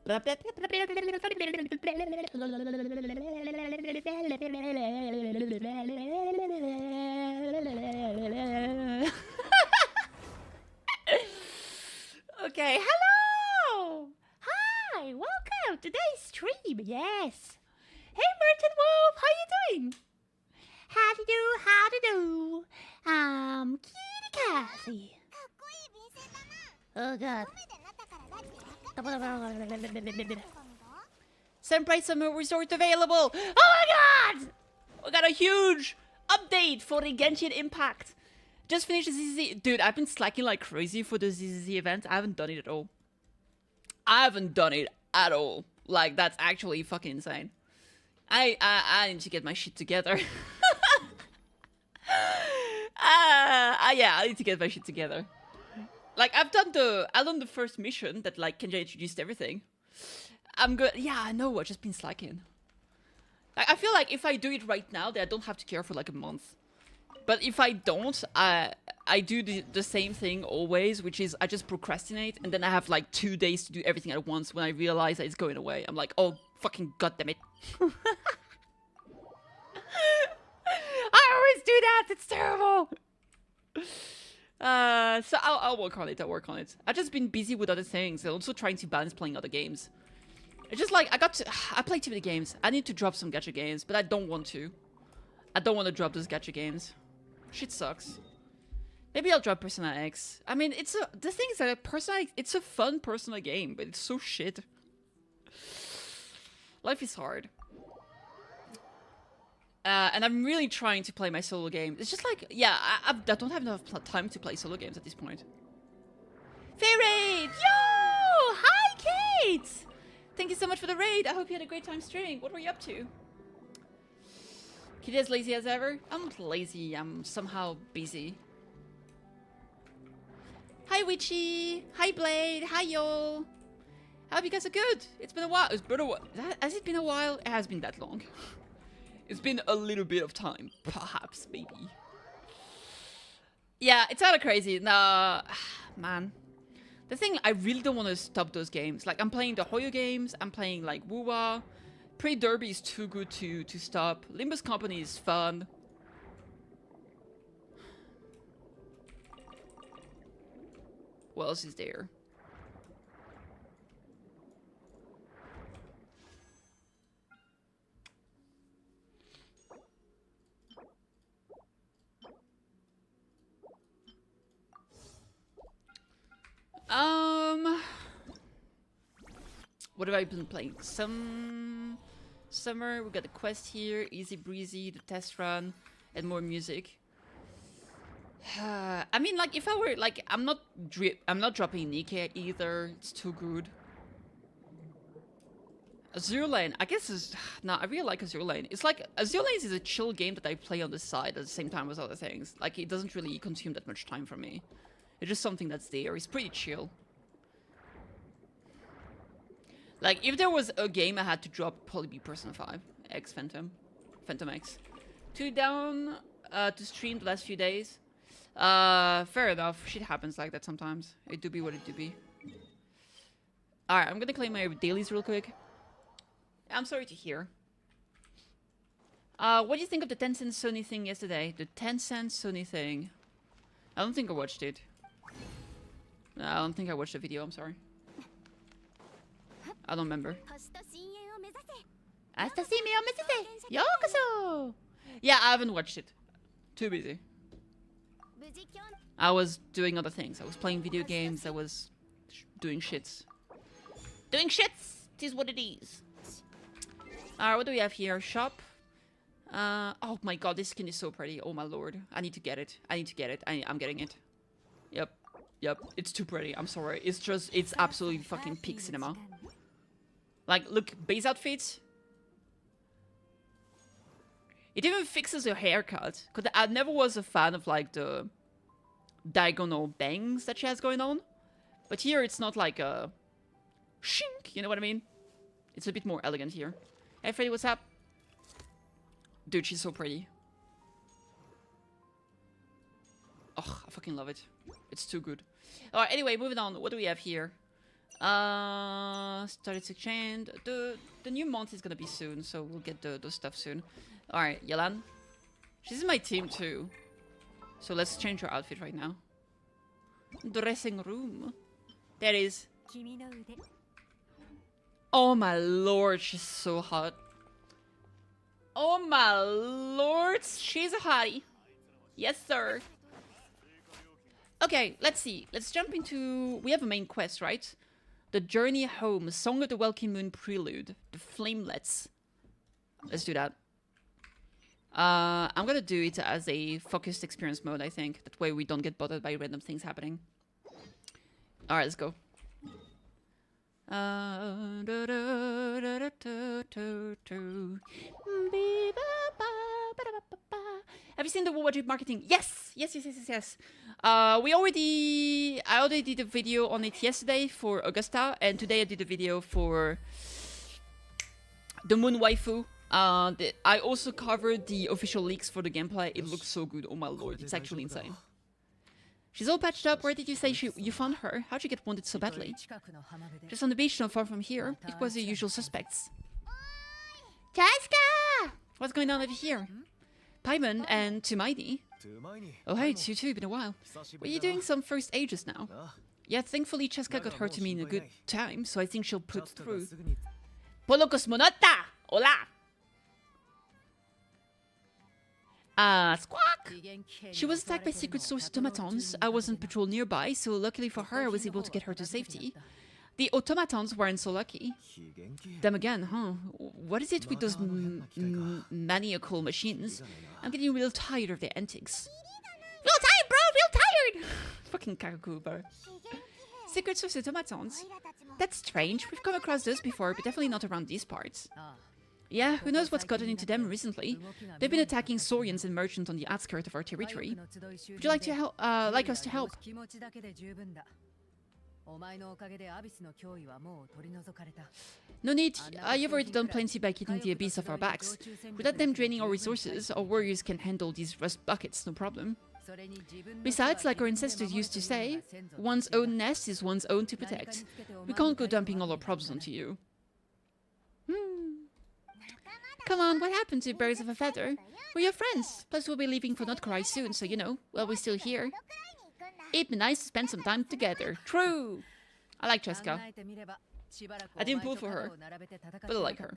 Okay, hello! Hi, welcome to today's stream, yes. Hey, Merchant Wolf, how you doing? How to do? KittyKathee. Oh god. Senpai Summer Resort available! Oh my god! We got a huge update for the Genshin Impact. Just finished the ZZZ. Dude, I've been slacking like crazy for the ZZZ event. I haven't done it at all. Like, that's actually fucking insane. I need to get my shit together. Yeah, I need to get my shit together. Like, I've done the first mission that like Kenja introduced everything. I'm good. Yeah, I know. I've just been slacking. Like, I feel like if I do it right now, then I don't have to care for like a month. But if I don't, I do the same thing always, which is I just procrastinate, and then I have like 2 days to do everything at once. When I realize that it's going away, I'm like, oh fucking goddammit. I always do that. It's terrible. So I'll work on it. I've just been busy with other things and also trying to balance playing other games. It's just like I play too many games. I need to drop some gacha games, but I don't want to. I don't want to drop those gacha games. Shit sucks. Maybe I'll drop Persona X. I mean, the thing is that Persona X, it's a fun Persona game, but it's so shit. Life is hard. And I'm really trying to play my solo game. It's just like, yeah, I don't have enough time to play solo games at this point. Fair raid! Yo! Hi, Kate! Thank you so much for the raid. I hope you had a great time streaming. What were you up to? Kitty as lazy as ever? I'm not lazy. I'm somehow busy. Hi, Witchy. Hi, Blade. Hi, y'all. I hope you guys are good. It's been a while. Has it been a while? It has been that long. It's been a little bit of time. Perhaps, maybe. Yeah, it's kind of crazy. Nah, man. The thing, I really don't want to stop those games. Like, I'm playing the Hoyo games. I'm playing, like, Wuwa. Pre-Derby is too good to stop. Limbus Company is fun. What else is there? What have I been playing? Summer, we got the quest here, easy breezy, the test run, and more music. I mean, like, if I were, like, I'm not dropping Nikke either, it's too good. Azure Lane, I guess is, no, I really like Azure Lane. It's like, Azure Lane is a chill game that I play on the side at the same time as other things. Like, it doesn't really consume that much time for me. It's just something that's there, it's pretty chill. Like, if there was a game I had to drop, it'd probably be Persona 5 X Phantom X. 2 down to stream the last few days. Fair enough. Shit happens like that sometimes. It do be what it do be. Alright, I'm gonna claim my dailies real quick. I'm sorry to hear. What do you think of the Tencent Sony thing yesterday? The Tencent Sony thing. I don't think I watched it. No, I don't think I watched the video, I'm sorry. I don't remember. Yeah, I haven't watched it. Too busy. I was doing other things. I was playing video games. I was doing shits. Doing shits! It is what it is. Alright, what do we have here? Shop. Oh my god, this skin is so pretty. Oh my lord. I need to get it. I'm getting it. Yep. It's too pretty. I'm sorry. It's absolutely fucking peak cinema. Like, look, base outfits. It even fixes her haircut. Because I never was a fan of, like, the diagonal bangs that she has going on. But here, it's not like a shink, you know what I mean? It's a bit more elegant here. Hey, Freddy, what's up? Dude, she's so pretty. Oh, I fucking love it. It's too good. Alright, anyway, moving on. What do we have here? Started to change. The new month is gonna be soon, so we'll get the stuff soon. Alright, Yelan. She's in my team too. So let's change her outfit right now. Dressing room. There it is. Oh my lord, she's so hot. Oh my lord, she's a hottie. Yes, sir. Okay, let's see. Let's jump into... We have a main quest, right? The Journey Home, Song of the Welkin Moon Prelude, the Flamelets. Let's do that. I'm gonna do it as a focused experience mode, I think. That way we don't get bothered by random things happening. Alright, let's go. Have you seen the wardrobe marketing? Yes! Yes. I already did a video on it yesterday for Augusta, and today I did a video for the Moon Waifu. I also covered the official leaks for the gameplay. It looks so good. Oh my lord, it's actually insane. She's all patched up. Where did you say you found her? How'd you get wounded so badly? Just on the beach, not far from here. It was the usual suspects. Chaska! What's going on over here? Paimon and Tumaini. Oh hey, it's you two, been a while. Were you doing some first ages now? Yeah, thankfully Chaska got her to me in a good time, so I think she'll put through. Polo Cosmonauta! Hola! Squawk! She was attacked by secret source automatons. I was on patrol nearby, so luckily for her I was able to get her to safety. The automatons weren't so lucky. Them again, huh? What is it with those maniacal machines? I'm getting real tired of their antics. Real tired, bro! Real tired! Fucking Kakaku, bro. Secret source automatons? That's strange. We've come across those before, but definitely not around these parts. Yeah, who knows what's gotten into them recently? They've been attacking Saurians and merchants on the outskirts of our territory. Would you like to help? Like us to help? No need. You've already done plenty by keeping the abyss off our backs. Without them draining our resources, our warriors can handle these rust buckets, no problem. Besides, like our ancestors used to say, one's own nest is one's own to protect. We can't go dumping all our problems onto you. Come on, what happened to Birds of a Feather? We're your friends. Plus, we'll be leaving for Nod-Krai soon, so you know, while we're still here. It'd be nice to spend some time together. True! I like Cheska. I didn't pull for her, but I like her.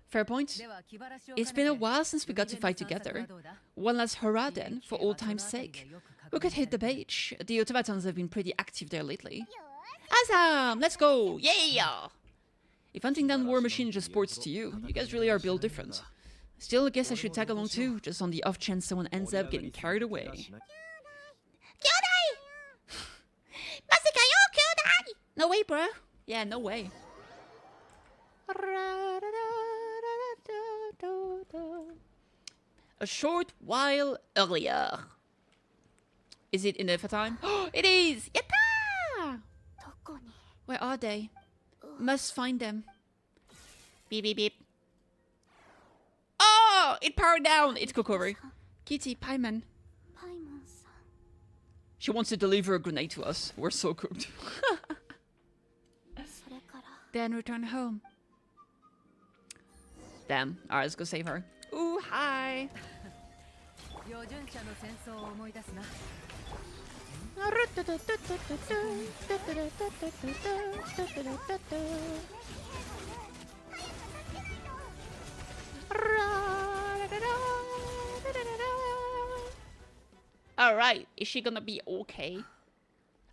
Fair point. It's been a while since we got to fight together. One last hurrah then, for old time's sake. We could hit the beach. The automatons have been pretty active there lately. Awesome! Let's go! Yeah! If hunting down war machine just sports to you, you guys really are built different. Still, I guess I should tag along too, just on the off chance someone ends up getting carried away. Kyodai! Masakayo Kyodai! No way, bro. Yeah, no way. A short while earlier. Is it in Alpha time? Oh, it is! Yatta! Where are they? Must find them. Beep, beep, beep. Oh! It powered down! It's Kokori. Kitty, Paimon. She wants to deliver a grenade to us. We're so cooked. Then return home. Damn. Alright, let's go save her. Ooh, hi! Alright, is she gonna be okay?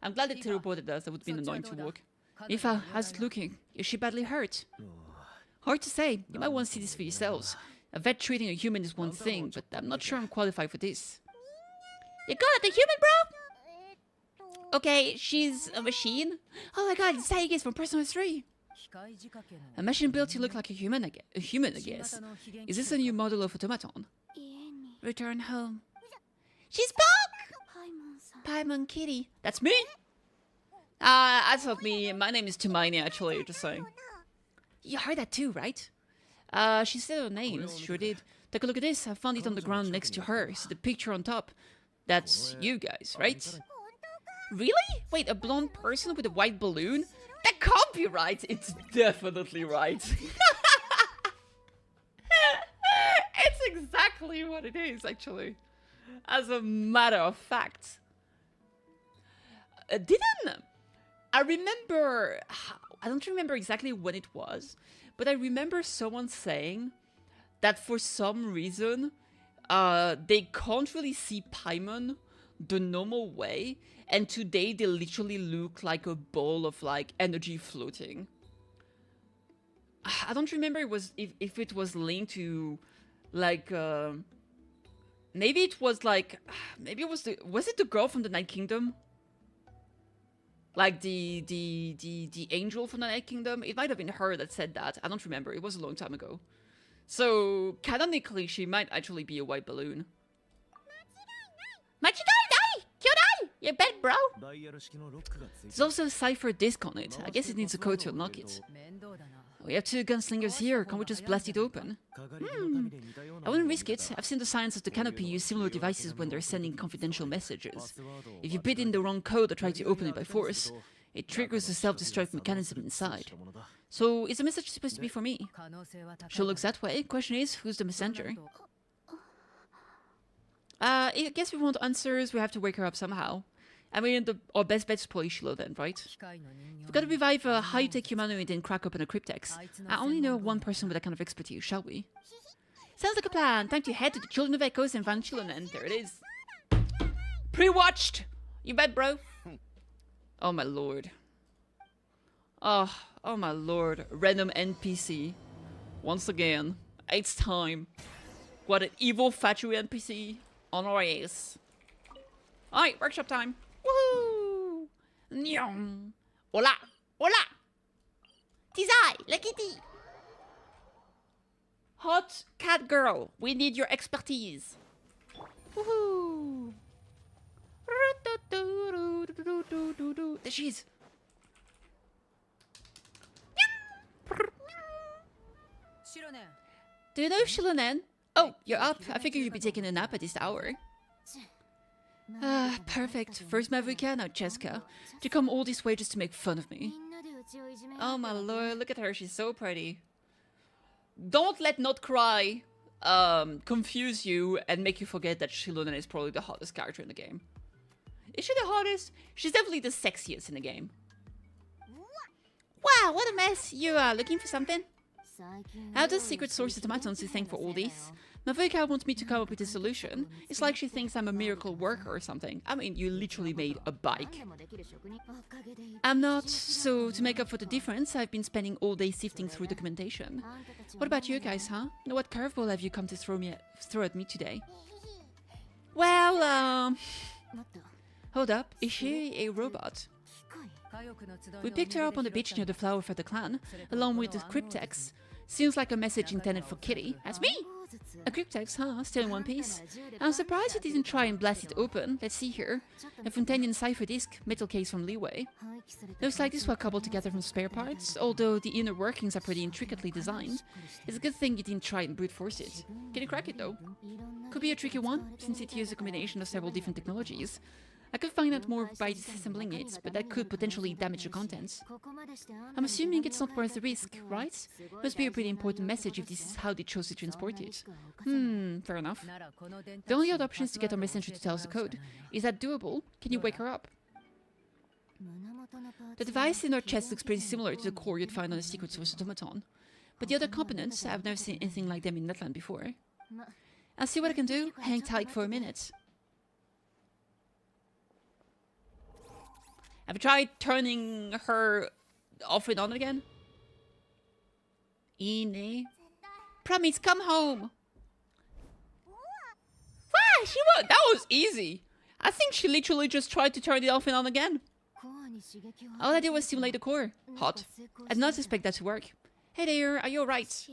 I'm glad it teleported us. That would have been annoying to walk. Nifa, how's it looking? Is she badly hurt? Hard to say. You might want to see this for yourselves. A vet treating a human is one thing, but I'm not sure I'm qualified for this. You got it, the human, bro? Okay, she's a machine? Oh my god, it's Saigis from Persona 3. A machine built to look like a human, I guess. Is this a new model of automaton? Return home. She's back! Paimon Kitty. That's me? That's not me. My name is Tumaini, actually, just saying. You heard that too, right? She said her name. Sure did. Take a look at this. I found it on the ground next to her. See the picture on top? That's you guys, right? Really? Wait, a blonde person with a white balloon? That can't be right. It's definitely right. It's exactly what it is, actually. As a matter of fact. I remember... I don't remember exactly when it was, but I remember someone saying that for some reason, they can't really see Paimon the normal way, and today they literally look like a ball of like energy floating. I don't remember if it was linked to like maybe it was like maybe it was it the girl from the Night Kingdom? Like the angel from the Night Kingdom? It might have been her that said that. I don't remember. It was a long time ago. So canonically, she might actually be a white balloon. You bet, bro. There's also a cipher disc on it. I guess it needs a code to unlock it. We have 2 gunslingers here. Can't we just blast it open? I wouldn't risk it. I've seen the Scions of the Canopy use similar devices when they're sending confidential messages. If you put in the wrong code or try to open it by force, it triggers the self-destruct mechanism inside. So, is the message supposed to be for me? Sure looks that way. Question is, who's the messenger? I guess if we want answers, we have to wake her up somehow. I mean, our best bet is probably Shiloh then, right? We've got to revive a high-tech humanoid and crack open a cryptex. I only know one person with that kind of expertise, shall we? Sounds like a plan. Time to head to the Children of Echoes and find Shiloh, and there it is. Pre-watched! You bet, bro. Oh my lord. Oh my lord. Random NPC. Once again. It's time. What an evil factory NPC on our ass. Alright, workshop time. Woohoo! Nyong! Hola! Hola! Tis I, la kitty! Hot cat girl, we need your expertise. Woohoo! There she is. Do you know Shilonen? Oh, you're up. I figured you'd be taking a nap at this hour. Ah, perfect. First Mavuka, now Cheska. To come all this way just to make fun of me. Oh my lord, look at her. She's so pretty. Don't let Nod-Krai confuse you and make you forget that Shilonen is probably the hottest character in the game. Is she the hottest? She's definitely the sexiest in the game. Wow, what a mess. You are looking for something? How does secret source automatons to thank for all this? Mavuka wants me to come up with a solution. It's like she thinks I'm a miracle worker or something. I mean, you literally made a bike. I'm not, so to make up for the difference, I've been spending all day sifting through documentation. What about you guys, huh? What curveball have you come to throw at me today? Well, hold up, is she a robot? We picked her up on the beach near the Flower Feather clan, along with the cryptex. Seems like a message intended for Kitty. That's me! A cryptex, huh? Still in one piece. I'm surprised you didn't try and blast it open. Let's see here. A Fontanian cipher disc, metal case from Leeway. Looks like this was cobbled together from spare parts, although the inner workings are pretty intricately designed. It's a good thing you didn't try and brute force it. Can you crack it though? Could be a tricky one, since it uses a combination of several different technologies. I could find out more by disassembling it, but that could potentially damage the contents. I'm assuming it's not worth the risk, right? Must be a pretty important message if this is how they chose to transport it. Fair enough. The only other option is to get our messenger to tell us the code. Is that doable? Can you wake her up? The device in our chest looks pretty similar to the core you'd find on a secret source automaton. But the other components, I've never seen anything like them in Netland before. I'll see what I can do. Hang tight for a minute. Have you tried turning her off and on again? Ine. Promise, come home. Wow, that was easy. I think she literally just tried to turn it off and on again. All I did was simulate the core. Hot. I did not expect that to work. Hey there, are you alright?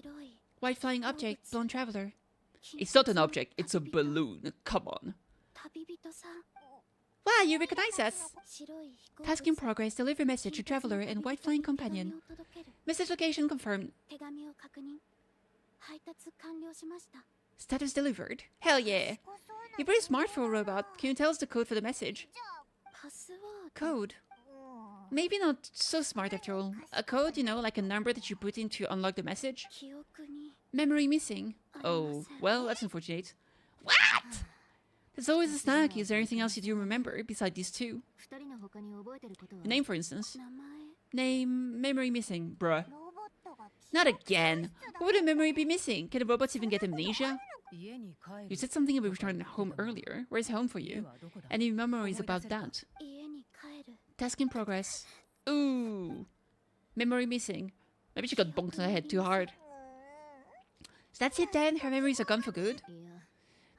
White flying object, blonde traveler. It's not an object, it's a balloon. Come on. Wow, you recognize us! Task in progress, deliver message to traveler and white flying companion. Message location confirmed. Status delivered. Hell yeah! You're pretty smart for a robot. Can you tell us the code for the message? Code? Maybe not so smart after all. A code, you know, like a number that you put in to unlock the message. Memory missing. Oh, well, that's unfortunate. What? There's always a snack. Is there anything else you do remember beside these two? A name, for instance. Name, memory missing, bruh. Not again. What would a memory be missing? Can the robots even get amnesia? You said something about returning home earlier. Where's home for you? Any memories about that? Task in progress. Ooh. Memory missing. Maybe she got bonked on the head too hard. So that's it then? Her memories are gone for good?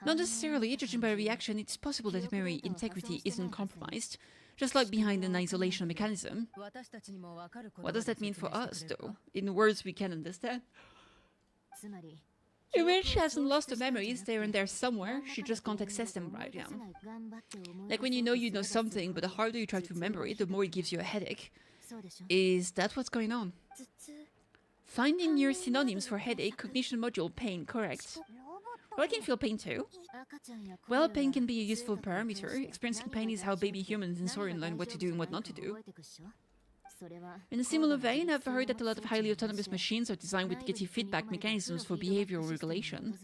Not necessarily. Judging by her reaction, it's possible that her memory integrity isn't compromised. Just like behind an isolation mechanism. What does that mean for us, though? In words we can understand. Even she hasn't lost her memories, they're in there somewhere, she just can't access them right now. Like when you know something, but the harder you try to remember it, the more it gives you a headache. Is that what's going on? Finding your synonyms for headache, cognition module, pain, correct. Well, I can feel pain too. Well, pain can be a useful parameter. Experiencing pain is how baby humans in Soren learn what to do and what not to do. In a similar vein, I've heard that a lot of highly autonomous machines are designed with Kitty feedback mechanisms for behavioral regulation.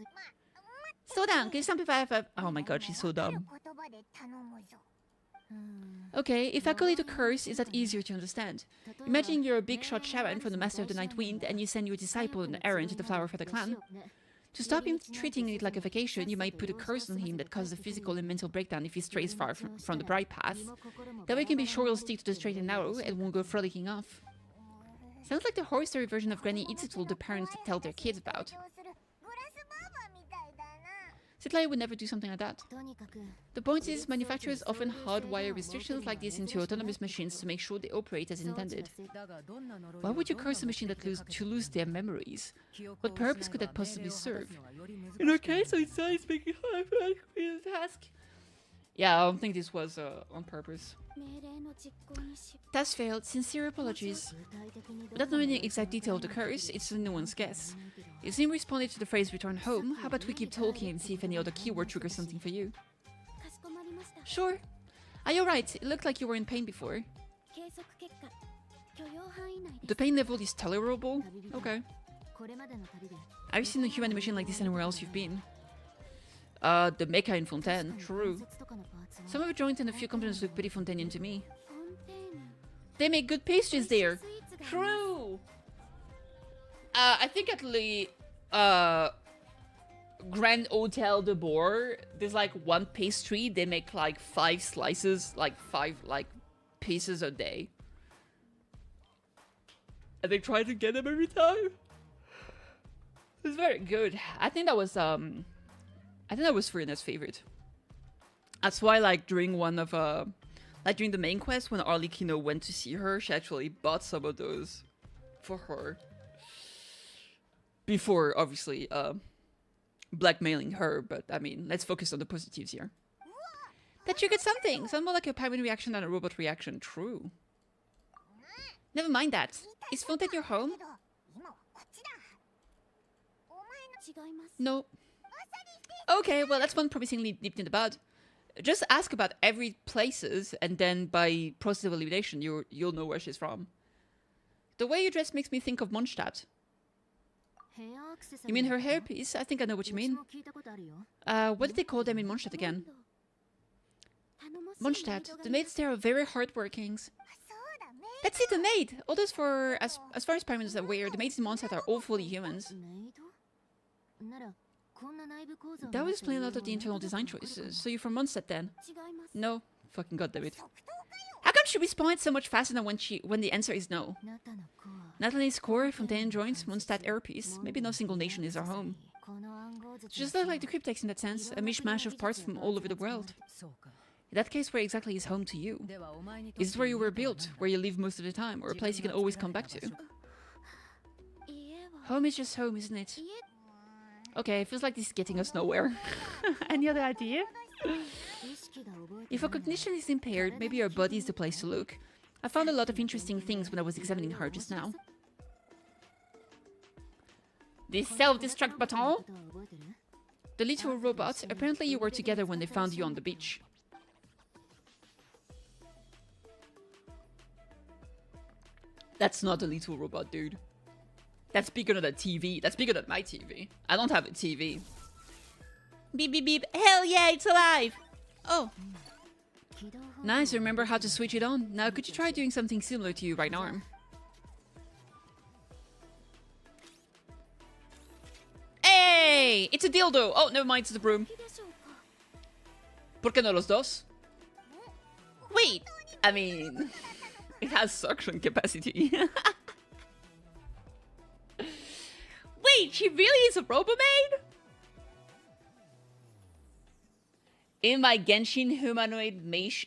Slow down, can some people have oh my god, she's so dumb. Okay, if I call it a curse, is that easier to understand? Imagine you're a big shot shaman from the Master of the Night Wind and you send your disciple on an errand to the Flower Feather clan. To stop him treating it like a vacation, you might put a curse on him that causes a physical and mental breakdown if he strays far from the bright path. That way he can be sure he'll stick to the straight and narrow and won't go frolicking off. Sounds like the horror story version of Granny Eats It All the parents tell their kids about. Sitlai would never do something like that. The point is, manufacturers often hardwire restrictions like this into autonomous machines to make sure they operate as intended. Why would you curse a machine that lose their memories? What purpose could that possibly serve? In our case, it's making hard for the task. Yeah, I don't think this was on purpose. Task failed. Sincere apologies. Without knowing the exact detail of the curse, it's anyone's guess. You seem responded to the phrase return home. How about we keep talking and see if any other keyword triggers something for you? Sure. Ah, you're right. It looked like you were in pain before. The pain level is tolerable? Okay. Have you seen a human machine like this anywhere else you've been? The mecha in Fontaine, true. Some of the joints and a few components look pretty Fontainian to me. They make good pastries there. True. I think at the Grand Hotel de Bourg, there's like one pastry. They make like 5 slices, like 5 pieces a day, and they try to get them every time. It's very good. I think that was Furina's favorite. That's why, like, during one of during the main quest, when Arlecchino went to see her, she actually bought some of those for her. Before, obviously, blackmailing her, but I mean, let's focus on the positives here. That triggered something! Sounds more like a pirate reaction than a robot reaction. True. Never mind that. Is Fontaine your home? No. Okay, well, that's one promisingly nipped in the bud. Just ask about every places, and then by process of elimination, you'll know where she's from. The way you dress makes me think of Mondstadt. You mean her hairpiece? I think I know what you mean. What did they call them in Mondstadt again? Mondstadt. The maids there are very hardworking. That's it, the maid! All those for, as far as pyramids are aware, the maids in Mondstadt are all fully humans. That would explain a lot of the internal design choices. So you're from Mondstadt then? No. Fucking goddammit. How come she responds so much faster than when the answer is no? Natalie's core, Fontaine joints, Mondstadt airpiece. Maybe no single nation is our home. Just like the cryptex in that sense, a mishmash of parts from all over the world. In that case, where exactly is home to you? Is it where you were built, where you live most of the time, or a place you can always come back to? Home is just home, isn't it? Okay, it feels like this is getting us nowhere. Any other idea? If her cognition is impaired, maybe her body is the place to look. I found a lot of interesting things when I was examining her just now. The self-destruct button? The little robot. Apparently you were together when they found you on the beach. That's not a little robot, dude. That's bigger than a TV. That's bigger than my TV. I don't have a TV. Beep, beep, beep. Hell yeah, it's alive! Oh. Nice, remember how to switch it on. Now, could you try doing something similar to your right arm? Hey! It's a dildo! Oh, never mind, it's the broom. ¿Por qué no los dos? Wait! I mean... It has suction capacity. Wait, she really is a Robomaid? In my Genshin humanoid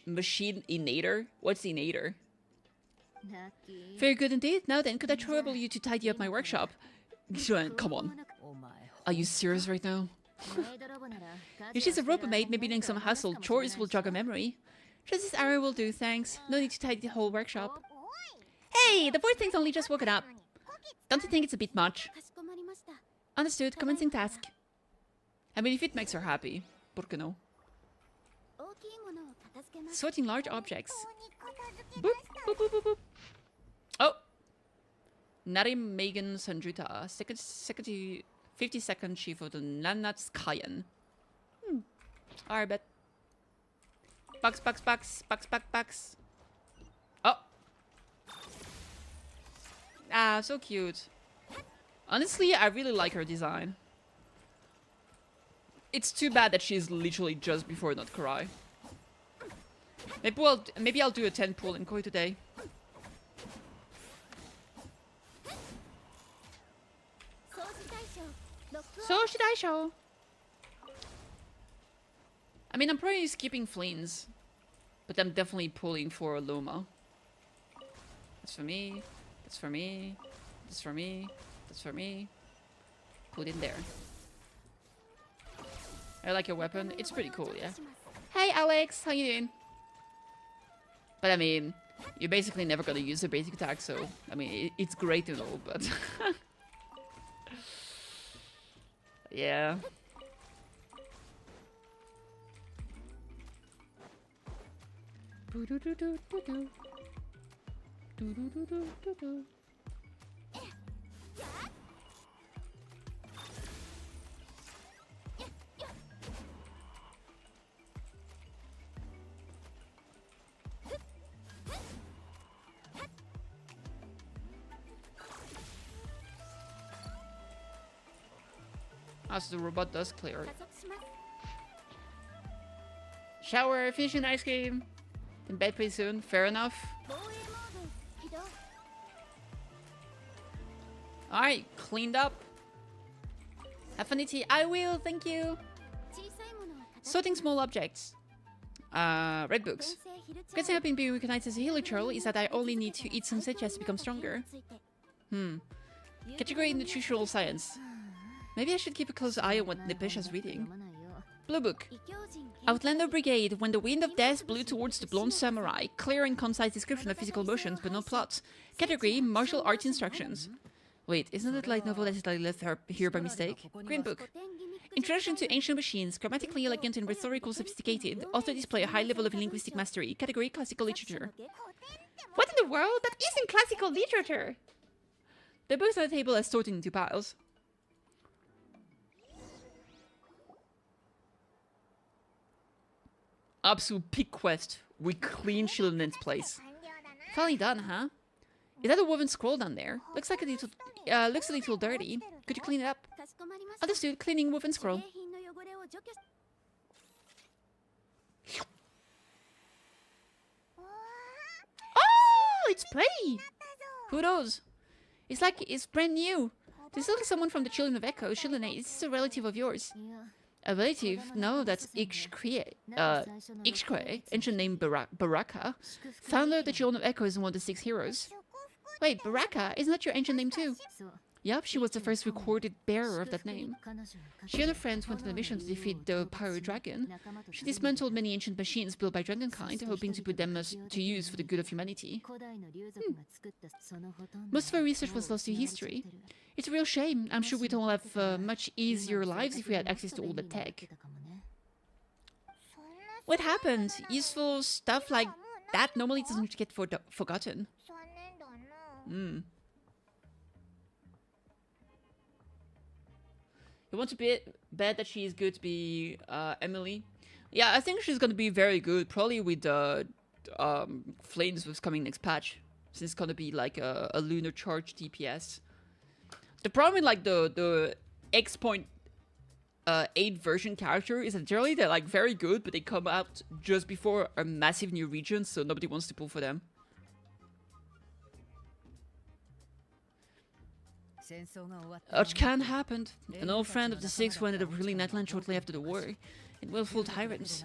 machine innator? What's innator? Very good indeed. Now then, could I trouble you to tidy up my workshop? Come on. Are you serious right now? If she's a Robomaid, maybe doing some household chores will jog her memory. Just this hour will do, thanks. No need to tidy the whole workshop. Hey, the boy thing's only just woken up. Don't you think it's a bit much? Understood, commencing task. I mean, if it makes her happy. ¿Por qué no? Sorting large objects. Boop, boop, boop, boop, boop. Oh! Nari Megan Sanjuta. Second 52nd chief of the Nod-Krai. Alright, bet. Bucks. Oh! Ah, so cute. Honestly, I really like her design. It's too bad that she's literally just before Nod-Krai. Maybe I'll do a 10 pull in Koi today. So should I show? I mean, I'm probably skipping Fleens, but I'm definitely pulling for Luma. That's for me. That's for me. That's for me. That's for me. Put in there. I like your weapon. It's pretty cool, yeah. Hey, Alex. How you doing? But I mean, you're basically never gonna use the basic attack, so I mean, it's great and all, but yeah. As the robot does clear. Shower, finishing ice cream. In bed pretty soon. Fair enough. Alright, cleaned up. Have funny tea. I will, thank you. Sorting small objects. Red books. Good thing I've been being recognized as a healer troll is that I only need to eat some sitches to become stronger. Category nutritional science. Maybe I should keep a close eye on what Nepesha's reading. Blue book. Outlander Brigade. When the wind of death blew towards the blonde samurai. Clear and concise description of physical motions, but no plot. Category martial arts instructions. Wait, isn't it light novel that is left here by mistake? Green book. Introduction to ancient machines. Grammatically elegant and rhetorical sophisticated. Author display a high level of linguistic mastery. Category classical literature. What in the world? That isn't classical literature! The books on the table are sorted into piles. Absolute peak quest. We clean Shillinen's place. Finally done, huh? Is that a woven scroll down there? Looks like a little, looks a little dirty. Could you clean it up? Understood. Cleaning woven scroll. Oh, it's pretty. Who knows? It's like it's brand new. This looks like someone from the Children of Echo. Shillene, is this a relative of yours? A relative? No, that's Ikshkrai, ancient name Baraka. Founder of the Children of Echo is one of the 6 heroes. Wait, Baraka? Isn't that your ancient name too? Yup, she was the first recorded bearer of that name. She and her friends went on a mission to defeat the Pyro Dragon. She dismantled many ancient machines built by Dragonkind, hoping to put them to use for the good of humanity. Most of her research was lost to history. It's a real shame. I'm sure we'd all have much easier lives if we had access to all the tech. What happened? Useful stuff like that normally doesn't get forgotten. You want to bet that she is good to be Emily? Yeah, I think she's gonna be very good. Probably with Flames was coming next patch, since it's gonna be like a lunar charge DPS. The problem with like the X.8 version character is that generally they're like very good, but they come out just before a massive new region, so nobody wants to pull for them. Uchkan happened. An old friend of the Six who ended up ruling Nightland shortly after the war. It willful tyrants.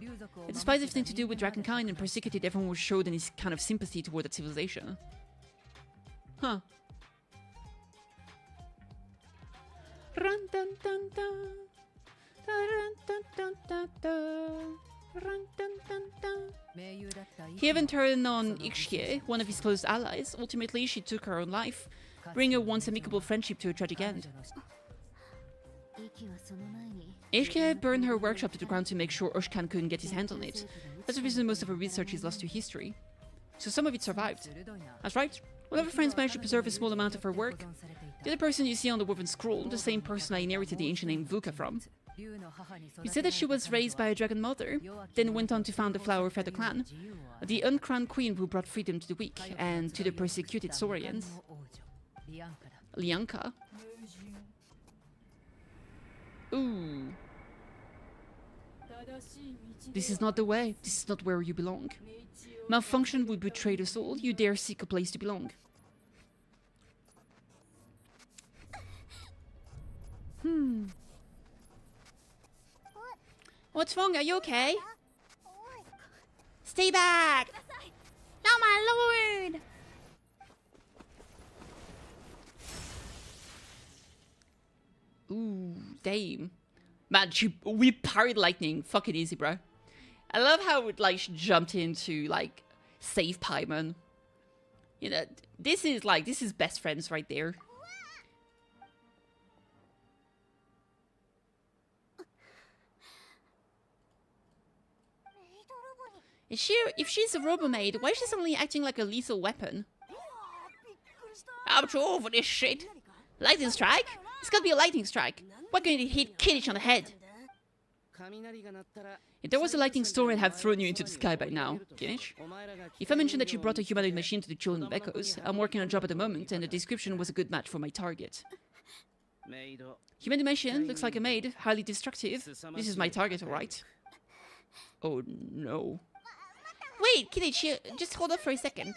And despite everything to do with Dragonkind and persecuted, everyone was showed any kind of sympathy toward that civilization. Huh. He even turned on Ixie, one of his close allies. Ultimately, she took her own life, bringing a once amicable friendship to a tragic end. Ixie burned her workshop to the ground to make sure Ushkan couldn't get his hands on it. That's the reason most of her research is lost to history. So some of it survived. That's right. One of her friends managed to preserve a small amount of her work. The other person you see on the woven scroll, the same person I inherited the ancient name Vuka from. You said that she was raised by a dragon mother, then went on to found the Flower Feather clan, the uncrowned queen who brought freedom to the weak and to the persecuted Saurians. Lianka. Ooh. This is not the way. This is not where you belong. Malfunction would betray the soul. You dare seek a place to belong. What's wrong? Are you okay? Stay back! No, my lord! Ooh, damn. Man, we parried lightning. Fucking easy, bro. I love how it, like, she jumped into, like, save Paimon. You know, this is best friends right there. If she's a robo maid, why is she suddenly acting like a lethal weapon? I'm too old for this shit. Lightning strike? It's gotta be a lightning strike. Why can't it hit Kiddish on the head? If there was a lightning storm, I'd have thrown you into the sky by now, Kiddish. If I mentioned that you brought a humanoid machine to the Children of Echoes, I'm working on a job at the moment, and the description was a good match for my target. Humanoid machine looks like a maid, highly destructive. This is my target, alright. Oh no. Wait, Kiddish, just hold up for a second.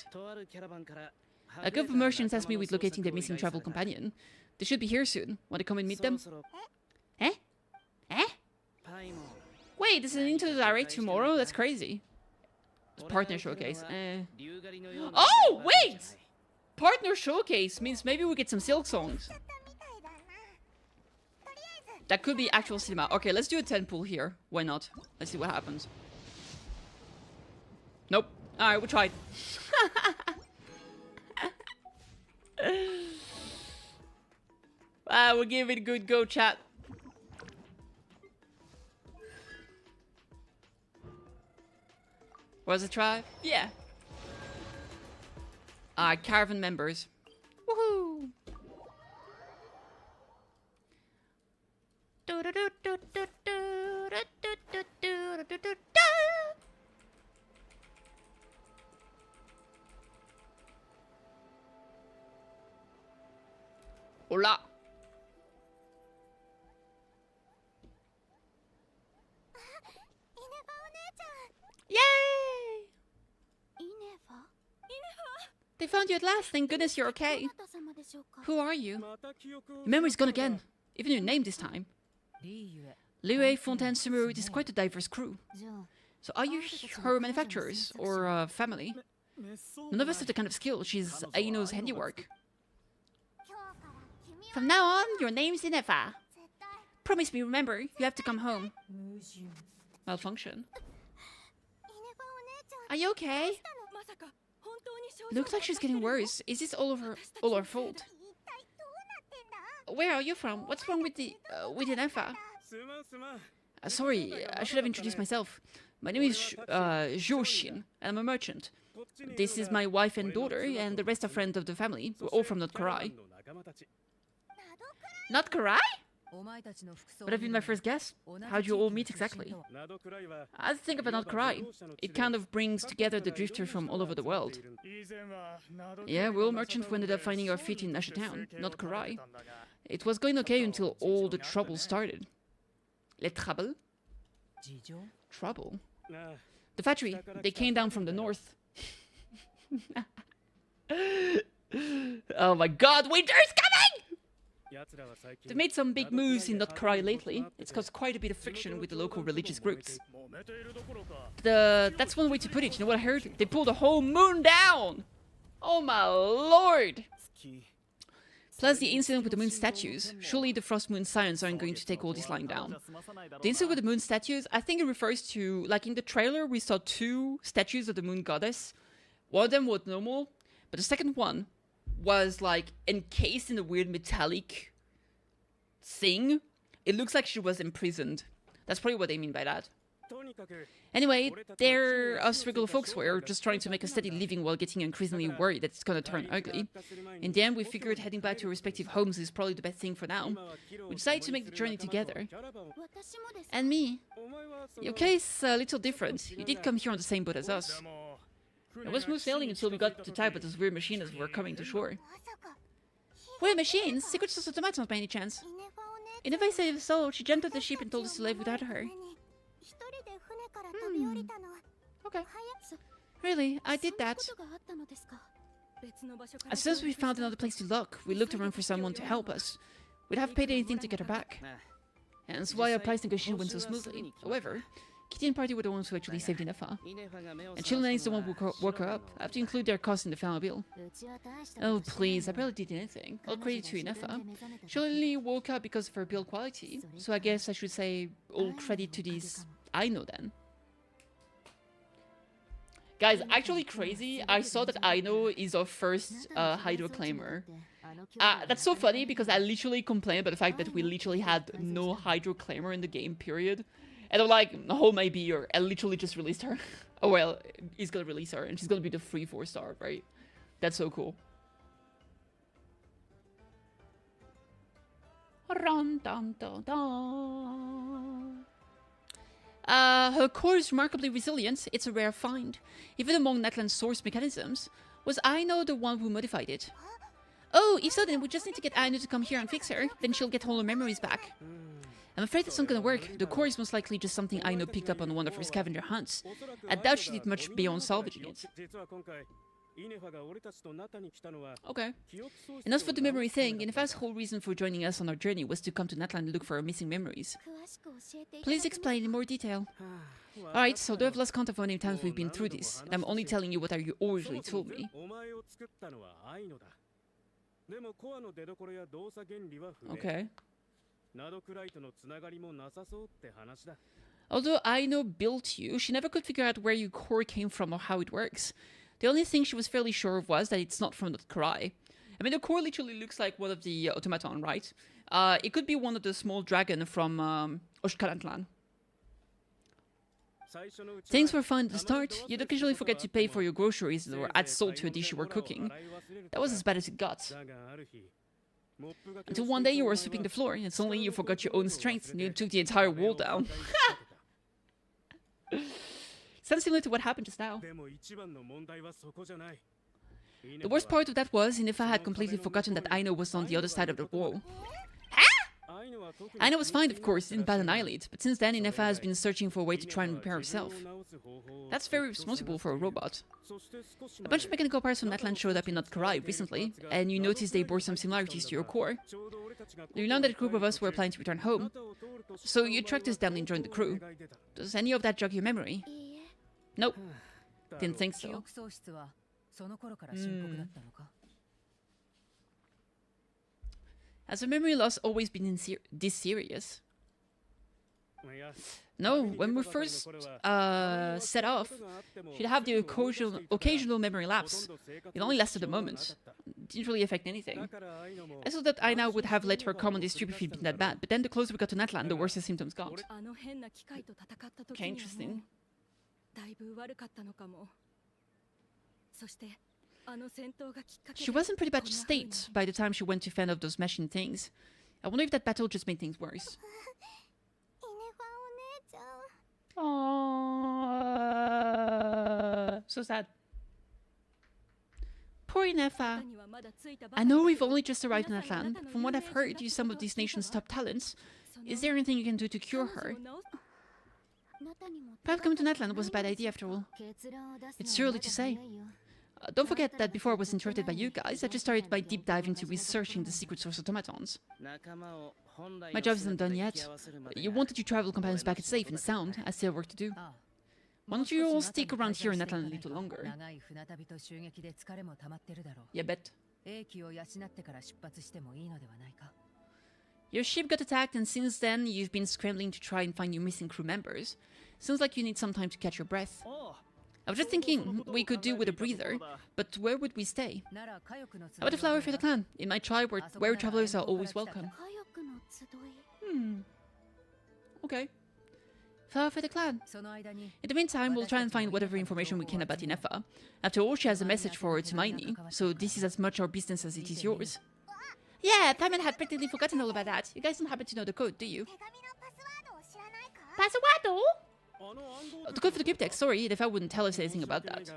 A group of merchants asked me with locating their missing travel companion. They should be here soon. Want to come and meet them? Eh? Eh? Wait, this is Into the Direct tomorrow? That's crazy. It's partner showcase. Oh, wait! Partner showcase means maybe we get some Silk songs. That could be actual cinema. Okay, let's do a 10 pull here. Why not? Let's see what happens. Nope. Alright, we tried. We'll give it a good go, chat. Was it try? Yeah. Caravan members. Woohoo! Hola. Yay! They found you at last. Thank goodness you're okay. Who are you? Your memory's gone again. Even your name this time. Liu, Fontaine, Sumeru, it is quite a diverse crew. So are you her manufacturers or family? None of us have the kind of skill. She's Aino's handiwork. From now on, your name's Inefa. Promise me, remember, you have to come home. Malfunction. Are you okay? Looks like she's getting worse. Is this all our fault? Where are you from? What's wrong with Inefa? Sorry, I should have introduced myself. My name is Joshin, and I'm a merchant. This is my wife and daughter, and the rest are friends of the family. We're all from Nod-Krai. Nod-Krai? Would have been my first guess. How'd you all meet exactly? I think about Nod-Krai. It kind of brings together the drifters from all over the world. Yeah, we're all merchants who ended up finding our feet in Nasha Town, Nod-Krai. It was going okay until all the trouble started. Les troubles? Trouble? The factory. They came down from the north. Oh my god, winter's coming! They've made some big moves in Nod-Krai lately. It's caused quite a bit of friction with the local religious groups. That's one way to put it. You know what I heard? They pulled a whole moon down! Oh my lord! Plus the incident with the moon statues. Surely the Frost Moon Scions aren't going to take all this lying down. The incident with the moon statues, I think it refers to, like in the trailer we saw 2 statues of the moon goddess. One of them was normal, but the second one was like encased in a weird metallic thing. It looks like she was imprisoned. That's probably what they mean by that. Anyway, they're us regular folks who are just trying to make a steady living while getting increasingly worried that it's gonna turn ugly. In the end, we figured heading back to our respective homes is probably the best thing for now. We decided to make the journey together. And me. Your case a little different. You did come here on the same boat as us. It was smooth sailing until we got to type with those weird machines as we were coming to shore. Weird machines? Secret sauce automatons by any chance? In a face of soul, she jumped off the ship and told us to leave without her. Okay. Really, I did that. As soon as we found another place to look, we looked around for someone to help us. We'd have paid anything to get her back. And that's why our price negotiation went so smoothly. However, Kitty and Party were the ones who actually saved Inefa. And Chilena is the one who woke her up. I have to include their cost in the final bill. Oh please, I barely did anything. All credit to Inefa. She only woke up because of her build quality. So I guess I should say all credit to this Aino then. Guys, actually crazy, I saw that Aino is our first Hydro Claimer. That's so funny because I literally complained about the fact that we literally had no Hydro Claimer in the game, period. And I'm like, oh, maybe, or I literally just released her. Oh well, he's gonna release her, and she's gonna be the free 4-star, right? That's so cool. Her core is remarkably resilient. It's a rare find. Even among Natlan's source mechanisms. Was Aino the one who modified it? Oh, if so, then we just need to get Aino to come here and fix her. Then she'll get all her memories back. I'm afraid that's not gonna work. The core is most likely just something Aino picked up on one of her scavenger hunts. I doubt she did much beyond salvaging it. Okay. And as for the memory thing, Inefa's whole reason for joining us on our journey was to come to Natlan and look for our missing memories. Please explain in more detail. Alright, so though I've lost count of how many times we've been through this, and I'm only telling you what you originally told me. Okay. Although Aino built you, she never could figure out where your core came from or how it works. The only thing she was fairly sure of was that it's not from Nod-Krai. I mean, the core literally looks like one of the automaton, right? It could be one of the small dragon from Oshkarantlan. Things were fine at the start. You'd occasionally forget to pay for your groceries or add salt to a dish you were cooking. That was as bad as it got. Until one day you were sweeping the floor, and suddenly you forgot your own strength and you took the entire wall down. Sounds similar to what happened just now. The worst part of that was, Inefa had completely forgotten that Aino was on the other side of the wall. Aino was fine, of course, didn't bat an eyelid, but since then Inefa has been searching for a way to try and repair herself. That's very responsible for a robot. A bunch of mechanical parts from Natlan showed up in Nod-Krai recently, and you noticed they bore some similarities to your core. You learned that a group of us were planning to return home, so you tracked us down and joined the crew. Does any of that jog your memory? Nope. Didn't think so. Has her memory loss always been this serious? No, when we first set off, she'd have the occasional memory lapse. It only lasted a moment. It didn't really affect anything. I thought that Aina would have let her come on this trip if it been that bad, but then the closer we got to Natlan, the worse the symptoms got. Okay, interesting. She was in pretty bad state by the time she went to fend off those machine things. I wonder if that battle just made things worse. Aww, so sad. Poor Inefa. I know we've only just arrived in Atlan. From what I've heard, you're some of these nation's top talents. Is there anything you can do to cure her? Perhaps coming to Natlan was a bad idea after all. It's too early to say. Don't forget that before I was interrupted by you guys, I just started by deep diving into researching the secret source of automatons. My job isn't done yet. You wanted your travel companions back safe and sound. I still have work to do. Why don't you all stick around here in Natlan a little longer? Yeah, bet. Your ship got attacked, and since then you've been scrambling to try and find your missing crew members. Sounds like you need some time to catch your breath. I was just thinking we could do with a breather, but where would we stay? How about the flower for the clan? In my tribe, where travelers are always welcome. Okay. Flower for the clan. In the meantime, we'll try and find whatever information we can about Inefa. After all, she has a message for Tumaini, so this is as much our business as it is yours. Yeah, Paimon had practically forgotten all about that. You guys don't happen to know the code, do you? Password? The code for the cryptex, sorry, if I wouldn't tell us anything about that.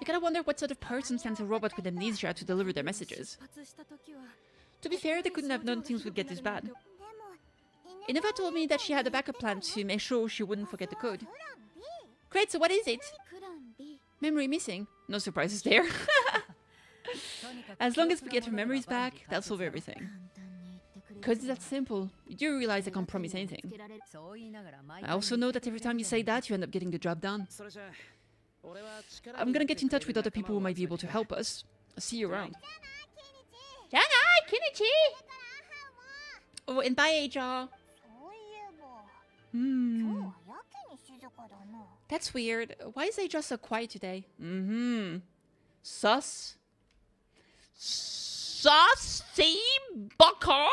You gotta wonder what sort of person sends a robot with amnesia to deliver their messages. To be fair, they couldn't have known things would get this bad. Inefa told me that she had a backup plan to make sure she wouldn't forget the code. Great, so what is it? Memory missing. No surprises there. As long as we get her memories back, that'll solve everything. Cause it's that simple. You do realize I can't promise anything. I also know that every time you say that, you end up getting the job done. I'm gonna get in touch with other people who might be able to help us. I'll see you around. Jana, Kinichi! Oh, and bye, Aja. That's weird. Why is Aja so quiet today? Sus? Sussy Bucker?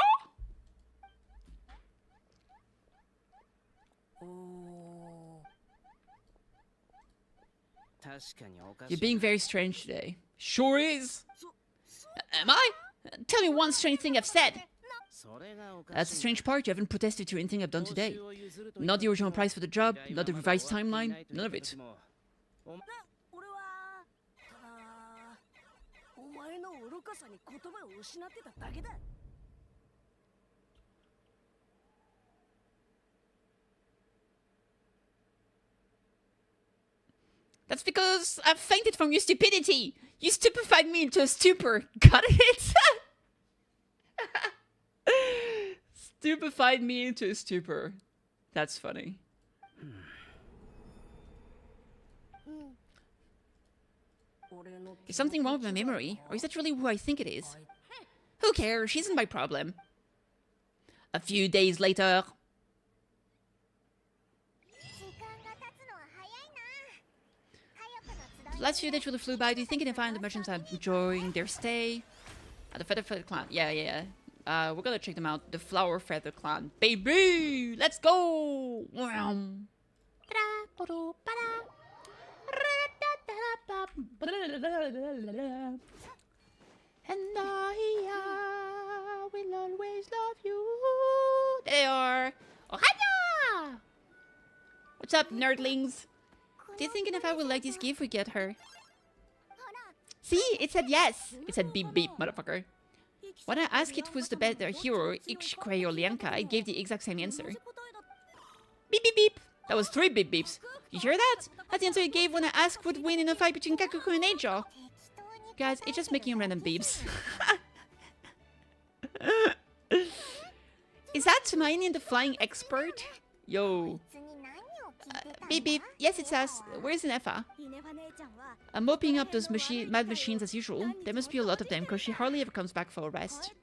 You're being very strange today. Sure is. Am I? Tell me one strange thing I've said. That's the strange part. You haven't protested to anything I've done today. Not the original price for the job, not the revised timeline, none of it. That's because I've fainted from your stupidity. You stupefied me into a stupor. Got it? Stupefied me into a stupor. That's funny. Is something wrong with my memory? Or is that really who I think it is? Who cares? She isn't my problem. A few days later. The last few days really flew by. Do you think if I and the merchants are enjoying their stay? At the Feather Clan. Yeah. We're gonna check them out. The Flower Feather Clan. Baby! Let's go! And I will always love you. There they are. Ohana! What's up, nerdlings? Do you think if I will like this gift we get her? See, it said yes. It said beep beep, motherfucker. When I asked it who's the better hero, Nod-Krai or Lianka, I gave the exact same answer. Beep beep beep. That was 3 beep beeps. You hear that? That's the answer I gave when I asked who would win in a fight between Kakuku and Aja. Guys, it's just making random beeps. Is that Tumaini the flying expert? Yo. Beep beep. Yes, it's us. Where's Inefa? I'm mopping up those mad machines as usual. There must be a lot of them, because she hardly ever comes back for a rest.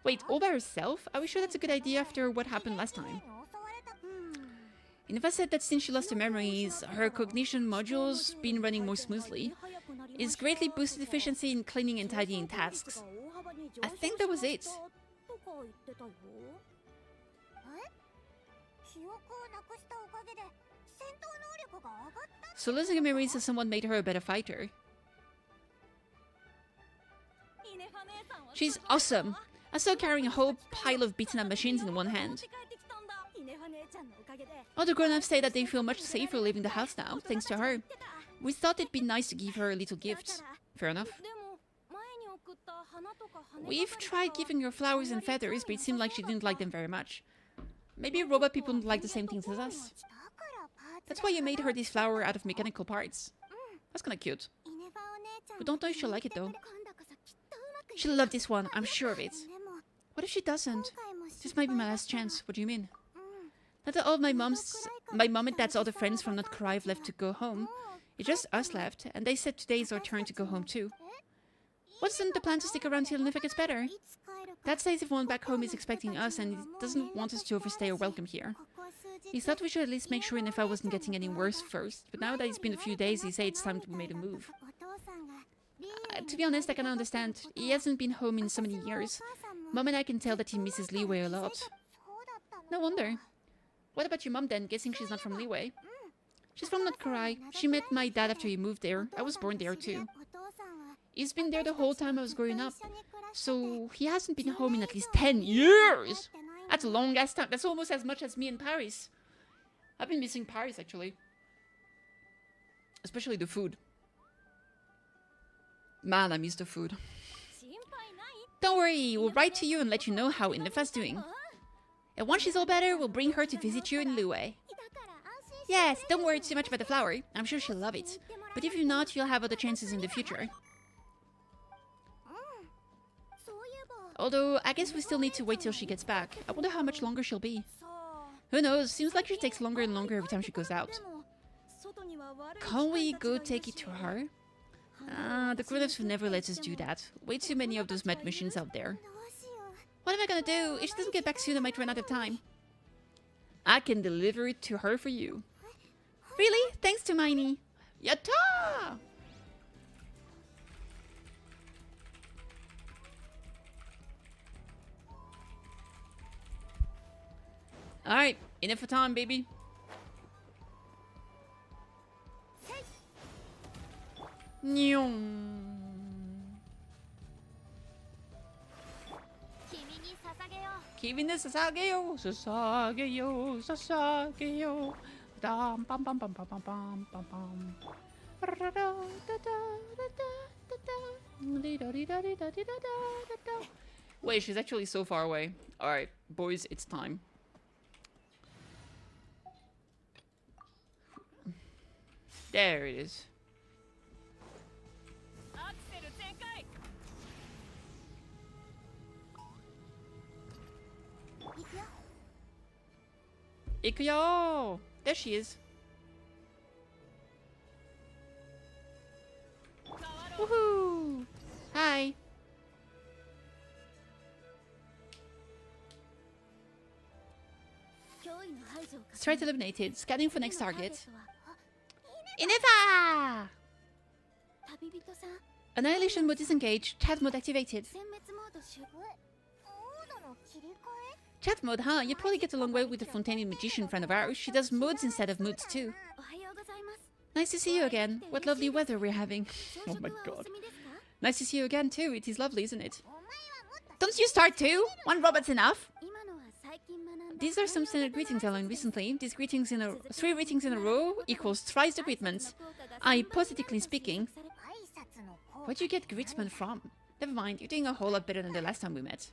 Wait, all by herself? Are we sure that's a good idea after what happened last time? Inefa said that since she lost her memories, her cognition module's been running more smoothly. It's greatly boosted efficiency in cleaning and tidying tasks. I think that was it. So losing her memories as someone made her a better fighter. She's awesome. I saw her carrying a whole pile of beaten up machines in one hand. All the grown-ups say that they feel much safer leaving the house now, thanks to her. We thought it'd be nice to give her a little gift. Fair enough. We've tried giving her flowers and feathers, but it seemed like she didn't like them very much. Maybe robot people don't like the same things as us. That's why you made her this flower out of mechanical parts. That's kinda cute. We don't know if she'll like it though. She'll love this one, I'm sure of it. What if she doesn't? This might be my last chance. What do you mean? Now that all my mom and dad's other friends from Nod-Krai have left to go home, it's just us left, and they said today's our turn to go home too. Wasn't the plan to stick around till Nifa gets better? Dad says everyone back home is expecting us and he doesn't want us to overstay our welcome here. He thought we should at least make sure Nifa wasn't getting any worse first, but now that it's been a few days, he says it's time we made a move. To be honest, I can understand. He hasn't been home in so many years. Mom and I can tell that he misses Leeway a lot. No wonder. What about your mom then? Guessing she's not from Leeway. She's from Nod-Krai. She met my dad after he moved there. I was born there too. He's been there the whole time I was growing up. So he hasn't been home in at least 10 years! That's a long ass time. That's almost as much as me in Paris. I've been missing Paris actually. Especially the food. Man, I miss the food. Don't worry, we'll write to you and let you know how Nifa's doing. And once she's all better, we'll bring her to visit you in Leeway. Yes, don't worry too much about the flower. I'm sure she'll love it. But if you're not, you'll have other chances in the future. Although, I guess we still need to wait till she gets back. I wonder how much longer she'll be. Who knows? Seems like she takes longer and longer every time she goes out. Can't we go take it to her? The grown-ups will never let us do that. Way too many of those med machines out there. What am I gonna do? If she doesn't get back soon, I might run out of time. I can deliver it to her for you. Really? Thanks to Miney. Yatta! Alright, enough for time, baby. Nyong. Kimi ni sasageyo, sasageyo, sasageyo. Dam pam pam pam pam pam pam pam pam. Wait, she's actually so far away. Alright, boys, it's time. There it is. Ikuyo! There she is. Woohoo! Hi. Threat eliminated. Scanning for next target. Inifa! Annihilation mode disengaged. Chat mode activated. Chat mode, huh? You probably get along well with the Fontaine magician friend of ours. She does modes instead of moods too. Nice to see you again. What lovely weather we're having. Oh my god. Nice to see you again too. It is lovely, isn't it? Don't you start too? One robot's enough. These are some standard greetings I learned recently. These greetings in a 3 greetings in a row equals thrice the greetments. Hypothetically speaking. Where'd you get greetsman from? Never mind, you're doing a whole lot better than the last time we met.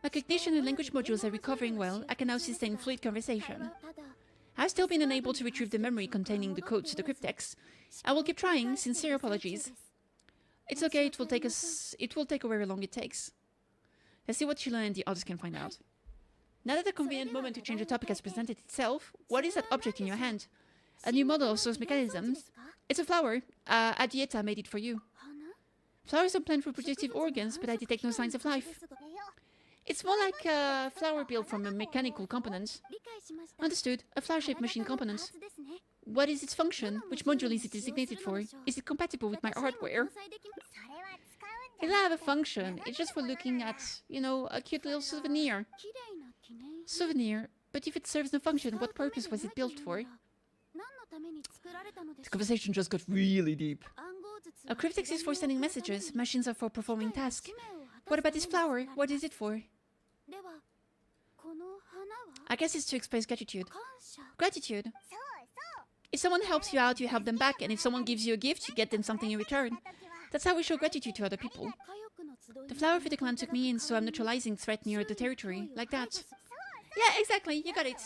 My cognition and language modules are recovering well. I can now sustain fluid conversation. I've still been unable to retrieve the memory containing the code to the cryptex. I will keep trying. Sincere apologies. It's okay, it will take however long it takes. Let's see what Sheila and the others can find out. Now that the convenient moment to change the topic has presented itself, what is that object in your hand? A new model of source mechanisms? It's a flower. Adieta made it for you. Flowers are planned for reproductive organs, but I detect no signs of life. It's more like a flower built from a mechanical component. Understood. A flower-shaped machine component. What is its function? Which module is it designated for? Is it compatible with my hardware? It'll have a function. It's just for looking at, you know, a cute little souvenir. Souvenir? But if it serves no function, what purpose was it built for? The conversation just got really deep. Cryptics is for sending messages, machines are for performing tasks. What about this flower? What is it for? I guess it's to express gratitude. Gratitude. If someone helps you out, you help them back, and if someone gives you a gift, you get them something in return. That's how we show gratitude to other people. The flower for the clan took me in, so I'm neutralizing threat near the territory, like that. Yeah, exactly, you got it.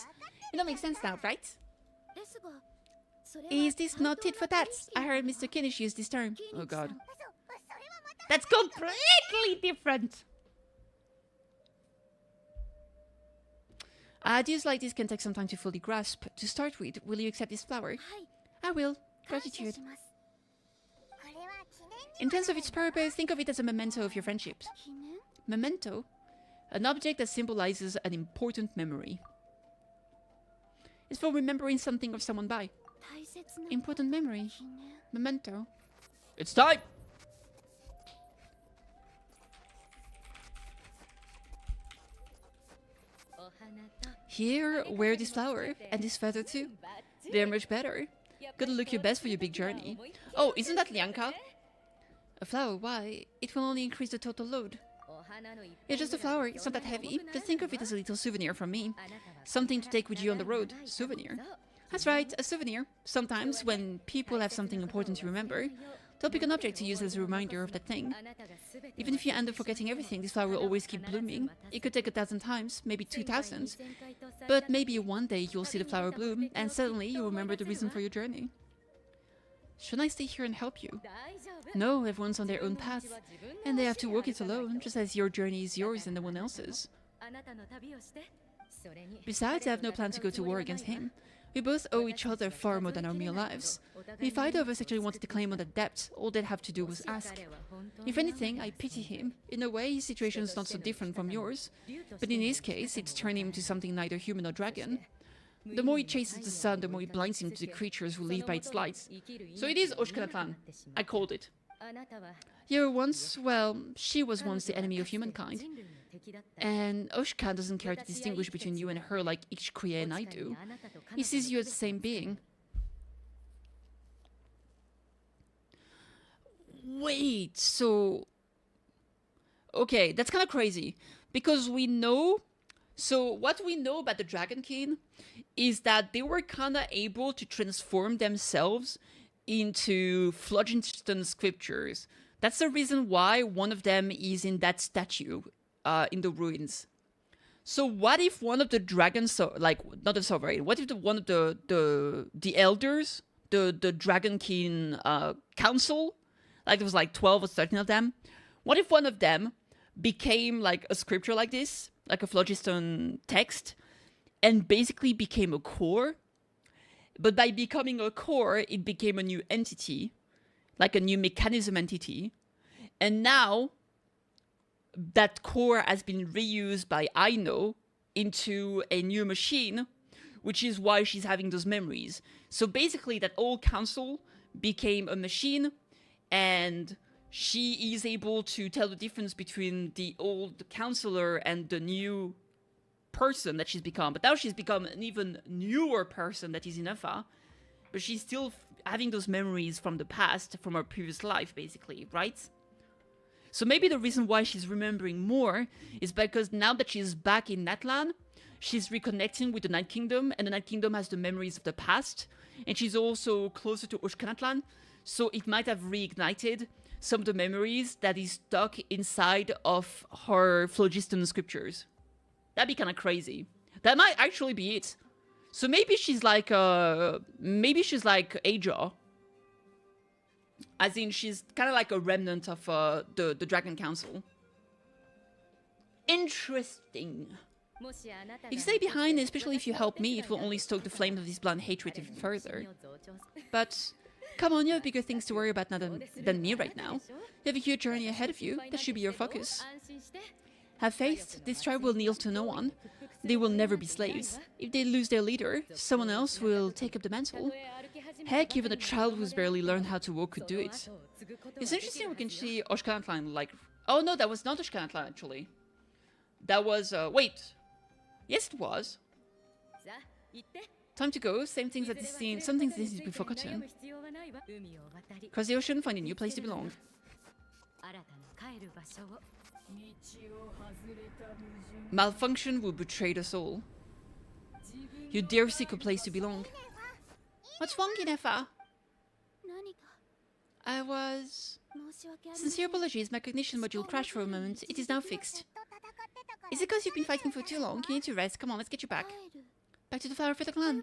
It all makes sense now, right? Is this not tit for tat? I heard Mr. Kiddish use this term. Oh god. That's completely different! Ideas like this can take some time to fully grasp. To start with, will you accept this flower? I will. Gratitude. In terms of its purpose, think of it as a memento of your friendships. Memento? An object that symbolizes an important memory. It's for remembering something or someone by. Important memory. Memento. It's time! Here, wear this flower, and this feather too. They're much better. Gotta look your best for your big journey. Oh, isn't that Lianka? A flower, why? It will only increase the total load. It's just a flower, it's not that heavy. Just think of it as a little souvenir from me. Something to take with you on the road. Souvenir. That's right, a souvenir. Sometimes, when people have something important to remember, they'll pick an object to use as a reminder of that thing. Even if you end up forgetting everything, this flower will always keep blooming. It could take 1,000 times, maybe 2,000. But maybe one day you'll see the flower bloom, and suddenly you'll remember the reason for your journey. Shouldn't I stay here and help you? No, everyone's on their own path, and they have to walk it alone, just as your journey is yours and no one else's. Besides, I have no plan to go to war against him. We both owe each other far more than our mere lives. If either of us actually wanted to claim on that debt, all they'd have to do was ask. If anything, I pity him. In a way, his situation is not so different from yours. But in his case, it's turned him into something neither human nor dragon. The more he chases the sun, the more he blinds him to the creatures who live by its lights. So it is Oshkanatlan. I called it. You were once, well, she was once the enemy of humankind. And Oshka doesn't care to distinguish between you and her like Ichikuye and I do. He sees you as the same being. Wait, so... Okay, that's kind of crazy. Because we know... So what we know about the Dragon King is that they were kind of able to transform themselves into phlogiston scriptures. That's the reason why one of them is in that statue in the ruins. So what if one of the dragons, like not the sovereign, what if one of the elders, the Dragon King council, like there was like 12 or 13 of them, what if one of them became like a scripture like this, like a phlogiston text, and basically became a core? But by becoming a core, it became a new entity, like a new mechanism entity. And now that core has been reused by Aino into a new machine, which is why she's having those memories. So basically that old council became a machine, and she is able to tell the difference between the old counselor and the new person that she's become. But now she's become an even newer person that is in Alpha, but she's still having those memories from the past, from her previous life, basically, right? So maybe the reason why she's remembering more is because now that she's back in Natlan, she's reconnecting with the Night Kingdom, and the Night Kingdom has the memories of the past, and she's also closer to Oshkanatlan, so it might have reignited some of the memories that is stuck inside of her phlogiston scriptures. That'd be kind of crazy. That might actually be it. So maybe she's like Aja. As in, she's kind of like a remnant of the Dragon Council. Interesting. If you stay behind, especially if you help me, it will only stoke the flame of this blind hatred even further. But come on, you have bigger things to worry about than me right now. You have a huge journey ahead of you. That should be your focus. Have faith. This tribe will kneel to no one. They will never be slaves. If they lose their leader, someone else will take up the mantle. Heck, even a child who's barely learned how to walk could do it. It's interesting we can see Oshkanatlan like... Oh no, that was not Oshkanatlan actually. That was... wait. Yes, it was. Time to go. Same things that this scene. Some things need to be forgotten. Cross the ocean, find a new place to belong. Malfunction will betray us all. You dare seek a place to belong. What's wrong, Inefa? I was... Sincere apologies, my cognition module crashed for a moment. It is now fixed. Is it because you've been fighting for too long? You need to rest. Come on, let's get you back. Back to the Flower Feather Clan.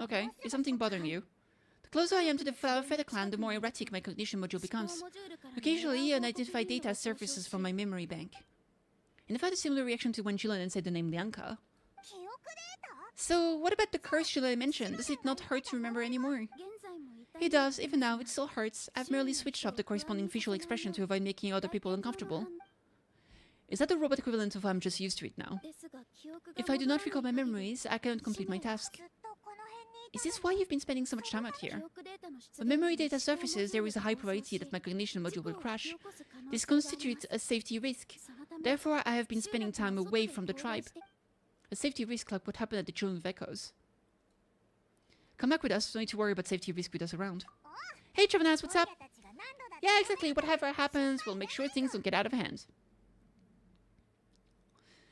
Okay, is something bothering you? The closer I am to the Flower Feather Clan, the more erratic my cognition module becomes. Occasionally, unidentified data surfaces from my memory bank. And I've had a similar reaction to when Jilan said the name Lianka. So, what about the curse Jilan mentioned? Does it not hurt to remember anymore? It does, even now, it still hurts. I've merely switched off the corresponding facial expression to avoid making other people uncomfortable. Is that the robot equivalent of I'm just used to it now? If I do not recall my memories, I cannot complete my task. Is this why you've been spending so much time out here? When memory data surfaces, there is a high probability that my cognition module will crash. This constitutes a safety risk. Therefore, I have been spending time away from the tribe. A safety risk like what happened at the Children of Echoes. Come back with us, don't need to worry about safety risk with us around. Hey Trevenaz, what's up? Yeah, exactly, whatever happens, we'll make sure things don't get out of hand.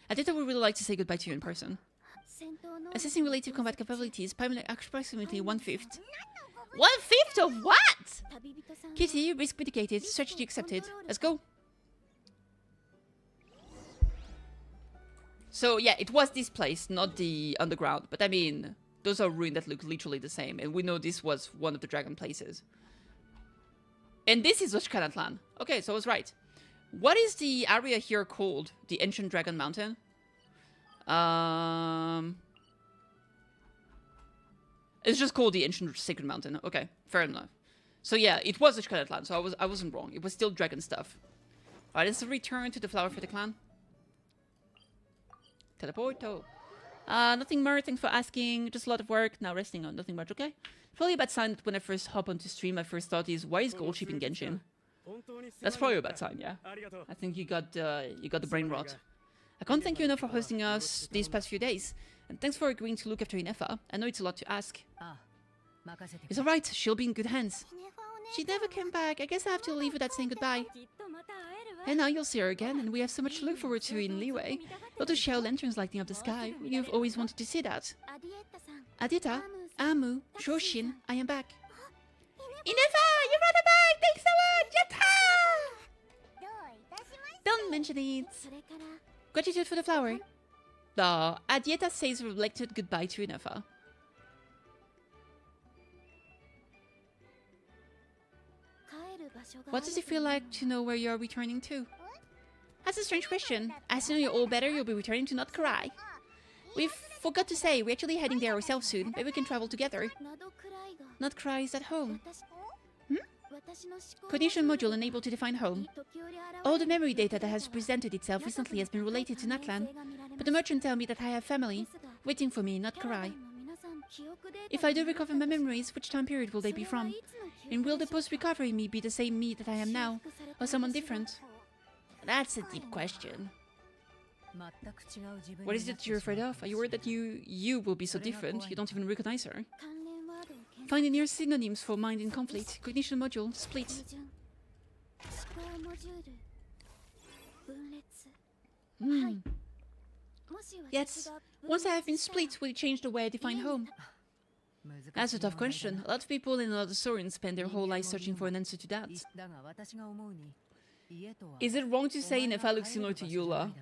Adita would really like to say goodbye to you in person. Assessing relative combat capabilities, approximately 1/5. 1/5 of what? Kitty, risk mitigated, strategy accepted. Let's go. So yeah, it was this place, not the underground. But I mean, those are ruins that look literally the same. And we know this was one of the dragon places. And this is Oshkanatlan. Okay, so I was right. What is the area here called? The Ancient Dragon Mountain? It's just called the Ancient Sacred Mountain. Okay, fair enough. So yeah, it was Oshkanatlan, so I wasn't wrong. It was still dragon stuff. Alright, let's return to the Flower Feather Clan. Teleporto. Nothing more, thanks for asking. Just a lot of work, now resting on nothing much, okay? Probably a bad sign that when I first hop onto stream, my first thought is, why is Gold Sheep in Genshin? That's probably a bad sign, yeah. I think you got the brain rot. I can't thank you enough for hosting us these past few days. And thanks for agreeing to look after Inefa. I know it's a lot to ask. It's alright, she'll be in good hands. She never came back. I guess I have to leave without saying goodbye. And now you'll see her again, and we have so much to look forward to in Liyue. Lot of shell lanterns lighting up the sky. You've always wanted to see that. Adita, Amu, Shoshin, I am back. Inefa, you brought her back! Thanks so much! Yatta! Don't mention it. Gratitude for the flower. Adieta says a reflected goodbye to Inefa. What does it feel like to know where you are returning to? That's a strange question. As soon as you're all better, you'll be returning to Nod-Krai. We forgot to say, we're actually heading there ourselves soon. Maybe we can travel together. Nod-Krai is at home. Cognition module unable to define home. All the memory data that has presented itself recently has been related to Natlan, but the merchant tell me that I have family waiting for me in Nod-Krai. If I do recover my memories, which time period will they be from? And will the post-recovery me be the same me that I am now, or someone different? That's a deep question. What is it you're afraid of? Are you worried that you will be so different you don't even recognize her? Find the nearest synonyms for mind in conflict. Cognition module, split. Yes. Once I have been split, will it change the way I define home? That's a tough question. A lot of people in a lot of Saurians spend their whole life searching for an answer to that. Is it wrong to say Nefa looks similar to Eula?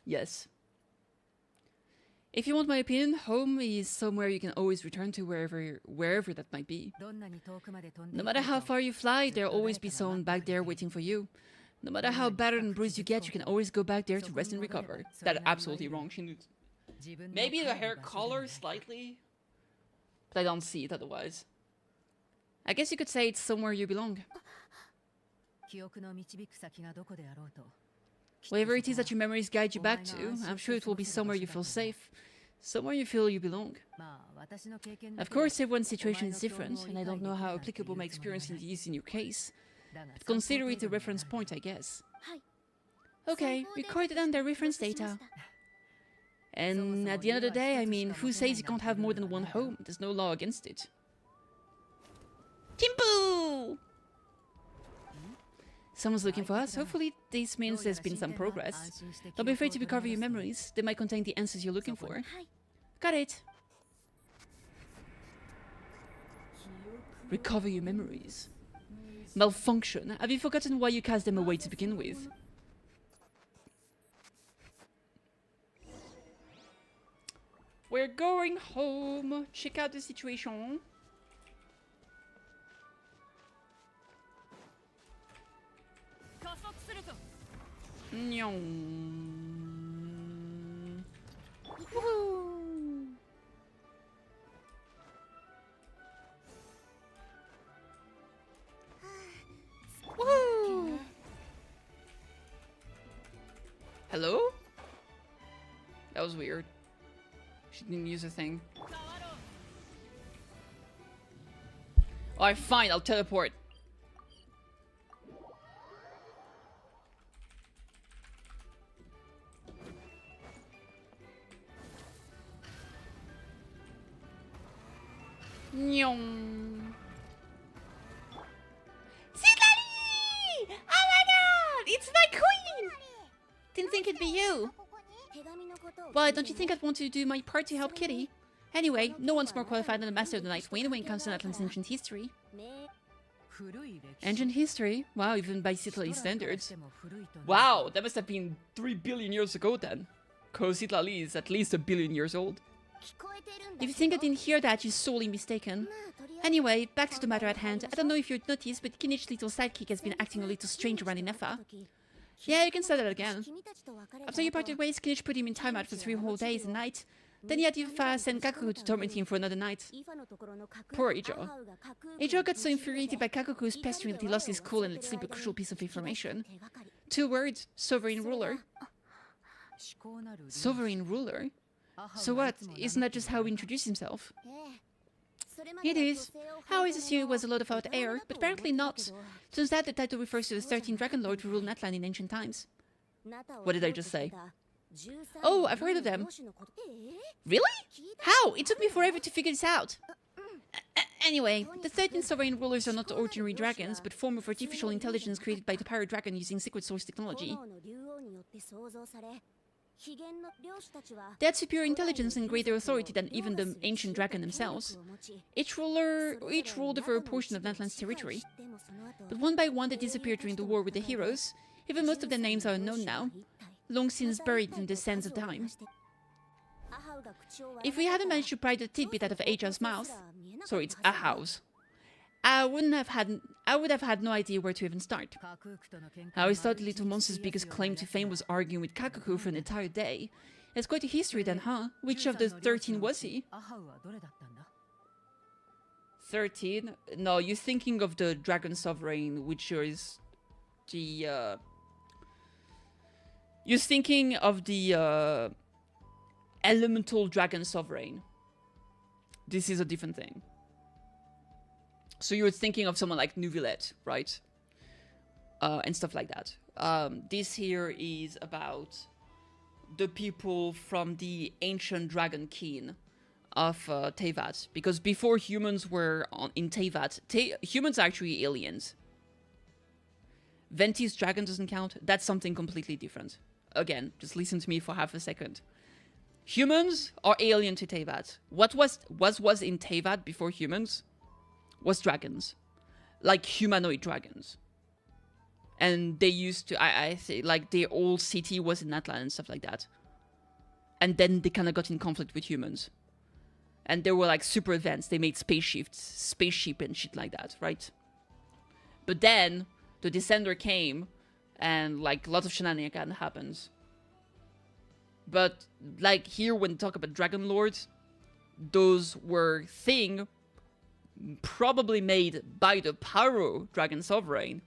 Yes. If you want my opinion, home is somewhere you can always return to wherever that might be. No matter how far you fly, there'll always be someone back there waiting for you. No matter how battered and bruised you get, you can always go back there to rest and recover. That's absolutely wrong. She knew. Maybe the hair color slightly, but I don't see it otherwise. I guess you could say it's somewhere you belong. Whatever it is that your memories guide you back to, I'm sure it will be somewhere you feel safe. Somewhere you feel you belong. Of course, everyone's situation is different, and I don't know how applicable my experience is in your case. But consider it a reference point, I guess. Okay, recorded under reference data. And at the end of the day, I mean, who says you can't have more than one home? There's no law against it. Kimbo! Someone's looking for us. Hopefully this means there's been some progress. Don't be afraid to recover your memories. They might contain the answers you're looking for. Got it. Recover your memories. Malfunction. Have you forgotten why you cast them away to begin with? We're going home. Check out the situation. Woohoo! Woohoo! Hello? That was weird. She didn't use a thing. Alright, fine, I'll teleport. Nyong. Sidlali! Oh my god! It's my queen! Didn't think it'd be you. Why, don't you think I'd want to do my part to help Kitty? Anyway, no one's more qualified than the Master of the Night Wind when it comes to Atlantis ancient history. Ancient history? Wow, even by Sidlali standards. Wow, that must have been 3 billion years ago then. Cause Sidlali is at least 1 billion years old. If you think I didn't hear that, you're sorely mistaken. Anyway, back to the matter at hand. I don't know if you've noticed, but Kinnich's little sidekick has been acting a little strange around Inefa. Yeah, you can say that again. After you parted ways, Kinnich put him in timeout for 3 whole days and nights. Then he had Ifa send Kakuku to torment him for another night. Poor Ijo. Ijo got so infuriated by Kakuku's pestering that he lost his cool and let slip a crucial piece of information. 2 words, sovereign ruler. Sovereign ruler? So what? Isn't that just how he introduced himself? It is. I always assumed it was a lot of hot air, but apparently not. Turns out the title refers to the 13 Dragon Lords who ruled Natlan in ancient times. What did I just say? Oh, I've heard of them. Really? How? It took me forever to figure this out. Anyway, the 13 sovereign rulers are not ordinary dragons, but form of artificial intelligence created by the Pirate Dragon using secret source technology. They had superior intelligence and greater authority than even the ancient dragon themselves. Each ruled over a portion of Natlan's territory. But one by one they disappeared during the war with the heroes. Even most of their names are unknown now, long since buried in the sands of time. If we hadn't managed to pry the tidbit out of Aja's mouth, sorry, it's Ahau's, I would have had no idea where to even start. I always thought the little monster's biggest claim to fame was arguing with Kakuku for an entire day. It's quite a history then, huh? Which of the 13 was he? 13? No, you're thinking of the Dragon Sovereign, which is the... You're thinking of the Elemental Dragon Sovereign. This is a different thing. So you were thinking of someone like Nuvilette, right? And stuff like that. This here is about the people from the ancient dragon kin of Teyvat. Because before humans were in Teyvat, humans are actually aliens. Venti's dragon doesn't count. That's something completely different. Again, just listen to me for half a second. Humans are alien to Teyvat. What was in Teyvat before humans was dragons, like humanoid dragons, and they used to. I say like their old city was in Natlan and stuff like that, and then they kind of got in conflict with humans, and they were like super advanced. They made spaceship and shit like that, right? But then the Descender came, and like lots of shenanigans happens. But like here, when we talk about Dragon Lords, those were things probably made by the Paro Dragon Sovereign,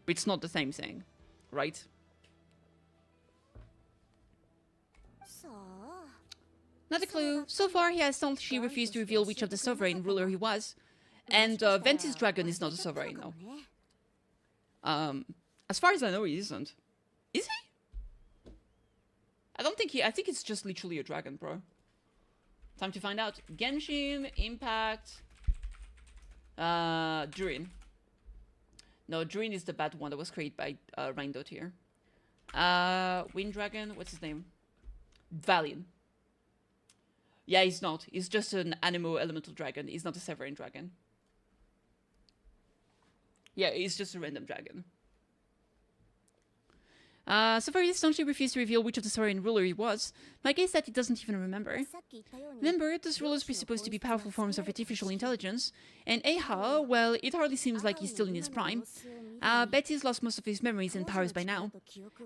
but it's not the same thing, right? Not a clue. So far, he has staunchly refused to reveal which of the sovereign ruler he was, and Venti's dragon is not a sovereign, no. As far as I know, he isn't. Is he? I don't don't think I think it's just literally a dragon, bro. Time to find out. Genshin, Impact, Durin. No, Durin is the bad one that was created by Reindot here. Wind Dragon, what's his name? Valiant. Yeah, he's not. He's just an animal elemental dragon. He's not a Severin dragon. Yeah, he's just a random dragon. Safari staunchly refused to reveal which of the Saurian ruler he was. My guess is that he doesn't even remember. Remember, those rulers were supposed to be powerful forms of artificial intelligence, and Aha, well, it hardly seems like he's still in his prime. Betty's lost most of his memories and powers by now.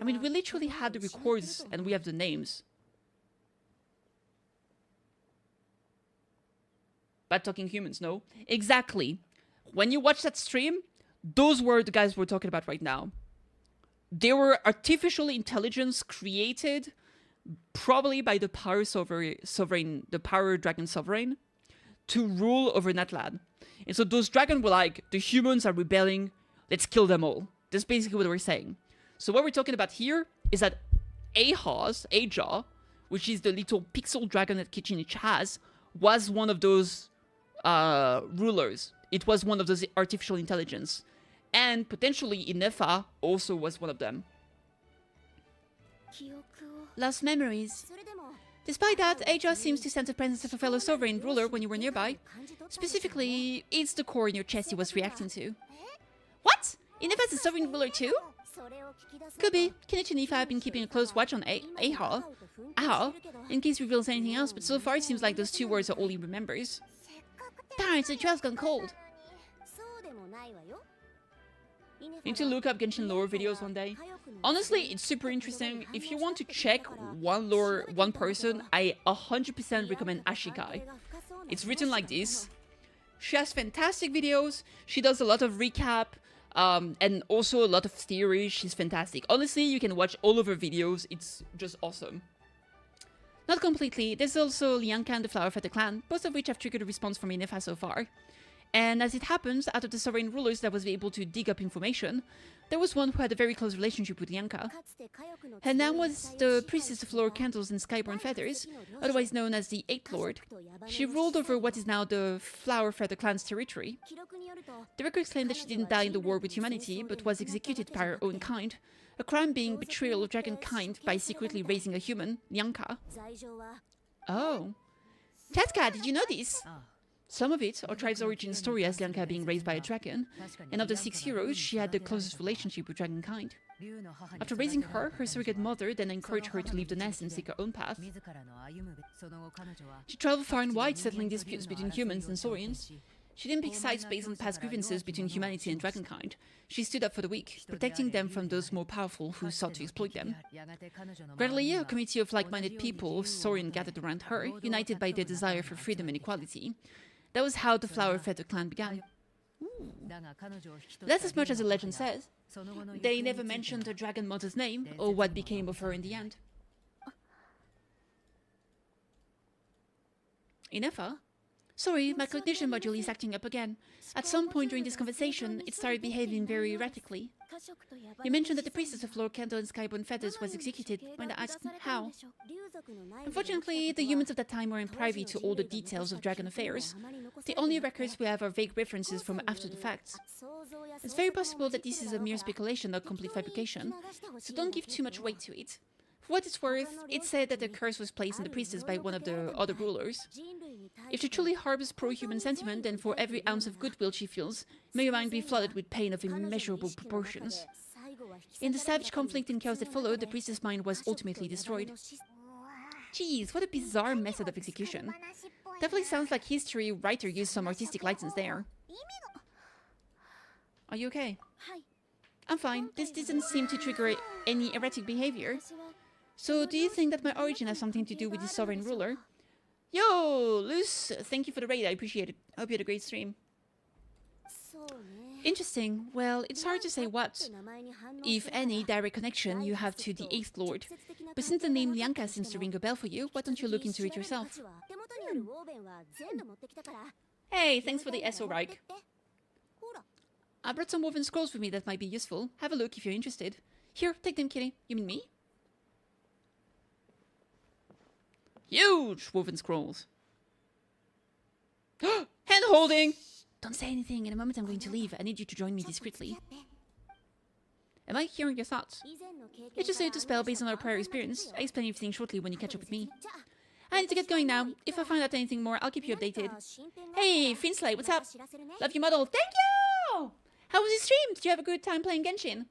I mean, we literally had the records, and we have the names. Bad talking humans, no? Exactly. When you watch that stream, those were the guys we're talking about right now. They were artificial intelligence created probably by the power sovereign, the power dragon sovereign, to rule over Natlan. And so those dragons were like, the humans are rebelling, let's kill them all. That's basically what we're saying. So what we're talking about here is that Aja, which is the little pixel dragon that Kitchenich has, was one of those rulers. It was one of those artificial intelligence. And potentially Inefa also was one of them. Lost memories. Despite that, Aja seems to sense the presence of a fellow sovereign ruler when you were nearby. Specifically, it's the core in your chest he was reacting to. What? Inefa's a sovereign ruler too? Could be. Kinich and Ifa have been keeping a close watch on Aha, in case he reveals anything else, but so far it seems like those two words are all he remembers. Darn, the trail's gone cold. Need to look up Genshin lore videos one day. Honestly, it's super interesting. If you want to check one person, I 100% recommend Ashikai. It's written like this. She has fantastic videos. She does a lot of recap, and also a lot of theories. She's fantastic. Honestly, you can watch all of her videos. It's just awesome. Not completely. There's also Lianka and the Flower Feather clan, both of which have triggered a response from Inefa so far. And as it happens, out of the sovereign rulers that was able to dig up information, there was one who had a very close relationship with Lianka. Her name was the Priestess of Flower Candles and Skyborn Feathers, otherwise known as the Eighth Lord. She ruled over what is now the Flower Feather clan's territory. The records claim that she didn't die in the war with humanity, but was executed by her own kind, a crime being betrayal of dragonkind by secretly raising a human, Lianka. Oh. Tatka, did you know this? Some of it, or tribe's origin story as Lianka being raised by a dragon, and of the 6 heroes, she had the closest relationship with dragonkind. After raising her, her surrogate mother then encouraged her to leave the nest and seek her own path. She traveled far and wide, settling disputes between humans and Saurians. She didn't pick sides based on past grievances between humanity and dragonkind. She stood up for the weak, protecting them from those more powerful who sought to exploit them. Gradually, a community of like-minded people, Saurian, gathered around her, united by their desire for freedom and equality. That was how the Flower Feather clan began. Ooh. That's as much as the legend says. They never mentioned the dragon mother's name, or what became of her in the end. Inefa? Sorry, my cognition module is acting up again. At some point during this conversation, it started behaving very erratically. You mentioned that the Priestess of Flower Candle and Skyborn Feathers was executed when I asked how. Unfortunately, the humans of that time were in privy to all the details of dragon affairs. The only records we have are vague references from after the fact. It's very possible that this is a mere speculation, not complete fabrication, so don't give too much weight to it. For what it's worth, it's said that the curse was placed on the priestess by one of the other rulers. If she truly harbors pro-human sentiment, then for every ounce of goodwill she feels, may her mind be flooded with pain of immeasurable proportions. In the savage conflict and chaos that followed, the priestess' mind was ultimately destroyed. Jeez, what a bizarre method of execution. Definitely sounds like history writer used some artistic license there. Are you okay? I'm fine. This doesn't seem to trigger any erratic behavior. So, do you think that my origin has something to do with the sovereign ruler? Yo, Luce, thank you for the raid, I appreciate it. I hope you had a great stream. Interesting. Well, it's hard to say what, if any, direct connection you have to the Eighth Lord. But since the name Lianka seems to ring a bell for you, why don't you look into it yourself? Hey, thanks for the SO Reich. I brought some woven scrolls with me that might be useful. Have a look if you're interested. Here, take them, Kitty. You mean me? Huge woven scrolls. Hand holding! Don't say anything. In a moment I'm going to leave. I need you to join me discreetly. Am I hearing your thoughts? You just need to spell based on our prior experience. I'll explain everything shortly when you catch up with me. I need to get going now. If I find out anything more, I'll keep you updated. Hey, Finsley, what's up? Love your model. Thank you! How was your stream? Did you have a good time playing Genshin?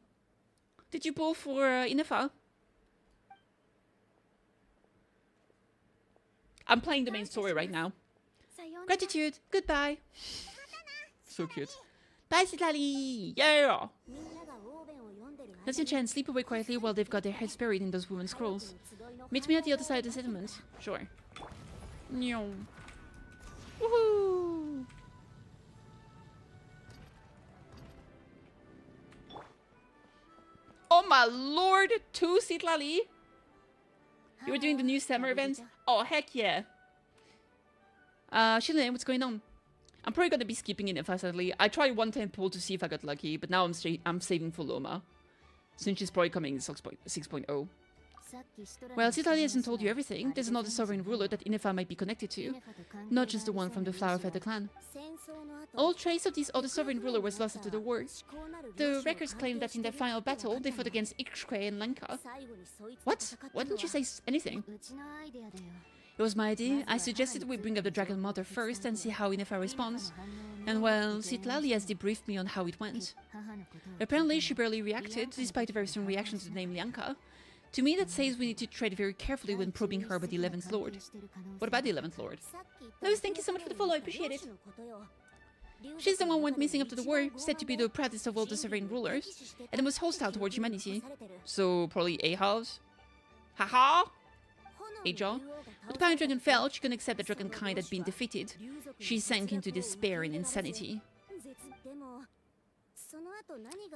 Did you pull for Inefa? I'm playing the main story right now. Gratitude. Goodbye. So cute. Bye, Citlali. Yeah! That's your chance. Sleep away quietly while they've got their heads buried in those woven scrolls. Meet me at the other side of the settlement. Sure. Woohoo! Oh my lord! 2 Citlali? You were doing the new summer event? Oh, heck yeah. Shilin, what's going on? I'm probably gonna be skipping it sadly. I tried one temple to see if I got lucky, but now I'm saving for Loma. Since she's probably coming in 6.0. Well, Citlali hasn't told you everything. There's another sovereign ruler that Inefa might be connected to. Not just the one from the Flower Feather clan. All trace of this other sovereign ruler was lost after the war. The records claim that in their final battle, they fought against Nod-Krai and Lanka. What? Why didn't you say anything? It was my idea. I suggested we bring up the Dragon Mother first and see how Inefa responds. And well, Citlali has debriefed me on how it went. Apparently she barely reacted, despite a very strong reaction to the name Lianka. To me that says we need to tread very carefully when probing her about the 11th Lord. What about the 11th Lord? Lois, thank you so much for the follow, I appreciate it. She's the one who went missing after the war, said to be the proudest of all the sovereign rulers, and the most hostile towards humanity. So probably Ahaz? Haha! Aja? But the Power Dragon fell, she couldn't accept that Dragonkind had been defeated. She sank into despair and insanity.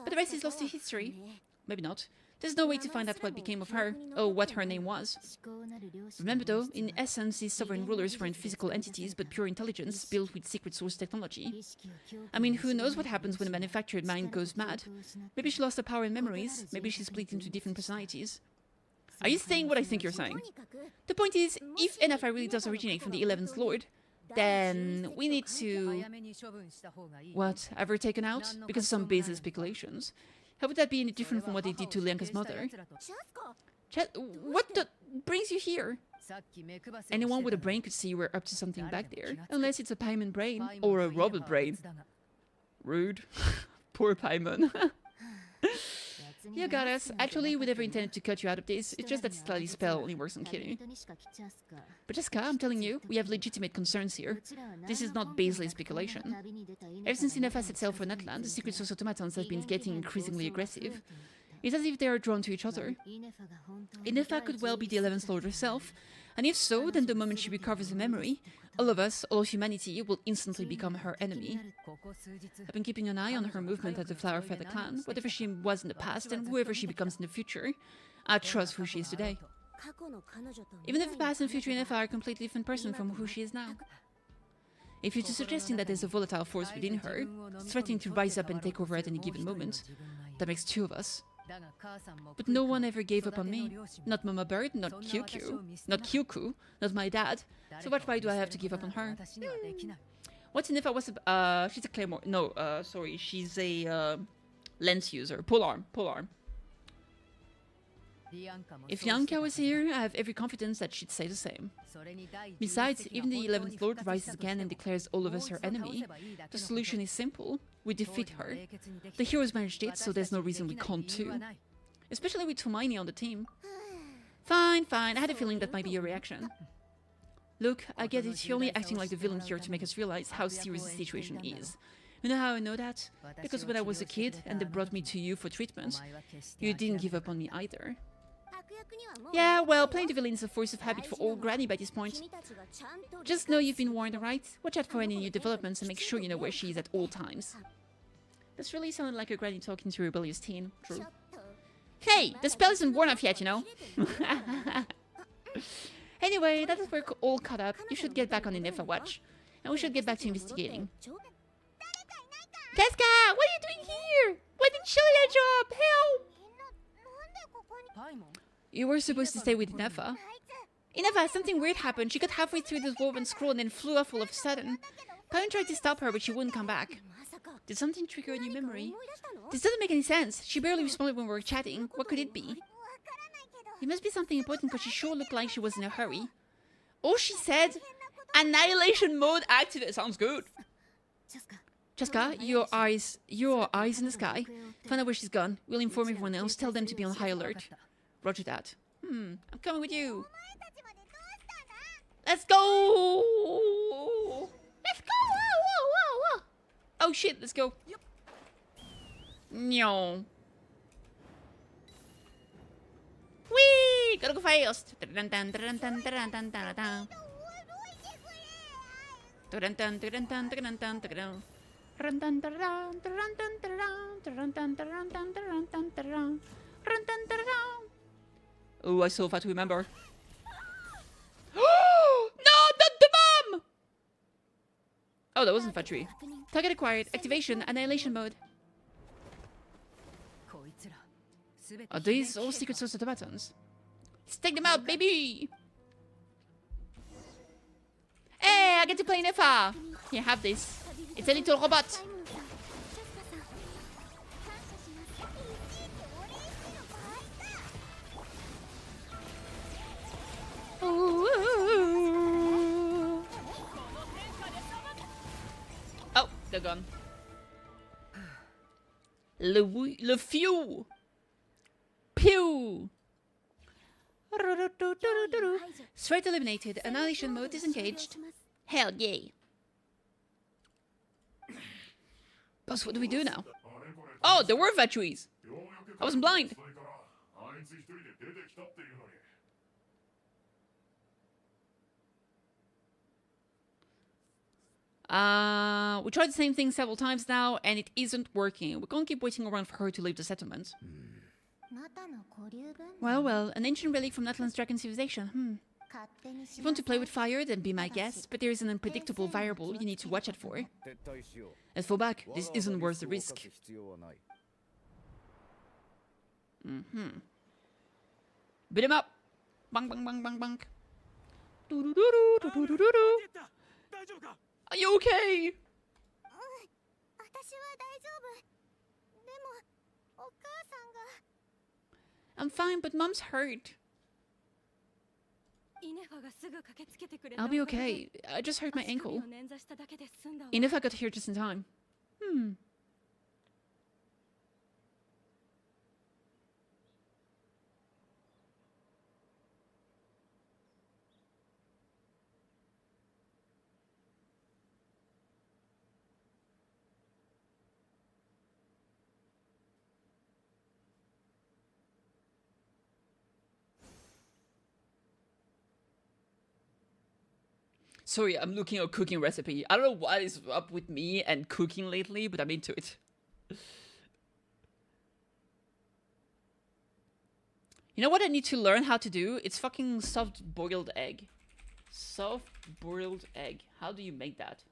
But the rest is lost to history. Maybe not. There's no way to find out what became of her, or what her name was. Remember though, in essence, these sovereign rulers weren't physical entities, but pure intelligence, built with secret source technology. I mean, who knows what happens when a manufactured mind goes mad? Maybe she lost her power and memories, maybe she split into different personalities. Are you saying what I think you're saying? The point is, if Inefa really does originate from the 11th Lord, then we need to... What? Have her taken out? Because of some baseless speculations. How would that be any different from what they did to Lianka's mother? What the brings you here? Anyone with a brain could see you were up to something back there. Unless it's a Paimon brain. Or a robot brain. Rude. Poor Paimon. You got us. Actually, we never intended to cut you out of this. It's just that Citlali's spell only works on Kitty. But Jessica, I'm telling you, we have legitimate concerns here. This is not baseless speculation. Ever since Inefa set sail for Natlan, the secret source automatons have been getting increasingly aggressive. It's as if they are drawn to each other. Inefa could well be the 11th Lord herself, and if so, then the moment she recovers her memory, all of us, all of humanity, will instantly become her enemy. I've been keeping an eye on her movement at the Flower Feather clan, whatever she was in the past and whoever she becomes in the future. I trust who she is today. Even if the past and future Inefa are a completely different person from who she is now. If you're just suggesting that there's a volatile force within her, threatening to rise up and take over at any given moment, that makes 2 of us. But no one ever gave up on me. Not Mama Bird, not Kyuku, not my dad. So why do I have to give up on her? What's Inefa? She's a claymore. No, sorry, she's a lens user. Polearm. If Lianka was here, I have every confidence that she'd say the same. Besides, even the 11th Lord rises again and declares all of us her enemy. The solution is simple. We defeat her. The heroes managed it, so there's no reason we can't too. Especially with Hermione on the team. Fine. I had a feeling that might be your reaction. Look, I get it. You're only acting like the villain here to make us realize how serious the situation is. You know how I know that? Because when I was a kid and they brought me to you for treatment, you didn't give up on me either. Yeah, well, playing the villain is a force of habit for all granny by this point. Just know you've been warned, alright? Watch out for any new developments and make sure you know where she is at all times. This really sounded like a granny talking to a rebellious teen. True. Hey, the spell isn't worn off yet, you know? Anyway, that is we're all caught up. You should get back on the Inefa watch. And we should get back to investigating. Casca, what are you doing here? Why didn't Shelly that job? Help! You were supposed to stay with Inefa. Inefa, something weird happened. She got halfway through this woven scroll and then flew off all of a sudden. Paimon tried to stop her, but she wouldn't come back. Did something trigger a new memory? This doesn't make any sense. She barely responded when we were chatting. What could it be? It must be something important because she sure looked like she was in a hurry. Oh, she said, annihilation mode activate. Sounds good. Cheska, your eyes in the sky. Find out where she's gone. We'll inform everyone else. Tell them to be on high alert. Roger that. I'm coming with you. Let's go! Let's go! Whoa. Oh shit, let's go. No. Whee! Gotta go fast. Oh, I so far to remember. No, not the bomb! Oh, that wasn't Fatui. Target acquired. Activation. Annihilation mode. Are these all secret source automatons? Let's take them out, baby! Hey, I get to play Nefa! Here, have this. It's a little robot. Oh, they're gone. Le few. Pew. Threat eliminated. Annihilation mode disengaged. Hell yay. Boss, what do we do now? Oh, there were Vatruis. I wasn't blind. We tried the same thing several times now, and it isn't working. We're gonna keep waiting around for her to leave the settlement. Well, an ancient relic from Natlan's dragon civilization. If you want to play with fire, then be my guest, but there is an unpredictable variable you need to watch out for. Let's fall back. This isn't worth the risk. Beat him up! Bang, bang, bang, bang, bang. Are you okay? I'm fine, but Mom's hurt. I'll be okay. I just hurt my ankle. Inefa got here just in time. Sorry, I'm looking at a cooking recipe. I don't know what is up with me and cooking lately, but I'm into it. You know what I need to learn how to do? It's fucking soft-boiled egg. Soft-boiled egg. How do you make that?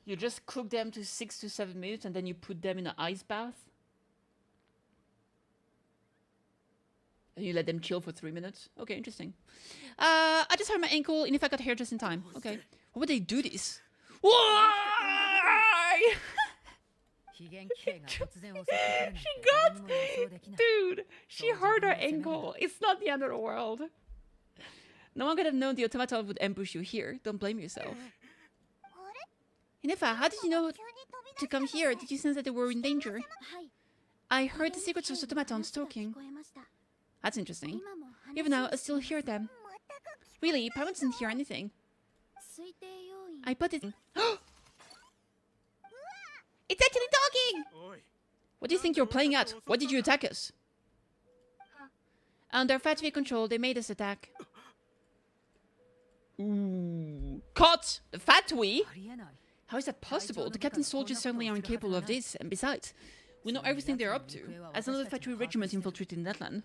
You just cook them to 6 to 7 minutes and then you put them in an ice bath. And you let them chill for 3 minutes. Okay, interesting. I just hurt my ankle and if I got here just in time. Okay. What would they do this? Why? She got... Dude, she hurt her ankle. It's not the end of the world. No one could have known the automaton would ambush you here. Don't blame yourself. Inefa, how did you know to come here? Did you sense that they were in danger? I heard the secrets of automatons talking. That's interesting. Even now, I still hear them. Really, Paimon didn't hear anything. I put it in. It's actually talking! What do you think you're playing at? Why did you attack us? Under factory control, they made us attack. Ooh. Caught! The factory? How is that possible? The captain soldiers certainly are incapable of this, and besides, we know everything they're up to, as another factory regiment infiltrated in that land.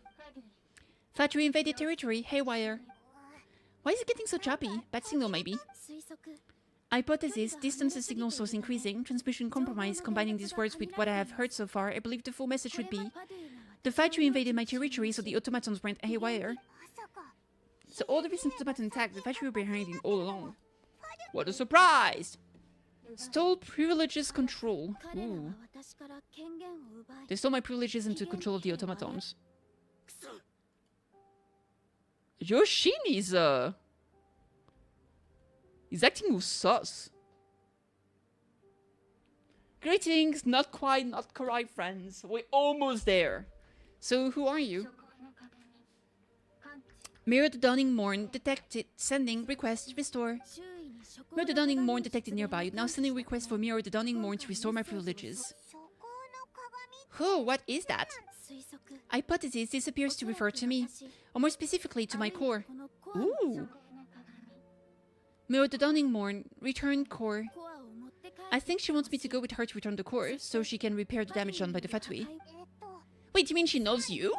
Factory invaded territory, haywire. Why is it getting so choppy? Bad signal, maybe. Hypothesis, distance and signal source increasing, transmission compromise. Combining these words with what I have heard so far, I believe the full message should be: the factory invaded my territory, so the automatons went haywire. So all the recent automaton attacks, the factory were behind it all along. What a surprise! Stole privileges control. Ooh. They stole my privileges and took control of the automatons. Yoshin is he's acting sus. Greetings, Nod-Krai friends. We're almost there. So who are you? Mirror the dawning morn detected. Sending request restore. Mirror the dawning morn detected nearby. Now sending request for mirror the dawning morn to restore my privileges. Oh, what is that? Hypothesis, this appears to refer to me, or more specifically to my core. Ooh. Mirror the dawning morn, return core. I think she wants me to go with her to return the core, so she can repair the damage done by the Fatui. Wait, you mean she knows you?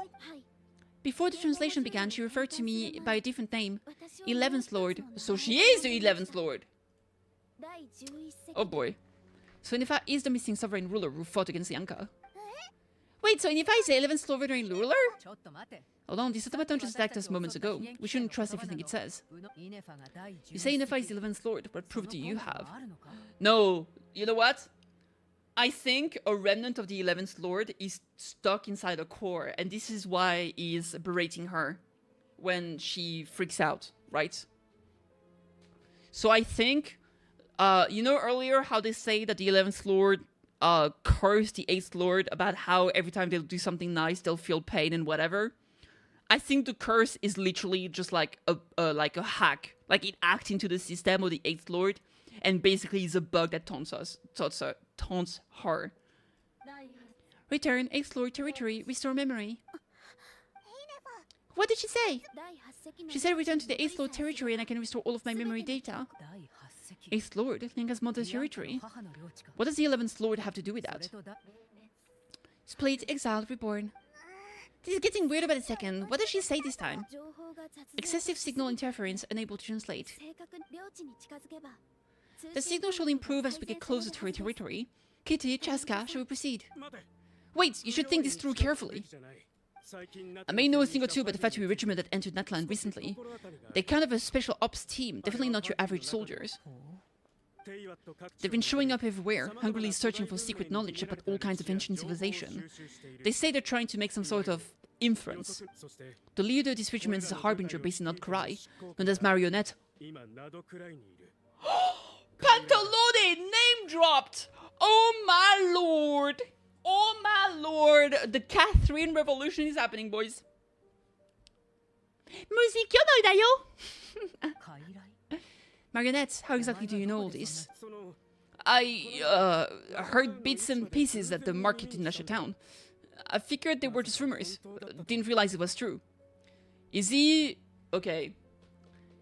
Before the translation began, she referred to me by a different name, 11th Lord. So she is the 11th Lord! Oh boy. So Inifa is the missing sovereign ruler who fought against Yanka. Wait, so Inifa is the 11th sovereign ruler? Hold on, this automaton just attacked us moments ago. We shouldn't trust everything it says. You say Inifa is the 11th Lord, what proof do you have? No, you know what? I think a remnant of the 11th Lord is stuck inside a core, and this is why he's berating her when she freaks out, right? So I think, you know earlier how they say that the 11th Lord cursed the 8th Lord about how every time they'll do something nice, they'll feel pain and whatever? I think the curse is literally just like a hack. Like it acts into the system of the 8th Lord, and basically is a bug that taunts her. Return, 8th Lord territory, restore memory. What did she say? She said return to the 8th Lord territory and I can restore all of my memory data. 8th Lord, Linga's mother's territory. What does the 11th Lord have to do with that? Split, exiled, reborn. This is getting weird about a second. What does she say this time? Excessive signal interference, unable to translate. The signal shall improve as we get closer to her territory. Kitty, Chaska, shall we proceed? Wait, you should think this through carefully. I may know a thing or two about the factory regiment that entered Natland recently. They're kind of a special ops team, definitely not your average soldiers. They've been showing up everywhere, hungrily searching for secret knowledge about all kinds of ancient civilization. They say they're trying to make some sort of inference. The leader of this regiment is a harbinger based in Nod-Krai, known as Marionette. Pantalone name dropped! Oh my lord! Oh my lord! The Catherine revolution is happening, boys. Musicyo no dayo! Marionette, how exactly do you know all this? I heard bits and pieces at the market in Nasha town. I figured they were just rumors. Didn't realize it was true. Is he... Okay.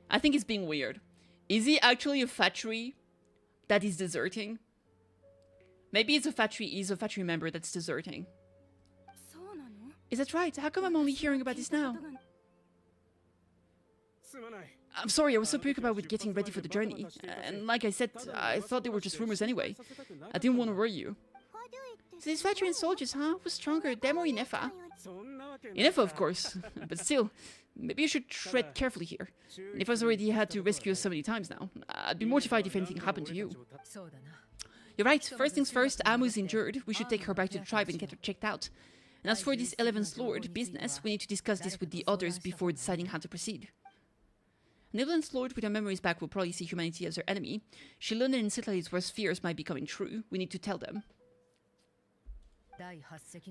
I think he's being weird. Is he actually a factory that is deserting? Maybe he's a factory member that's deserting. Is that right? How come I'm only hearing about this now? I'm sorry, I was so preoccupied with getting ready for the journey. And like I said, I thought they were just rumors anyway. I didn't want to worry you. So these factory and soldiers, huh? Who's stronger, them or Inefa? Inefa, of course. But still, maybe you should tread carefully here. Inefa's already had to rescue us so many times now. I'd be mortified if anything happened to you. You're right. First things first, Amu's injured. We should take her back to the tribe and get her checked out. And as for this 11th Lord business, we need to discuss this with the others before deciding how to proceed. An 11th Lord with her memories back will probably see humanity as her enemy. She learned in cities where fears might be coming true. We need to tell them.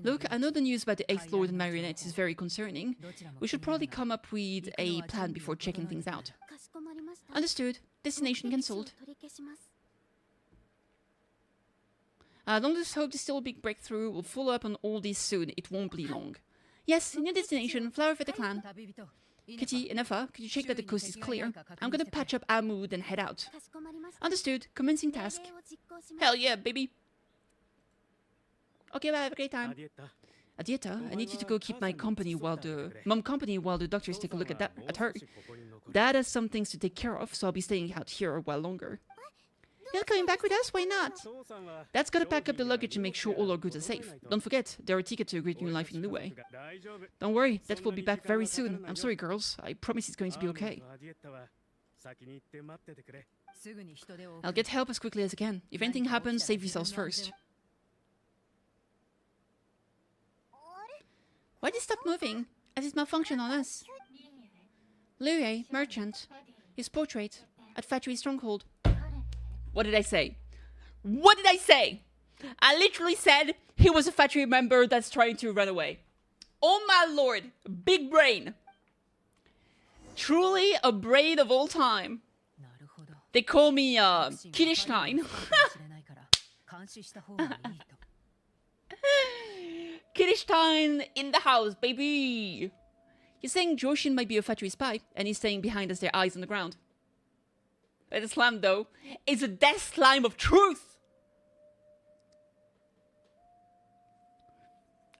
Look, I know the news about the 8th Lord and Marionettes is very concerning. We should probably come up with a plan before checking things out. Understood. Destination cancelled. Don't just hope this still big breakthrough. We'll follow up on all this soon. It won't be long. Yes, new destination, flower for the clan. Kitty and Effa, could you check that the coast is clear? I'm gonna patch up our mood and head out. Understood. Commencing task. Hell yeah, baby. Okay, bye. Have a great time. Adieta, I need you to go keep my company while the doctors take a look at her. Dad has some things to take care of, so I'll be staying out here a while longer. You're coming back with us? Why not? Dad's gotta pack up the luggage and make sure all our goods are safe. Don't forget, they're a ticket to a great new life in Lue. Don't worry, Dad will be back very soon. I'm sorry, girls. I promise it's going to be okay. I'll get help as quickly as I can. If anything happens, save yourselves first. Why did it stop moving? As it malfunctioned on us. Lue, merchant. His portrait. At factory stronghold. What did I say? What did I say? I literally said he was a factory member that's trying to run away. Oh my lord. Big brain. Truly a brain of all time. They call me KittyKathee. KittyKathee in the house, baby. He's saying Joshin might be a factory spy, and he's staying behind as their eyes on the ground. The slime, though, is a death slime of truth.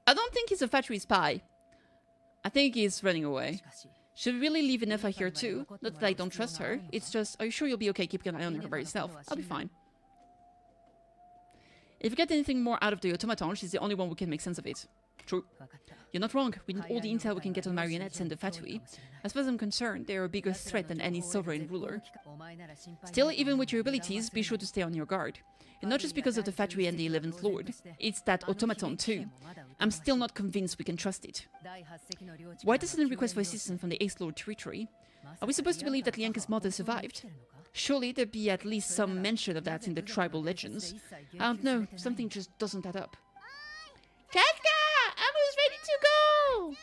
I don't think he's a factory spy. I think he's running away. Should we really leave Effa here too? Not that I don't trust her. It's just, are you sure you'll be okay keeping an eye on her by yourself? I'll be fine. If you get anything more out of the automaton, she's the only one who can make sense of it. True. You're not wrong. We need all the intel we can get on marionettes and the Fatui. As far as I'm concerned, they're a bigger threat than any sovereign ruler. Still, even with your abilities, be sure to stay on your guard. And not just because of the Fatui and the 11th Lord. It's that automaton too. I'm still not convinced we can trust it. Why the sudden request for assistance from the 8th Lord territory? Are we supposed to believe that Lianka's mother survived? Surely there'd be at least some mention of that in the tribal legends. I don't know, something just doesn't add up. Chatka! Amu's ready to go!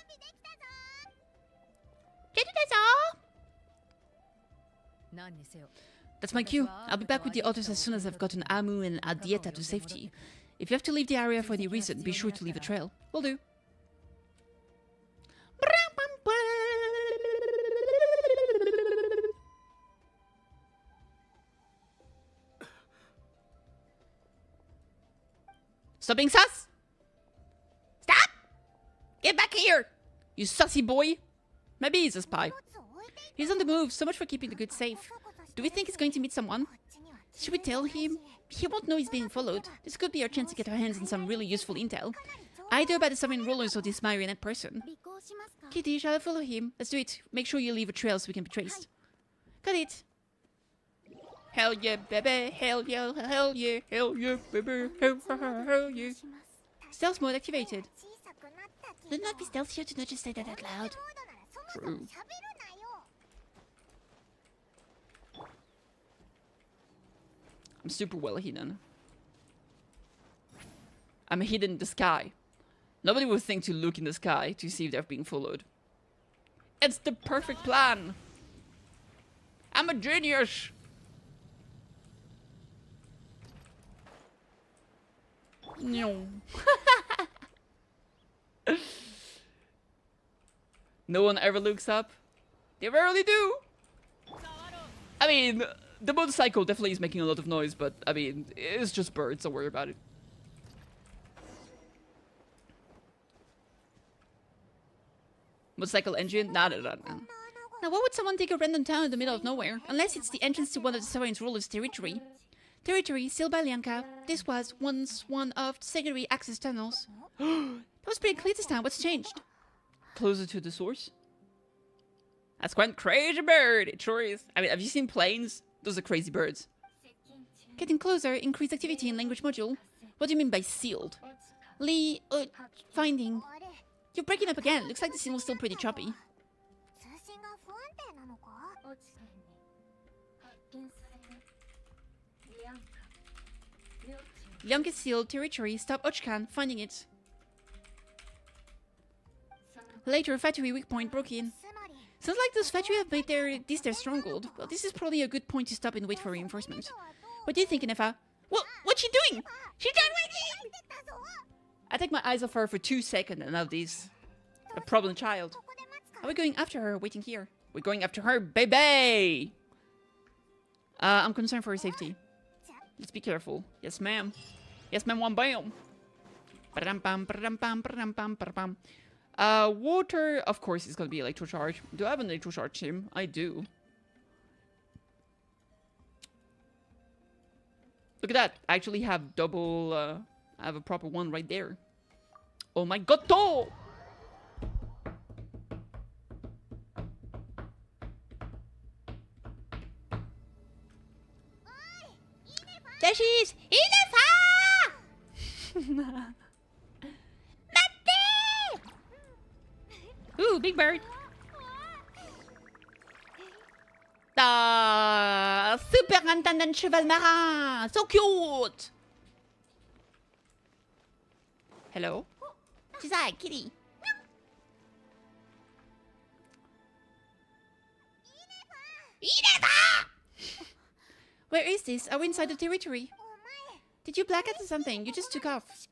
That's my cue. I'll be back with the others as soon as I've gotten Amu and Adieta to safety. If you have to leave the area for any reason, be sure to leave a trail. Will do. Stop being sus! Stop! Get back here! You sussy boy! Maybe he's a spy. He's on the move, so much for keeping the goods safe. Do we think he's going to meet someone? Should we tell him? He won't know he's being followed. This could be our chance to get our hands on some really useful intel. Either by the sovereign rulers or this marionette person. Kitty, shall I follow him? Let's do it. Make sure you leave a trail so we can be traced. Got it. Hell yeah, baby. Hell yeah, hell yeah, hell yeah, baby. Hell yeah. Stealth mode activated. Would it not be stealthier to not just say that out loud? True. I'm super well hidden. I'm hidden in the sky. Nobody would think to look in the sky to see if they're being followed. It's the perfect plan. I'm a genius. No. No one ever looks up. They rarely do. I mean, the motorcycle definitely is making a lot of noise, but I mean, it's just birds, don't worry about it. Motorcycle engine? Nah. Now, why would someone take a random town in the middle of nowhere? Unless it's the entrance to one of the sovereign rulers' territory. Territory sealed by Lianka. This was once one of the secondary access tunnels. That was pretty clear this time. What's changed? Closer to the source? That's quite a crazy bird. It sure is. I mean, have you seen planes? Those are crazy birds. Getting closer. Increased activity in language module. What do you mean by sealed? Finding. You're breaking up again. Looks like the signal's still pretty choppy. Lianka sealed territory. Stop Ochkan. Finding it. Later, factory weak point broke in. Sounds like those factory have made this their stronghold. Well, this is probably a good point to stop and wait for reinforcement. What do you think, Effa? What's she doing? She's done waiting! I take my eyes off her for 2 seconds and now this. A problem child. Are we going after her or waiting here? We're going after her, baby! I'm concerned for her safety. Let's be careful. Yes, ma'am. Yes, ma'am, one bam. Water, of course, is gonna be electro charge. Do I have an electro charge sim? I do. Look at that. I actually have double, I have a proper one right there. Oh my god, oh! There she is! Inefa! Ooh, big bird. Ah, Superintendent Cheval Marin! So cute! Hello? She's like, kitty. Inefa! Where is this? Are we inside the territory? Did you black out or something? You just took off.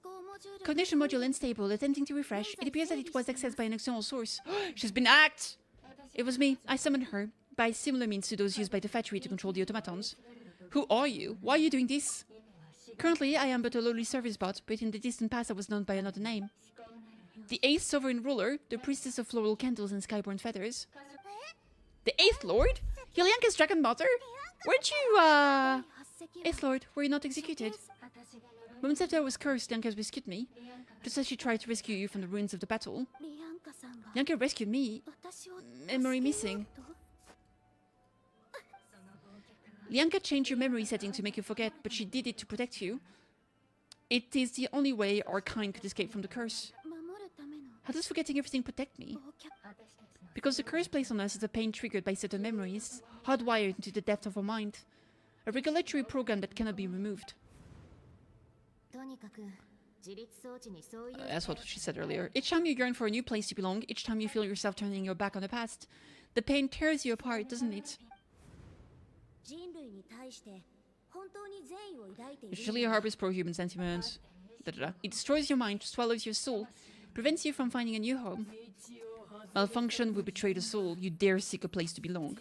Cognition module unstable, attempting to refresh. It appears that it was accessed by an external source. She's been hacked! It was me. I summoned her, by similar means to those used by the factory to control the automatons. Who are you? Why are you doing this? Currently, I am but a lowly service bot, but in the distant past I was known by another name. The 8th Sovereign Ruler, the Priestess of Floral Candles and Skyborn Feathers. The 8th Lord? Yelianka's Dragon Mother? Weren't you, 8th Lord, were you not executed? Moments after I was cursed, Lianka rescued me, just as she tried to rescue you from the ruins of the battle. Lianka rescued me? Memory missing. Lianka changed your memory setting to make you forget, but she did it to protect you. It is the only way our kind could escape from the curse. How does forgetting everything protect me? Because the curse placed on us is a pain triggered by certain memories, hardwired into the depth of our mind. A regulatory program that cannot be removed. That's what she said earlier. Each time you yearn for a new place to belong, each time you feel yourself turning your back on the past, the pain tears you apart, doesn't it? Usually harbors pro-human sentiments. It destroys your mind, swallows your soul, prevents you from finding a new home. Malfunction will betray the soul. You dare seek a place to belong.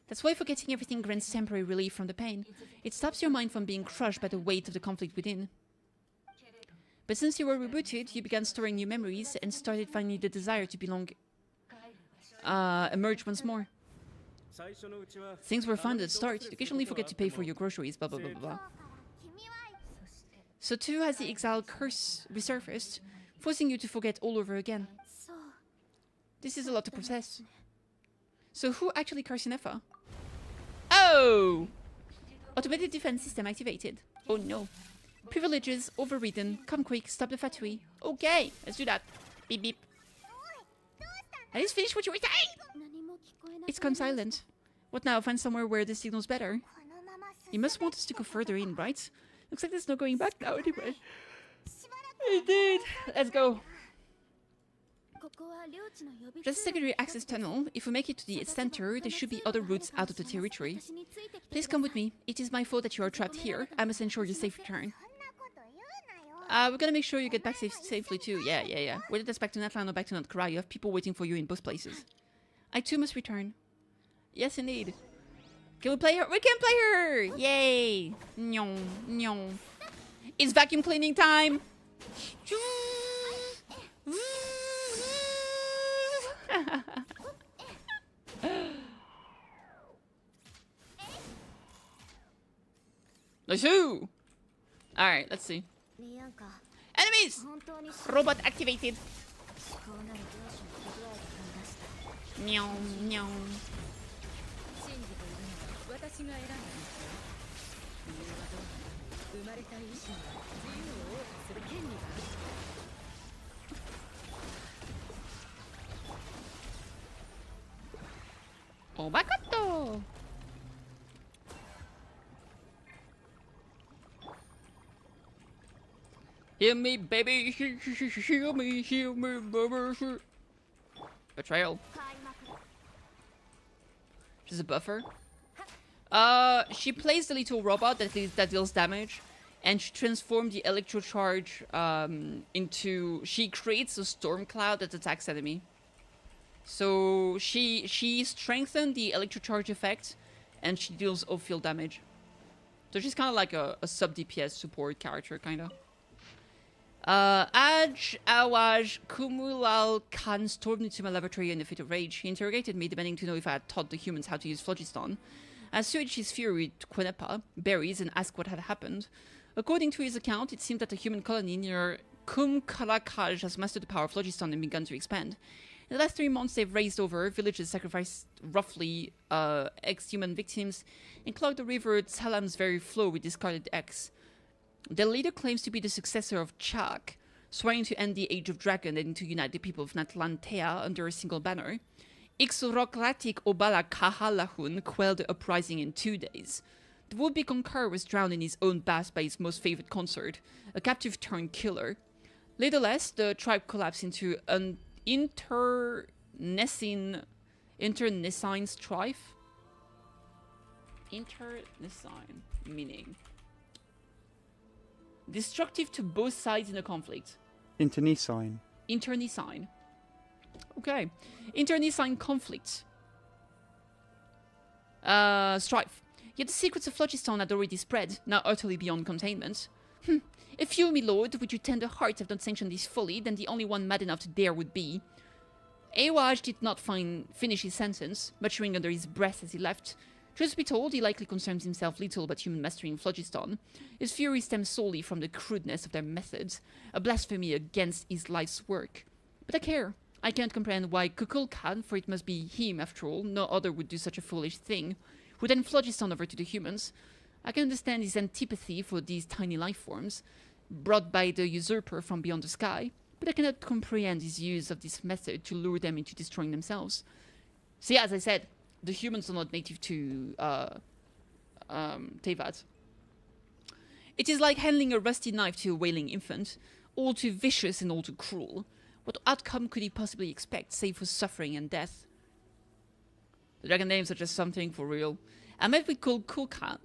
That's why forgetting everything grants temporary relief from the pain. It stops your mind from being crushed by the weight of the conflict within. But since you were rebooted, you began storing new memories and started finding the desire to belong emerge once more. Things were fun at the start. You occasionally forget to pay for your groceries, blah blah blah blah. So too has the exile curse resurfaced, forcing you to forget all over again. This is a lot to process. So who actually cursed Nefa? Oh! Automated defense system activated. Oh no. Privileges overridden. Come quick, stop the factory. Okay, let's do that. Beep beep. At least finish what you were saying! It's gone silent. What now? Find somewhere where the signal's better? You must want us to go further in, right? Looks like there's no going back now anyway. Indeed. Let's go. Just a secondary access tunnel. If we make it to the center, there should be other routes out of the territory. Please come with me. It is my fault that you are trapped here. I must ensure your safe return. We're gonna make sure you get back safely too. Yeah. Whether that's back to Natlan or back to Nod-Krai, you have people waiting for you in both places. I too must return. Yes, indeed. Can we play her? We can play her! Yay! Nyong, nyong. It's vacuum cleaning time! Alright, let's see. Enemies! Robot activated. Meow, meow. Oh my god! Heal me, baby! Heal me, baby! Betrayal. She's a buffer. She plays the little robot that deals damage, and she transforms the electrocharge into... She creates a storm cloud that attacks enemy. So she strengthened the electrocharge effect, and she deals off-field damage. So she's kind of like a sub-DPS support character, kind of. Aj Awaj Kumulal Khan stormed into my laboratory in a fit of rage. He interrogated me, demanding to know if I had taught the humans how to use phlogiston. I assuaged his fury with quineppa, berries, and asked what had happened. According to his account, it seemed that a human colony near Kumkarakaj has mastered the power of phlogiston and begun to expand. In the last 3 months, they've raised over, villages sacrificed roughly ex-human victims, and clogged the river Tsalam's very flow with discarded eggs. The leader claims to be the successor of Chak, swearing to end the Age of Dragon and to unite the people of Natlantea under a single banner. Ixurokratik Obala Kahalahun quelled the uprising in 2 days. The would-be conqueror was drowned in his own bath by his most favourite consort, a captive-turned killer. Nevertheless, the tribe collapsed into an internecine strife. Internecine, meaning destructive to both sides in a conflict. Internecine. Internecine. Okay. Internecine conflict. Strife. Yet the secrets of phlogiston had already spread, now utterly beyond containment. If you, my lord, with your tender heart have not sanctioned this folly, then the only one mad enough to dare would be. Ewaj did not finish his sentence, muttering under his breath as he left. Truth be told, he likely concerns himself little about human mastery in phlogiston. His fury stems solely from the crudeness of their methods, a blasphemy against his life's work. But I care. I can't comprehend why Kukulkan, for it must be him after all, no other would do such a foolish thing, would then phlogiston over to the humans. I can understand his antipathy for these tiny life forms, brought by the usurper from beyond the sky, but I cannot comprehend his use of this method to lure them into destroying themselves. So yeah, as I said, the humans are not native to Tevat. It is like handling a rusty knife to a wailing infant, all too vicious and all too cruel. What outcome could he possibly expect, save for suffering and death? The dragon names are just something for real. I met with Kukulkan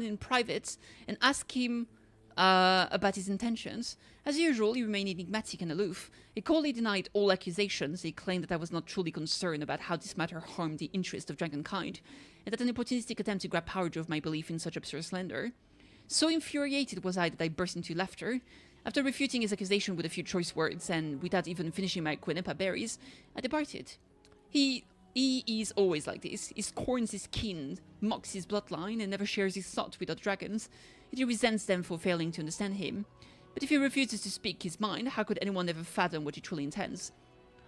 in private and asked him about his intentions. As usual, he remained enigmatic and aloof. He coldly denied all accusations. He claimed that I was not truly concerned about how this matter harmed the interest of dragonkind, and that an opportunistic attempt to grab power drove my belief in such absurd slander. So infuriated was I that I burst into laughter. After refuting his accusation with a few choice words, and without even finishing my quineppa berries, I departed. He is always like this. He scorns his kin, mocks his bloodline, and never shares his thoughts with other dragons. He resents them for failing to understand him. But if he refuses to speak his mind, how could anyone ever fathom what he truly intends?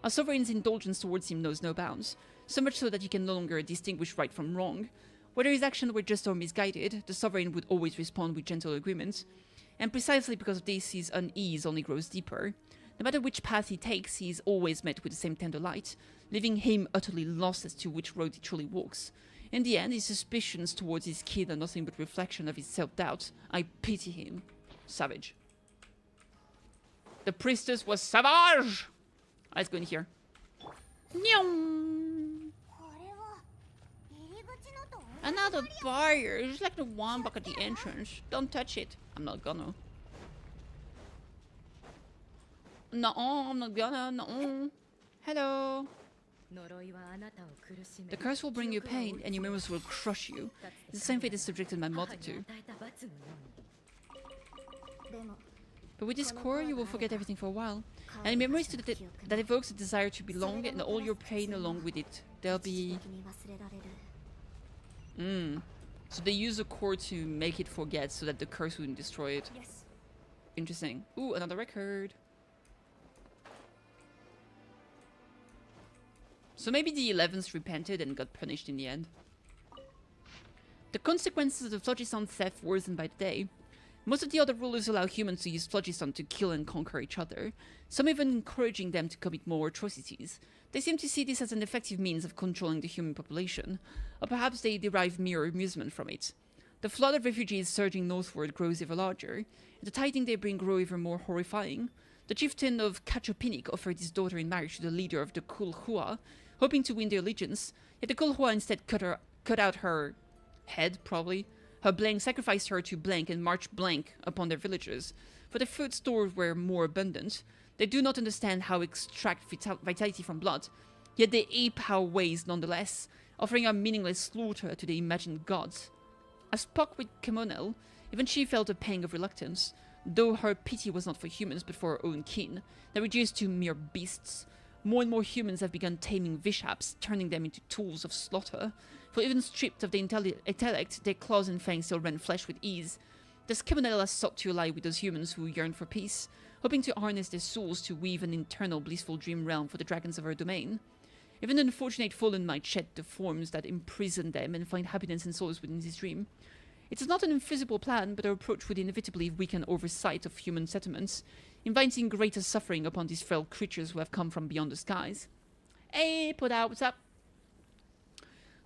Our sovereign's indulgence towards him knows no bounds, so much so that he can no longer distinguish right from wrong. Whether his actions were just or misguided, the sovereign would always respond with gentle agreement. And precisely because of this, his unease only grows deeper. No matter which path he takes, he is always met with the same tender light, leaving him utterly lost as to which road he truly walks. In the end, his suspicions towards his kid are nothing but reflection of his self-doubt. I pity him. Savage. The priestess was savage! Let's go in here. Another barrier. It's like the one back at the entrance. Don't touch it. I'm not gonna. No, I'm not gonna. No. Hello. The curse will bring you pain, and your memories will crush you. It's the same fate that subjected my mother to. But with this core, you will forget everything for a while. And memories that evokes a desire to belong, and all your pain along with it. They'll be... So they use a core to make it forget, so that the curse wouldn't destroy it. Interesting. Ooh, another record. So maybe the 11th repented and got punished in the end. The consequences of phlogiston theft worsened by the day. Most of the other rulers allow humans to use phlogiston to kill and conquer each other, some even encouraging them to commit more atrocities. They seem to see this as an effective means of controlling the human population, or perhaps they derive mere amusement from it. The flood of refugees surging northward grows ever larger, and the tidings they bring grow ever more horrifying. The chieftain of Kachopinik offered his daughter in marriage to the leader of the Kulhua, hoping to win their allegiance, yet the Kulhua instead cut out her head, probably. Her blank sacrificed her to blank and marched blank upon their villagers, for their food stores were more abundant. They do not understand how to extract vitality from blood, yet they ape our ways nonetheless, offering a meaningless slaughter to the imagined gods. I spoke with Kemonel. Even she felt a pang of reluctance, though her pity was not for humans but for her own kin. They reduced to mere beasts. More and more humans have begun taming vishaps, turning them into tools of slaughter. For even stripped of the intellect, their claws and fangs still rend flesh with ease. Thus Kemonel has sought to ally with those humans who yearn for peace, hoping to harness their souls to weave an internal blissful dream realm for the dragons of her domain. Even the unfortunate fallen might shed the forms that imprison them and find happiness and solace within this dream. It is not an infeasible plan, but our approach would inevitably weaken oversight of human settlements, inviting greater suffering upon these frail creatures who have come from beyond the skies. Hey, put out, what's up?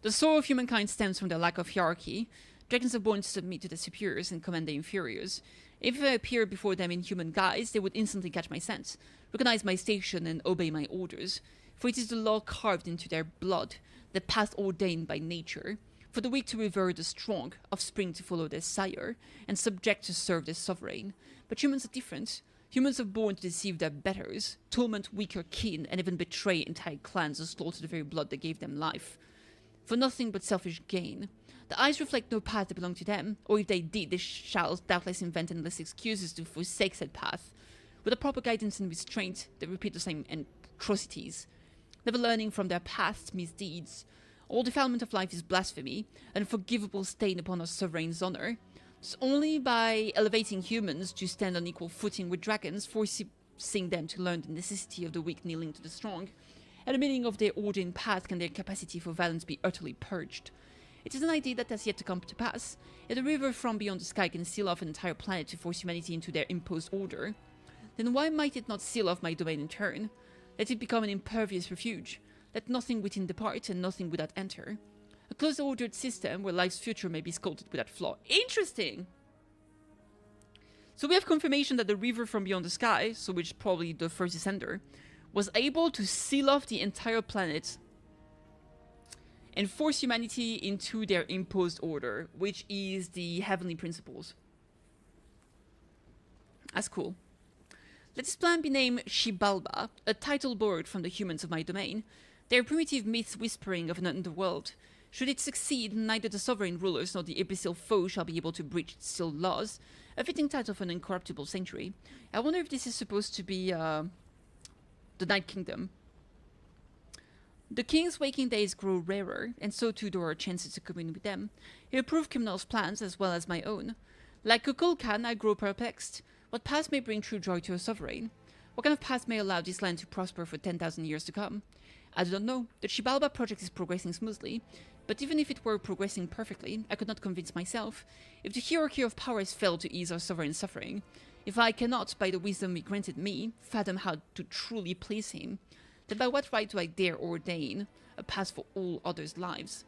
The soul of humankind stems from their lack of hierarchy. Dragons are born to submit to their superiors and command their inferiors. If I appear before them in human guise, they would instantly catch my scent, recognize my station, and obey my orders. For it is the law carved into their blood, the path ordained by nature, for the weak to revere the strong, offspring to follow their sire, and subject to serve their sovereign. But humans are different. Humans are born to deceive their betters, torment weaker kin, and even betray entire clans or slaughter the very blood that gave them life. For nothing but selfish gain. The eyes reflect no path that belong to them, or if they did, they shall doubtless invent endless excuses to forsake said path. With a proper guidance and restraint, they repeat the same atrocities, never learning from their past misdeeds. All defilement of life is blasphemy, an unforgivable stain upon our sovereign's honor. It's only by elevating humans to stand on equal footing with dragons, forcing them to learn the necessity of the weak kneeling to the strong, and the meaning of their ordained path, can their capacity for violence be utterly purged. It is an idea that has yet to come to pass. If a river from beyond the sky can seal off an entire planet to force humanity into their imposed order, then why might it not seal off my domain in turn? Let it become an impervious refuge. Let nothing within depart and nothing without enter. A closely ordered system where life's future may be sculpted without flaw. Interesting! So we have confirmation that the river from beyond the sky, so which is probably the first descender, was able to seal off the entire planet and force humanity into their imposed order, which is the heavenly principles. That's cool. Let this plan be named Xibalba, a title borrowed from the humans of my domain. They are primitive myths whispering of an underworld. Should it succeed, neither the sovereign rulers nor the imbecile foe shall be able to breach its still laws. A fitting title for an incorruptible sanctuary. I wonder if this is supposed to be the Night Kingdom. The king's waking days grow rarer, and so too do our chances to commune with them. He approved Kimnal's plans as well as my own. Like Kukulkan, I grow perplexed. What path may bring true joy to a sovereign? What kind of path may allow this land to prosper for 10,000 years to come? I do not know. The Xibalba project is progressing smoothly, but even if it were progressing perfectly, I could not convince myself. If the hierarchy of powers failed to ease our sovereign's suffering, if I cannot, by the wisdom he granted me, fathom how to truly please him, then by what right do I dare ordain a path for all others' lives?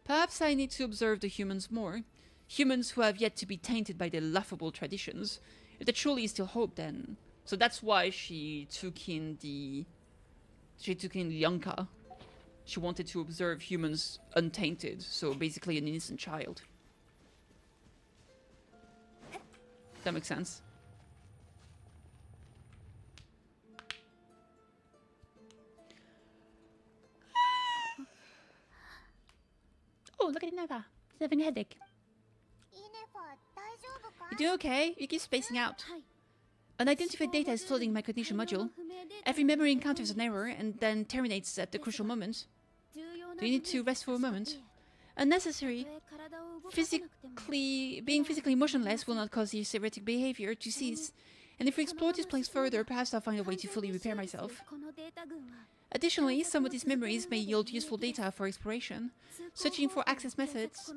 Perhaps I need to observe the humans more. Humans who have yet to be tainted by their laughable traditions. If there truly is still hope, then... So that's why she took in the Yanka. She wanted to observe humans untainted, so basically an innocent child. That makes sense. Oh, look at Neva. She's having a headache. You doing okay? You keep spacing out. Unidentified data is flooding my cognition module. Every memory encounters an error and then terminates at the crucial moment. Do you need to rest for a moment? Unnecessary. Being physically motionless will not cause this erratic behavior to cease. And if we explore this place further, perhaps I'll find a way to fully repair myself. Additionally, some of these memories may yield useful data for exploration. Searching for access methods.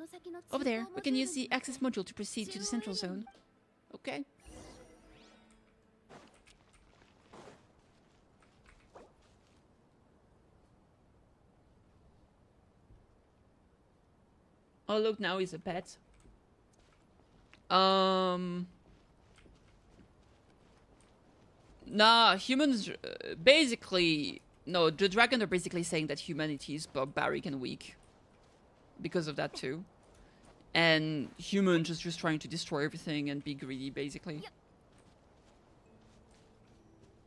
Over there, we can use the access module to proceed to the central zone. Okay. Oh, look, now he's a pet. Nah, humans... basically, No, the dragon are basically saying that humanity is barbaric and weak. Because of that too. And humans just trying to destroy everything and be greedy, basically.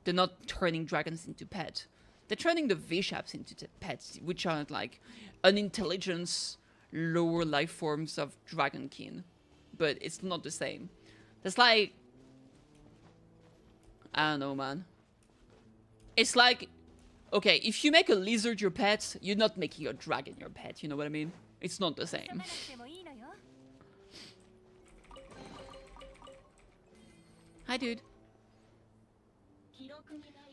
They're not turning dragons into pets. They're turning the Vishaps into pets, which are like unintelligence, lower life forms of dragonkin. But it's not the same. That's like... I don't know, man. It's like... Okay, if you make a lizard your pet, you're not making a dragon your pet, you know what I mean? It's not the same. Hi, dude.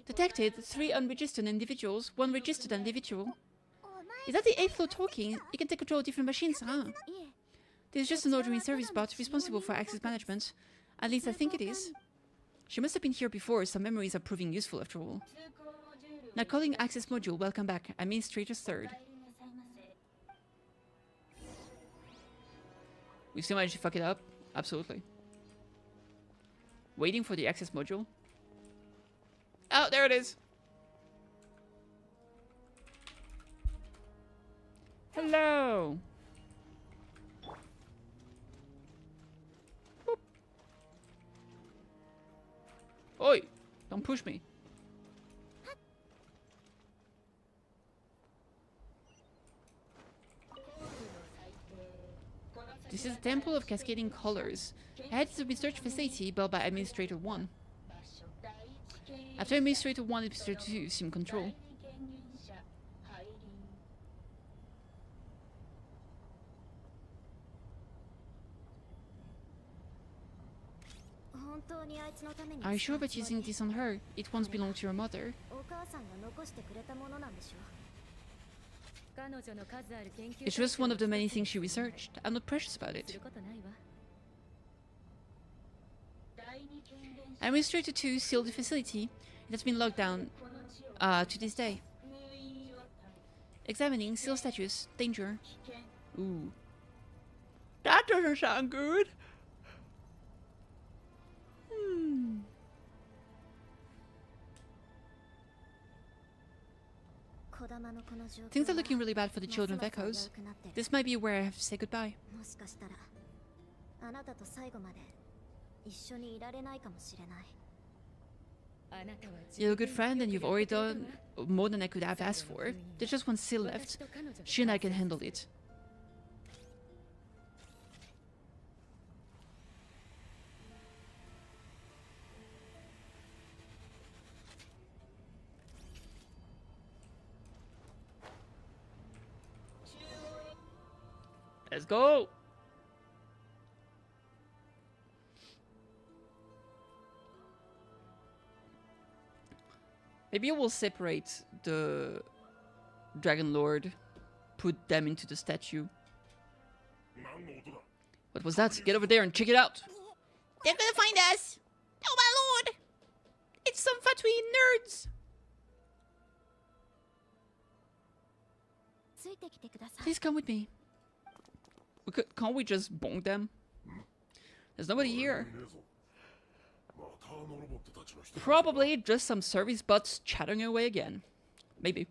Detected 3 unregistered individuals, 1 registered individual. Is that the 8th floor talking? You can take control of different machines, huh? This is just an ordering service bot responsible for access management. At least I think it is. She must have been here before, some memories are proving useful after all. Now calling access module, welcome back. Administrator 3rd. We still managed to fuck it up? Absolutely. Waiting for the access module. Oh, there it is. Hello. Boop. Oi, don't push me. This is the Temple of Cascading Colors. Ahead is a research facility built by Administrator 1. After Administrator 1, Administrator 2 assume control. Are you sure about using this on her? It once belonged to your mother. It's just one of the many things she researched. I'm not precious about it. Administrator 2 sealed the facility. It has been locked down to this day. Examining seal status. Danger. Ooh. That doesn't sound good. Things are looking really bad for the children of Echoes. This might be where I have to say goodbye. You're a good friend and you've already done more than I could have asked for. There's just one seal left. She and I can handle it. Let's go! Maybe I will separate the Dragon Lord, put them into the statue. What was that? Get over there and check it out! They're gonna find us! Oh my lord! It's some fatui nerds! Please come with me. Can't we just bonk them? There's nobody here. Probably just some service bots chattering away again. Maybe.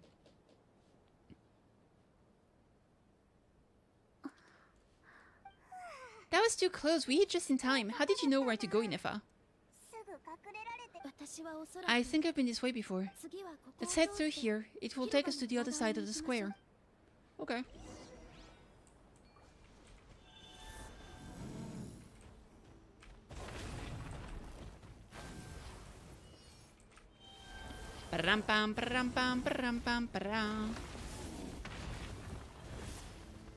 That was too close. We hit just in time. How did you know where to go, Inefa? I think I've been this way before. Let's head through here. It will take us to the other side of the square. Okay. Param pam param pam param pam param.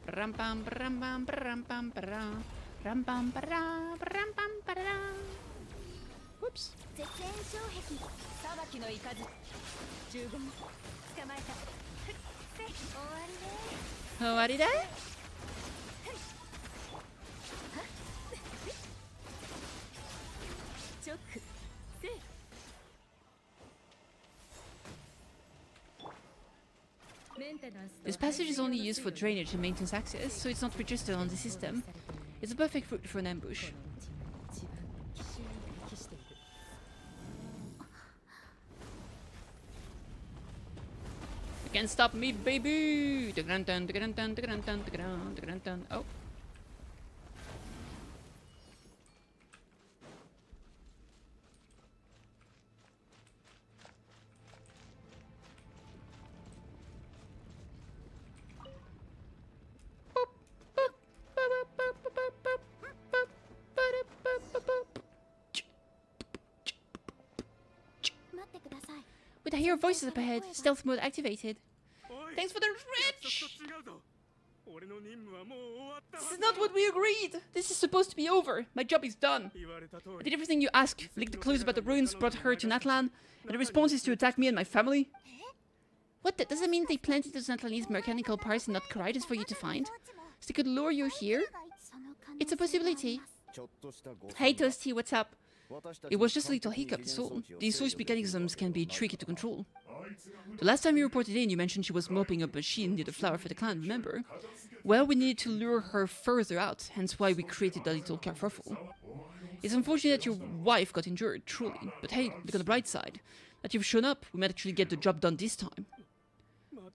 Param pam param pam param pam param. Ram pam param param pam param. Whoops. Owari da? This passage is only used for drainage and maintenance access, so it's not registered on the system. It's a perfect route for an ambush. Can't stop me, baby! Oh. Wait, I hear voices up ahead. Stealth mode activated. Thanks for the rich! This is not what we agreed! This is supposed to be over. My job is done. I did everything you asked. Leaked the clues about the ruins, brought her to Natlan, and the response is to attack me and my family? What? Does that mean they planted those Natlanese mechanical parts in Nod-Krai just for you to find? So they could lure you here? It's a possibility. Hey Toasty, what's up? It was just a little hiccup, so these source mechanisms can be tricky to control. The last time you reported in, you mentioned she was mopping up a machine near the flower for the clan, remember? Well, we needed to lure her further out, hence why we created that little kerfuffle. It's unfortunate that your wife got injured, truly, but hey, look on the bright side. That you've shown up, we might actually get the job done this time.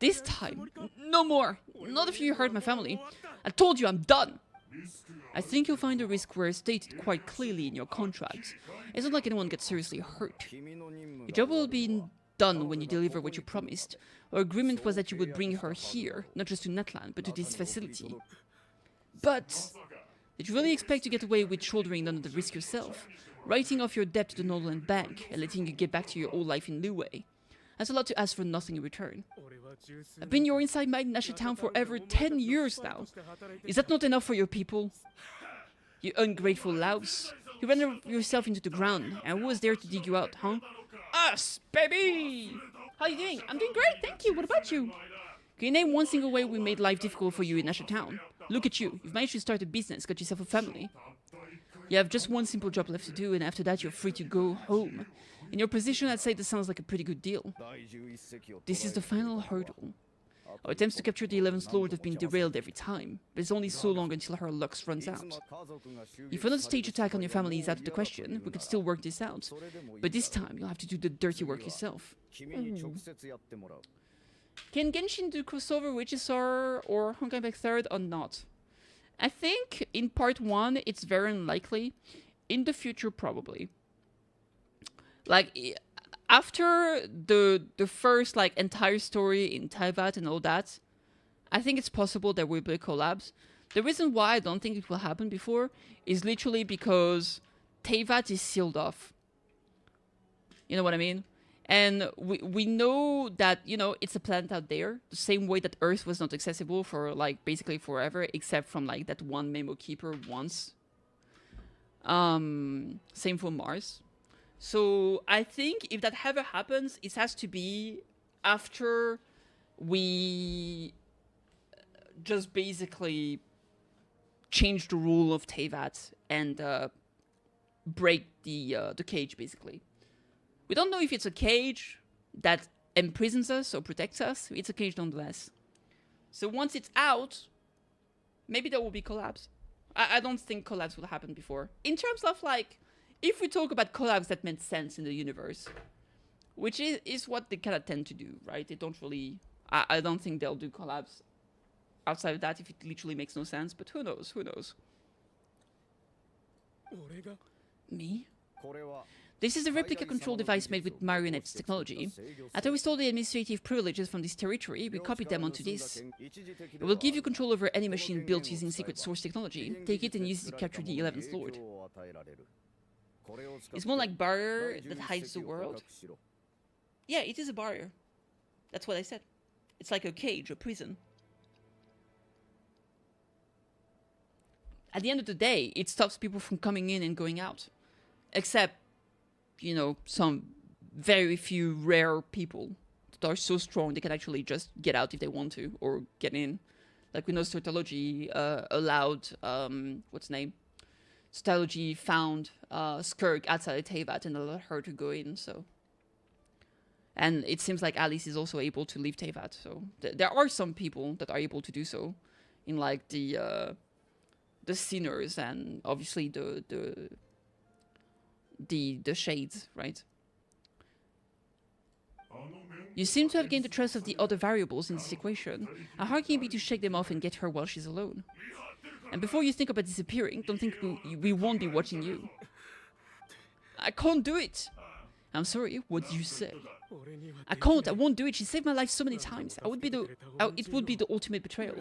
This time? No more! Not if you hurt my family. I told you I'm done! I think you'll find the risk were stated quite clearly in your contract. It's not like anyone gets seriously hurt. Your job will be done when you deliver what you promised. Our agreement was that you would bring her here, not just to Natlan, but to this facility. But did you really expect to get away with shouldering none of the risk yourself? Writing off your debt to the Northland Bank and letting you get back to your old life in Liyue? That's a lot to ask for nothing in return. I've been your inside man in Asher Town for over 10 years now. Is that not enough for your people? You ungrateful louse. You ran yourself into the ground, and who was there to dig you out, huh? Us, baby! How are you doing? I'm doing great, thank you. What about you? Can you name one single way we made life difficult for you in Asher Town? Look at you. You've managed to start a business, got yourself a family. You have just one simple job left to do, and after that you're free to go home. In your position, I'd say this sounds like a pretty good deal. This is the final hurdle. Our attempts to capture the 11th Lord have been derailed every time, but it's only so long until her luck runs out. If another stage attack on your family is out of the question, we could still work this out. But this time, you'll have to do the dirty work yourself. Can Genshin do crossover Witchesaur or Honkai Impact 3rd or not? I think in part 1, it's very unlikely. In the future, probably. Like, after the first, like, entire story in Teyvat and all that, I think it's possible there will be collabs. The reason why I don't think it will happen before is literally because Teyvat is sealed off. You know what I mean? And we know that, you know, it's a planet out there, the same way that Earth was not accessible for, like, basically forever, except from, like, that one Memo Keeper once. Same for Mars. So I think if that ever happens, it has to be after we just basically change the rule of Teyvat and break the cage, basically. We don't know if it's a cage that imprisons us or protects us. It's a cage nonetheless. So once it's out, maybe there will be collabs. I don't think collabs will happen before. In terms of, like, if we talk about collabs that made sense in the universe, which is what they kind of tend to do, right? They don't really... I don't think they'll do collabs outside of that if it literally makes no sense, but who knows? Who knows? Me? This is a replica control device made with Marionette's technology. After we stole the administrative privileges from this territory, we copied them onto this. It will give you control over any machine built using secret source technology. Take it and use it to capture the 11th Lord. It's more like barrier that hides the world. Yeah, it is a barrier. That's what I said. It's like a cage, a prison. At the end of the day, it stops people from coming in and going out. Except, you know, some very few rare people that are so strong they can actually just get out if they want to, or get in. Like we know Sotology allowed, what's the name? Sotology found Skirk outside of Teyvat and allowed her to go in, so. And it seems like Alice is also able to leave Teyvat, so. There are some people that are able to do so, in like the sinners and obviously the shades, right? You seem to have gained the trust of the other variables in this equation. How hard can it be to shake them off and get her while she's alone? And before you think about disappearing, don't think we won't be watching you. I can't do it. I'm sorry, what did you say? I can't, I won't do it. She saved my life so many times. It would be the ultimate betrayal.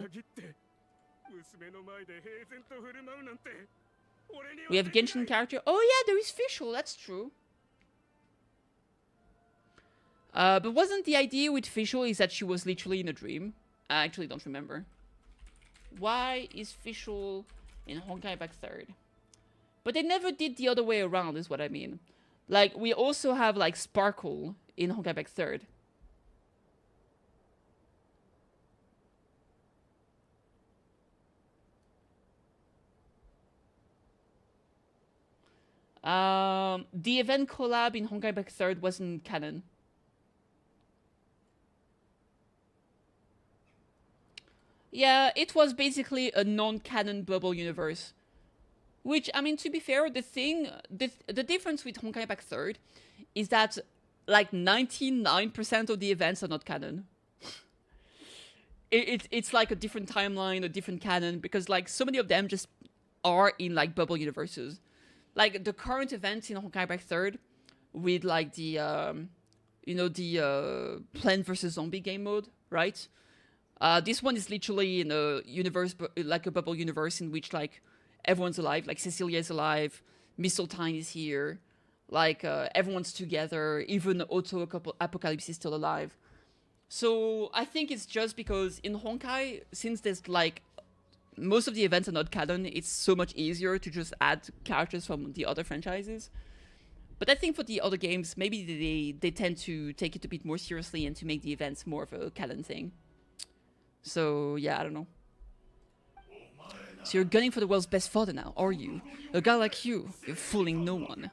We have a Genshin character. Oh yeah, there is Fischl, that's true. But wasn't the idea with Fischl is that she was literally in a dream? I actually don't remember. Why is Fischl in Honkai back third? But they never did the other way around, is what I mean. Like, we also have, like, Sparkle in Honkai back third. The event collab in Honkai back third wasn't canon. Yeah, it was basically a non-canon bubble universe. Which, I mean, to be fair, the difference with Honkai back third is that, like, 99% of the events are not canon. It's like a different timeline, a different canon, because, like, so many of them just are in, like, bubble universes. Like, the current events in Honkai back third with, like, the, you know, the Plant vs. Zombie game mode, right? This one is literally in a universe, like a bubble universe in which, like, everyone's alive. Like, Cecilia is alive, Mistletoe is here, like, everyone's together, even Apocalypse is still alive. So, I think it's just because in Honkai, since there's, like, most of the events are not canon, it's so much easier to just add characters from the other franchises. But I think for the other games, maybe they tend to take it a bit more seriously and to make the events more of a canon thing. So, yeah, I don't know. So you're gunning for the world's best father now, are you? A guy like you, you're fooling no one.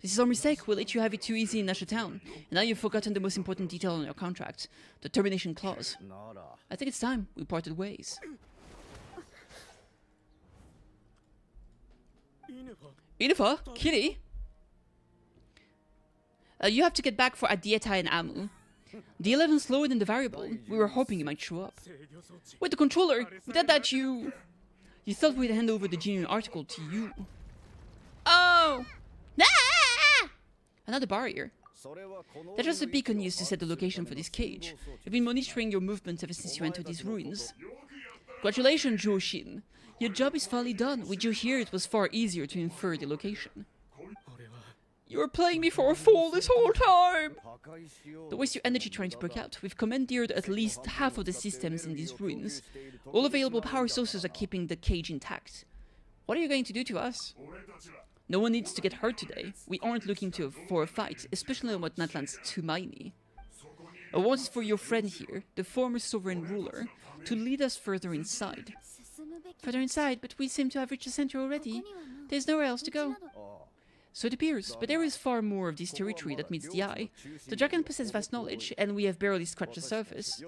This is our mistake, we let you have it too easy in Nasha Town. And now you've forgotten the most important detail on your contract, the termination clause. I think it's time we parted ways. Inifa? Kitty? You have to get back for Adieta and Amu. The 11's lower than the variable. We were hoping you might show up. Wait, the controller! Without that you thought we'd hand over the genuine article to you. Oh! Ah! Another barrier. That's just a beacon used to set the location for this cage. We've been monitoring your movements ever since you entered these ruins. Congratulations, Joshin. Your job is finally done. With you here, it was far easier to infer the location. You were playing me for a fool this whole time! Don't waste your energy trying to break out. We've commandeered at least half of the systems in these ruins. All available power sources are keeping the cage intact. What are you going to do to us? No one needs to get hurt today. We aren't looking for a fight, especially on what Natlan's too miny. I want is for your friend here, the former sovereign ruler, to lead us further inside. Further inside, but we seem to have reached the center already. There's nowhere else to go. So it appears, but there is far more of this territory that meets the eye. The dragon possesses vast knowledge, and we have barely scratched the surface.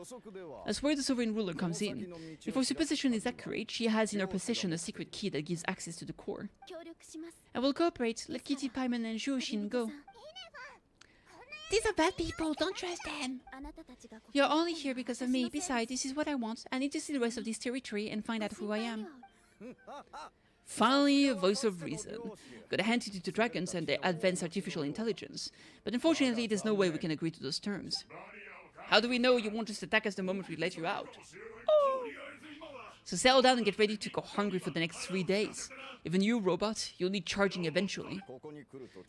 That's where the sovereign ruler comes in. If our supposition is accurate, she has in her possession a secret key that gives access to the core. I will cooperate. Let Kitty, Paimon, and Joshin go. These are bad people, don't trust them. You're only here because of me. Besides, this is what I want. I need to see the rest of this territory and find out who I am. Finally, a voice of reason. Gotta hand it to the dragons and their advanced artificial intelligence. But unfortunately, there's no way we can agree to those terms. How do we know you won't just attack us the moment we let you out? Oh. So settle down and get ready to go hungry for the next 3 days. Even you, robot, you'll need charging eventually.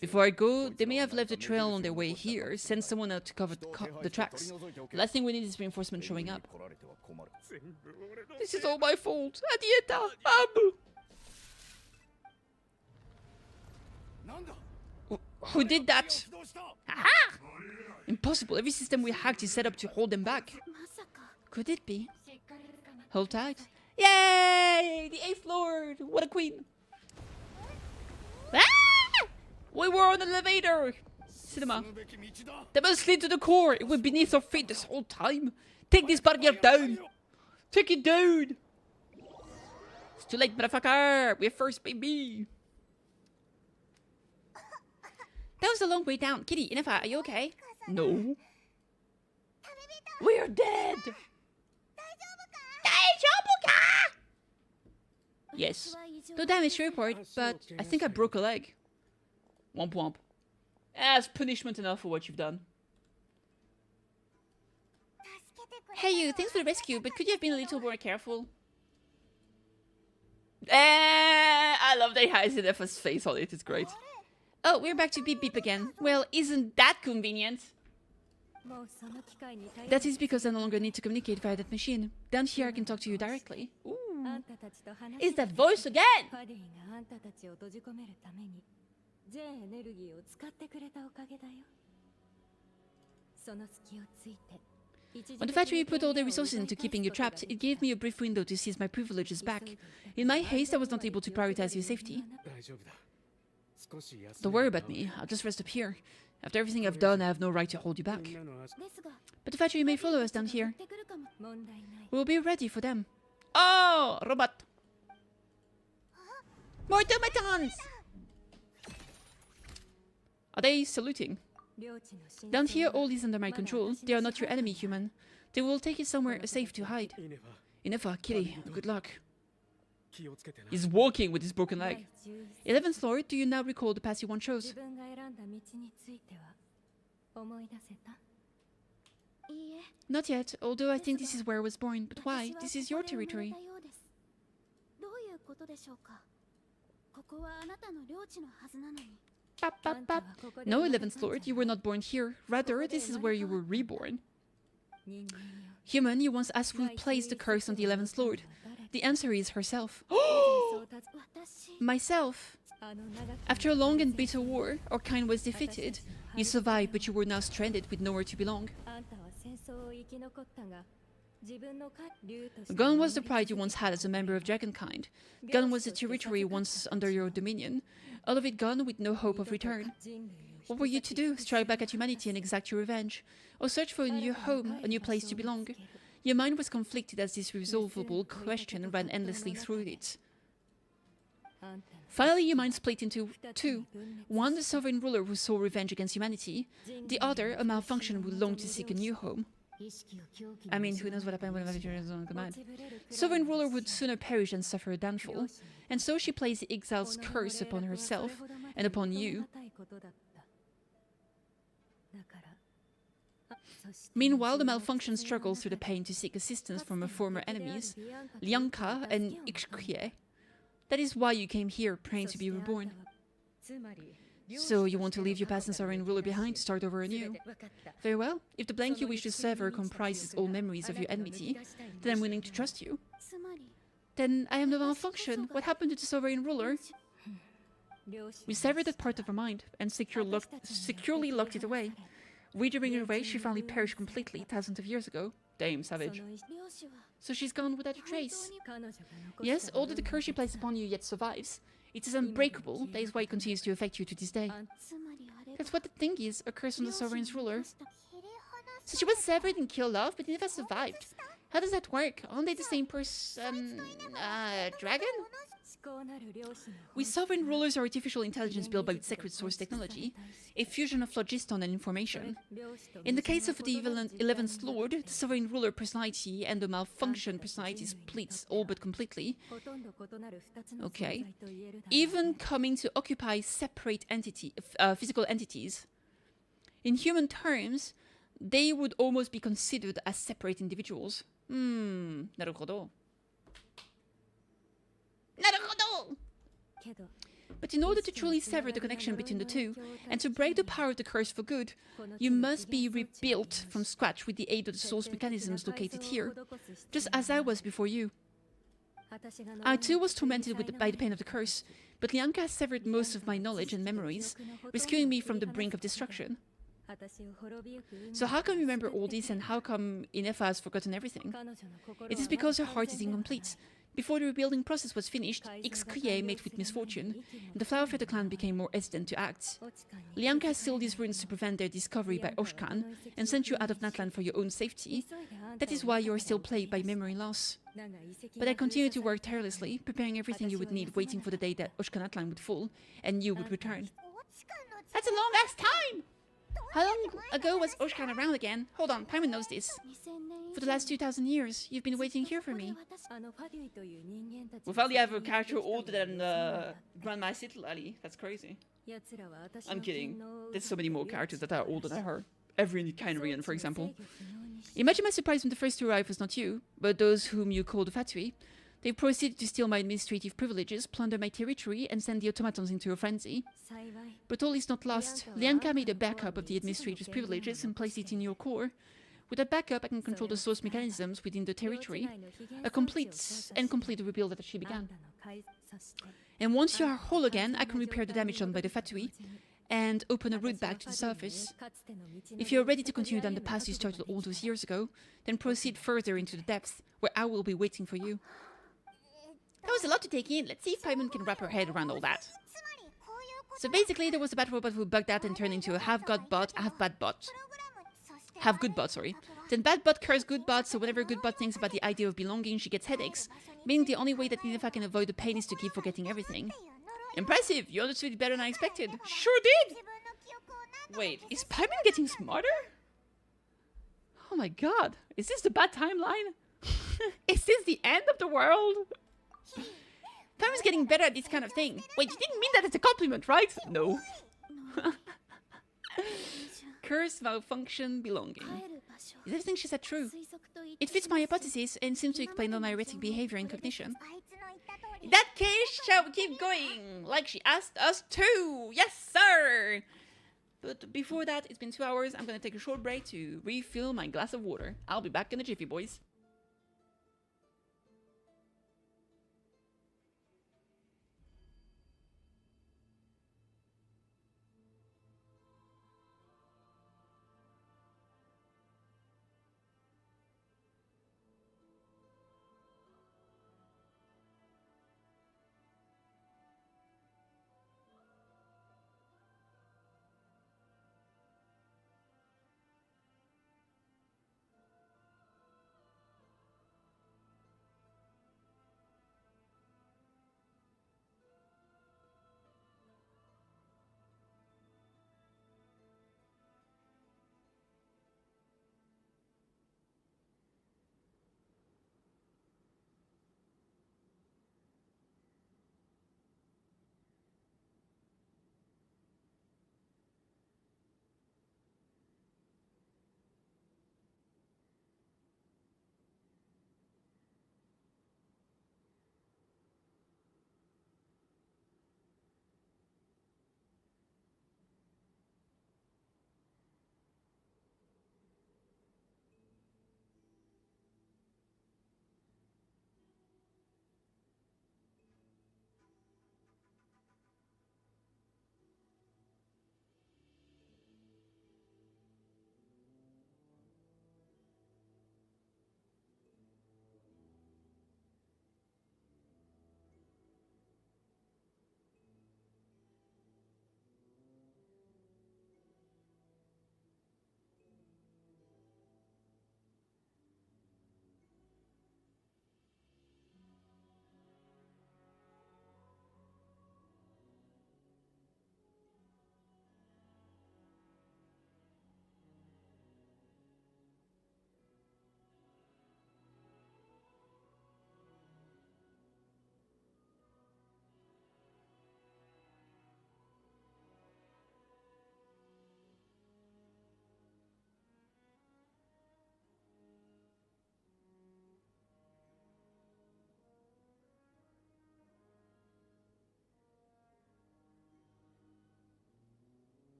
Before I go, they may have left a trail on their way here. Send someone out to cover the tracks. The last thing we need is reinforcement showing up. This is all my fault. Adieta! Amu! Who did that? Aha! Impossible. Every system we hacked is set up to hold them back. Could it be? Hold tight. Yay! The 8th Lord! What a queen! Ah! We were on an elevator! Cinema. That must lead to the core. It was beneath our feet this whole time. Take this barrier down! Take it down! It's too late, motherfucker! We're first, baby! That was a long way down. Kitty, Inifa, are you okay? No. We're dead! Yes. No damage to report, but I think I broke a leg. Womp womp. As punishment enough for what you've done. Hey you, thanks for the rescue, but could you have been a little more careful? I love that he has Inefa's face on it, it's great. Oh, we're back to beep beep again. Well, isn't that convenient? That is because I no longer need to communicate via that machine. Down here I can talk to you directly. Ooh. Is that voice again? When the factory put all their resources into keeping you trapped, it gave me a brief window to seize my privileges back. In my haste, I was not able to prioritize your safety. Don't worry about me, I'll just rest up here. After everything I've done, I have no right to hold you back. But the factory may follow us down here. We'll be ready for them. Oh, robot! More automatons! Are they saluting? Down here, all is under my control. They are not your enemy, human. They will take you somewhere safe to hide. Inefa, Kitty, good luck. He's walking with his broken leg. 11th Lord, do you now recall the path you once chose? Not yet, although I think this is where I was born. But why? This is your territory. Bop, bop, bop. No, 11th Lord, you were not born here. Rather, this is where you were reborn. Human, you once asked who placed the curse on the 11th Lord. The answer is herself. Myself. After a long and bitter war, our kind was defeated. You survived, but you were now stranded with nowhere to belong. Gun was the pride you once had as a member of Dragonkind. Gun was the territory once under your dominion. All of it gone with no hope of return. What were you to do? Strike back at humanity and exact your revenge? Or search for a new home, a new place to belong? Your mind was conflicted as this irresolvable question ran endlessly through it. Finally, your mind split into two. One, the sovereign ruler who sought revenge against humanity. The other, a malfunction who longed to seek a new home. I mean, who knows what happened when Avenger is on command. Sovereign ruler would sooner perish than suffer a downfall, and so she placed the exile's curse upon herself and upon you. Meanwhile, the malfunction struggles through the pain to seek assistance from her former enemies, Lianka and Ixkrie. That is why you came here, praying to be reborn. So you want to leave your past and sovereign ruler behind to start over anew? Very well. If the blank you wish to sever comprises all memories of your enmity, then I'm willing to trust you. Then I am the malfunction. What happened to the sovereign ruler? We severed that part of her mind and securely locked it away. Withering away, she finally perished completely thousands of years ago. Damn, savage. So she's gone without a trace. Yes, although the curse she placed upon you yet survives. It is unbreakable, that is why it continues to affect you to this day. That's what the thing is, a curse on the sovereign's ruler. So she was severed and killed off, but never survived. How does that work? Aren't they the same person, dragon? We sovereign rulers are artificial intelligence built by sacred source technology, a fusion of phlogiston and information. In the case of the 11th Lord, the sovereign ruler personality and the malfunction personality splits all but completely. Okay. Even coming to occupy separate physical entities. In human terms, they would almost be considered as separate individuals. Naruhodo. But in order to truly sever the connection between the two, and to break the power of the curse for good, you must be rebuilt from scratch with the aid of the source mechanisms located here, just as I was before you. I too was tormented by the pain of the curse, but Lianka has severed most of my knowledge and memories, rescuing me from the brink of destruction. So how come you remember all this, and how come Inefa has forgotten everything? It is because her heart is incomplete. Before the rebuilding process was finished, Ixkrie met with misfortune, and the Flower Feather clan became more hesitant to act. Lianka has sealed these ruins to prevent their discovery by Oshkan, and sent you out of Natlan for your own safety. That is why you are still plagued by memory loss. But I continue to work tirelessly, preparing everything you would need, waiting for the day that Oshkan Natlan would fall, and you would return. That's a long-ass time! How long ago was Oshkan around again? Hold on, Paimon knows this. For the last 2,000 years, you've been waiting here for me. We finally have a character older than Grandma Sitlali. That's crazy. I'm kidding. There's so many more characters that are older than her. Every Kainrian, for example. Imagine my surprise when the first to arrive was not you, but those whom you call the Fatui. They proceeded to steal my administrative privileges, plunder my territory, and send the automatons into a frenzy. But all is not lost. Lianka made a backup of the administrator's privileges and placed it in your core. With that backup, I can control the source mechanisms within the territory, complete the rebuild that she began. And once you are whole again, I can repair the damage done by the Fatui, and open a route back to the surface. If you're ready to continue down the path you started all those years ago, then proceed further into the depths, where I will be waiting for you. That was a lot to take in. Let's see if Paimon can wrap her head around all that. So basically, there was a bad robot who bugged out and turned into a half-god bot, half-bad bot. Half-good bot, sorry. Then bad bot cursed good bot, so whenever good bot thinks about the idea of belonging, she gets headaches, meaning the only way that Nidafa can avoid the pain is to keep forgetting everything. Impressive! You understood it better than I expected. Sure did! Wait, is Paimon getting smarter? Oh my god. Is this the bad timeline? Is this the end of the world? Paimon's getting better at this kind of thing. Wait, you didn't mean that as a compliment, right? No. Curse, malfunction, belonging. Is everything she said true? It fits my hypothesis and seems to explain all my erratic behavior and cognition. In that case, shall we keep going? Like she asked us to! Yes, sir! But before that, it's been 2 hours. I'm gonna take a short break to refill my glass of water. I'll be back in a jiffy, boys.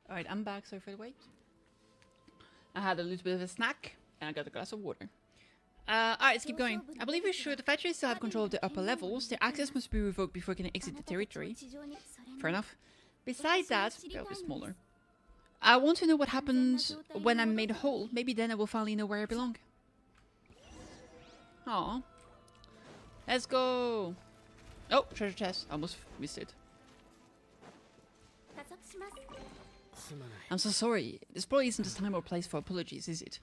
Alright, I'm back, sorry for the wait. I had a little bit of a snack, and I got a glass of water. Alright, let's keep going. I believe we should. If I still have control of the upper levels, their access must be revoked before I can exit the territory. Fair enough. Besides that, they'll be smaller. I want to know what happens when I'm made whole. Maybe then I will finally know where I belong. Aww. Let's go! Oh, treasure chest. Almost missed it. I'm so sorry. This probably isn't the time or place for apologies, is it?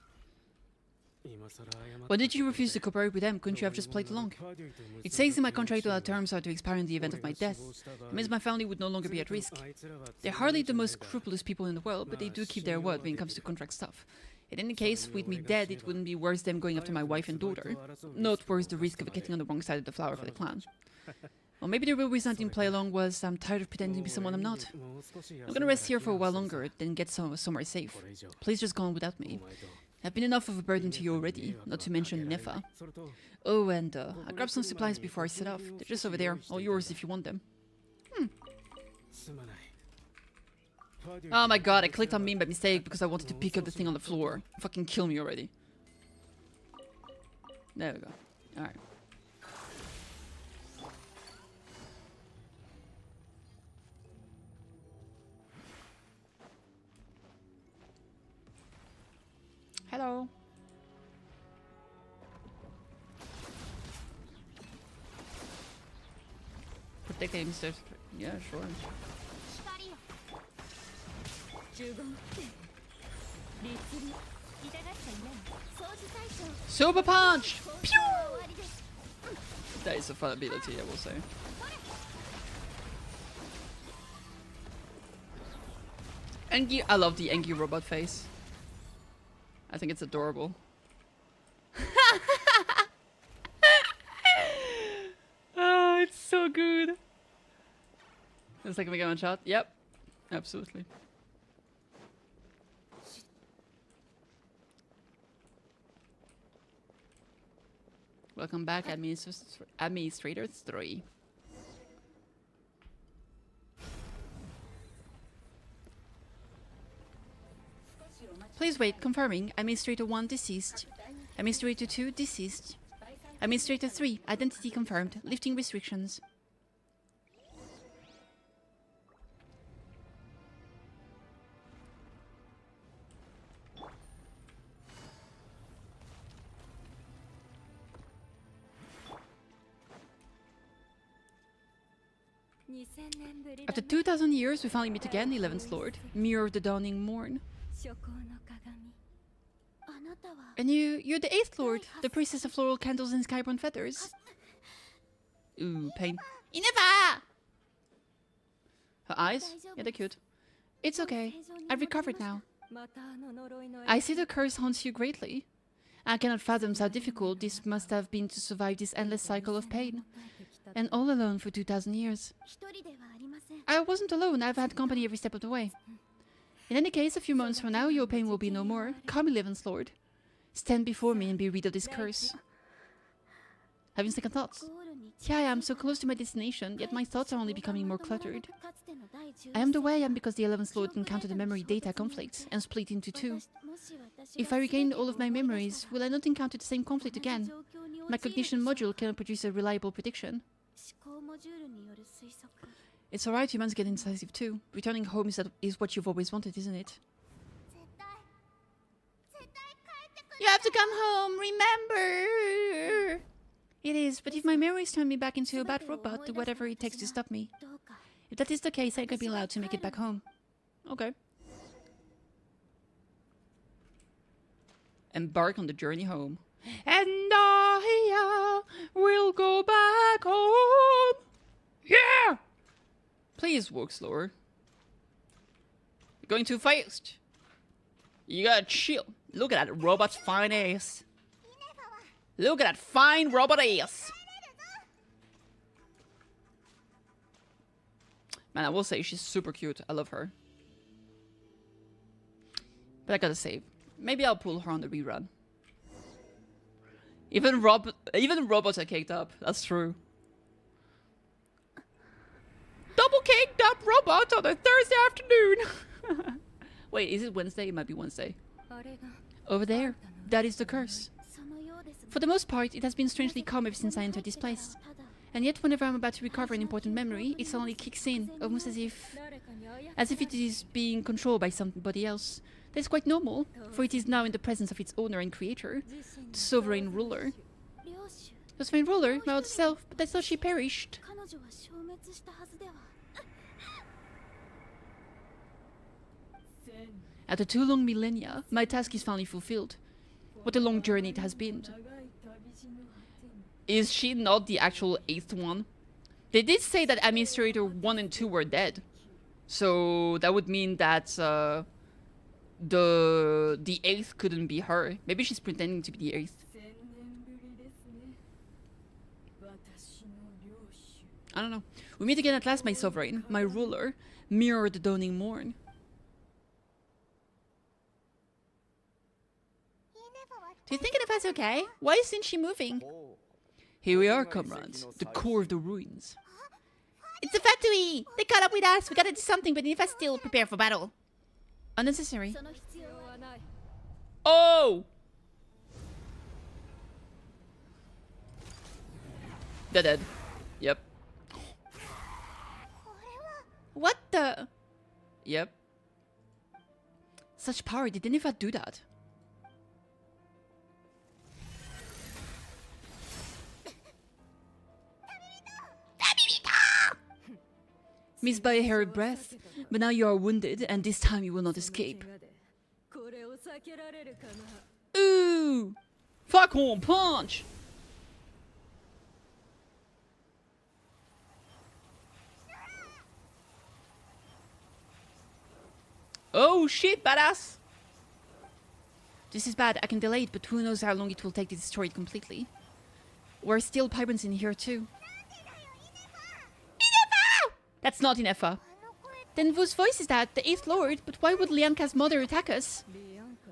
Why did you refuse to cooperate with them? Couldn't you have just played along? It says in my contract that our terms are to expire in the event of my death. It means my family would no longer be at risk. They're hardly the most scrupulous people in the world, but they do keep their word when it comes to contract stuff. In any case, with me dead, it wouldn't be worth them going after my wife and daughter. Not worth the risk of getting on the wrong side of the flower for the clan. Well, maybe the real reason I didn't play along was I'm tired of pretending to be someone I'm not. I'm gonna rest here for a while longer, then get somewhere safe. Please just go on without me. I've been enough of a burden to you already, not to mention Nefa. Oh, and I grabbed some supplies before I set off. They're just over there, all yours if you want them. Oh my god, I clicked on meme by mistake because I wanted to pick up the thing on the floor. Fucking kill me already. There we go. Alright. Hello. Protecting stuff. Yeah, sure. Super punch! Pew! That is a fun ability, I will say. Engi, I love the Engi robot face. I think it's adorable. Oh, it's so good. It's like a Mega Man shot. Yep, absolutely. Welcome back, Administrator 3. Please wait, confirming. Administrator 1 deceased. Administrator 2 deceased. Administrator 3, identity confirmed. Lifting restrictions. After 2,000 years, we finally meet again, the 11th Lord. Mirror of the dawning morn. And you're the 8th Lord, the priestess of floral candles and skyborn feathers. Ooh, pain. Ineva! Her eyes? Yeah, they're cute. It's okay. I've recovered now. I see the curse haunts you greatly. I cannot fathom how difficult this must have been to survive this endless cycle of pain. And all alone for 2,000 years. I wasn't alone, I've had company every step of the way. In any case, a few months from now, your pain will be no more. Come, 11th Lord. Stand before me and be rid of this curse. Having second thoughts. Here I am, so close to my destination, yet my thoughts are only becoming more cluttered. I am the way I am because the 11th Lord encountered a memory data conflict and split into two. If I regained all of my memories, will I not encounter the same conflict again? My cognition module cannot produce a reliable prediction. It's alright, humans get indecisive too. Returning home is what you've always wanted, isn't it? You have to come home, remember! It is, but if my memories turn me back into a bad robot, do whatever it takes to stop me. If that is the case, I could be allowed to make it back home. Okay. Embark on the journey home. And I will go back home! Yeah! Please walk slower. You're going too fast. You gotta chill. Look at that robot's fine ass. Look at that fine robot ass. Man, I will say she's super cute. I love her. But I gotta save. Maybe I'll pull her on the rerun. Even robots are caked up. That's true. Double caked up robot on a Thursday afternoon. Wait, is it Wednesday? It might be Wednesday. Over there. That is the curse. For the most part, it has been strangely calm ever since I entered this place. And yet, whenever I'm about to recover an important memory, it suddenly kicks in, almost as if it is being controlled by somebody else. That's quite normal, for it is now in the presence of its owner and creator, the sovereign ruler. The sovereign ruler, my old self, but I thought she perished. After 2 long millennia, my task is finally fulfilled. What a long journey it has been. Is she not the actual 8th one? They did say that Administrator 1 and 2 were dead. So that would mean that the 8th couldn't be her. Maybe she's pretending to be the 8th. I don't know. We meet again at last, my sovereign, my ruler, mirror the dawning morn. Do you think Nefa's okay? Why isn't she moving? Here we are, comrades. The core of the ruins. It's the factory! They caught up with us! We gotta do something, but Nefa's still prepared for battle. Unnecessary. Oh! They're dead. Yep. What the? Yep. Such power, did Nefa do that? Missed by a hairy breath, but now you are wounded, and this time you will not escape. Ooh! Fuck on, punch! Oh shit, badass! This is bad, I can delay it, but who knows how long it will take to destroy it completely. We're still pirates in here too. That's not Nefa. Then whose voice is that? The 8th Lord? But why would Lianka's mother attack us?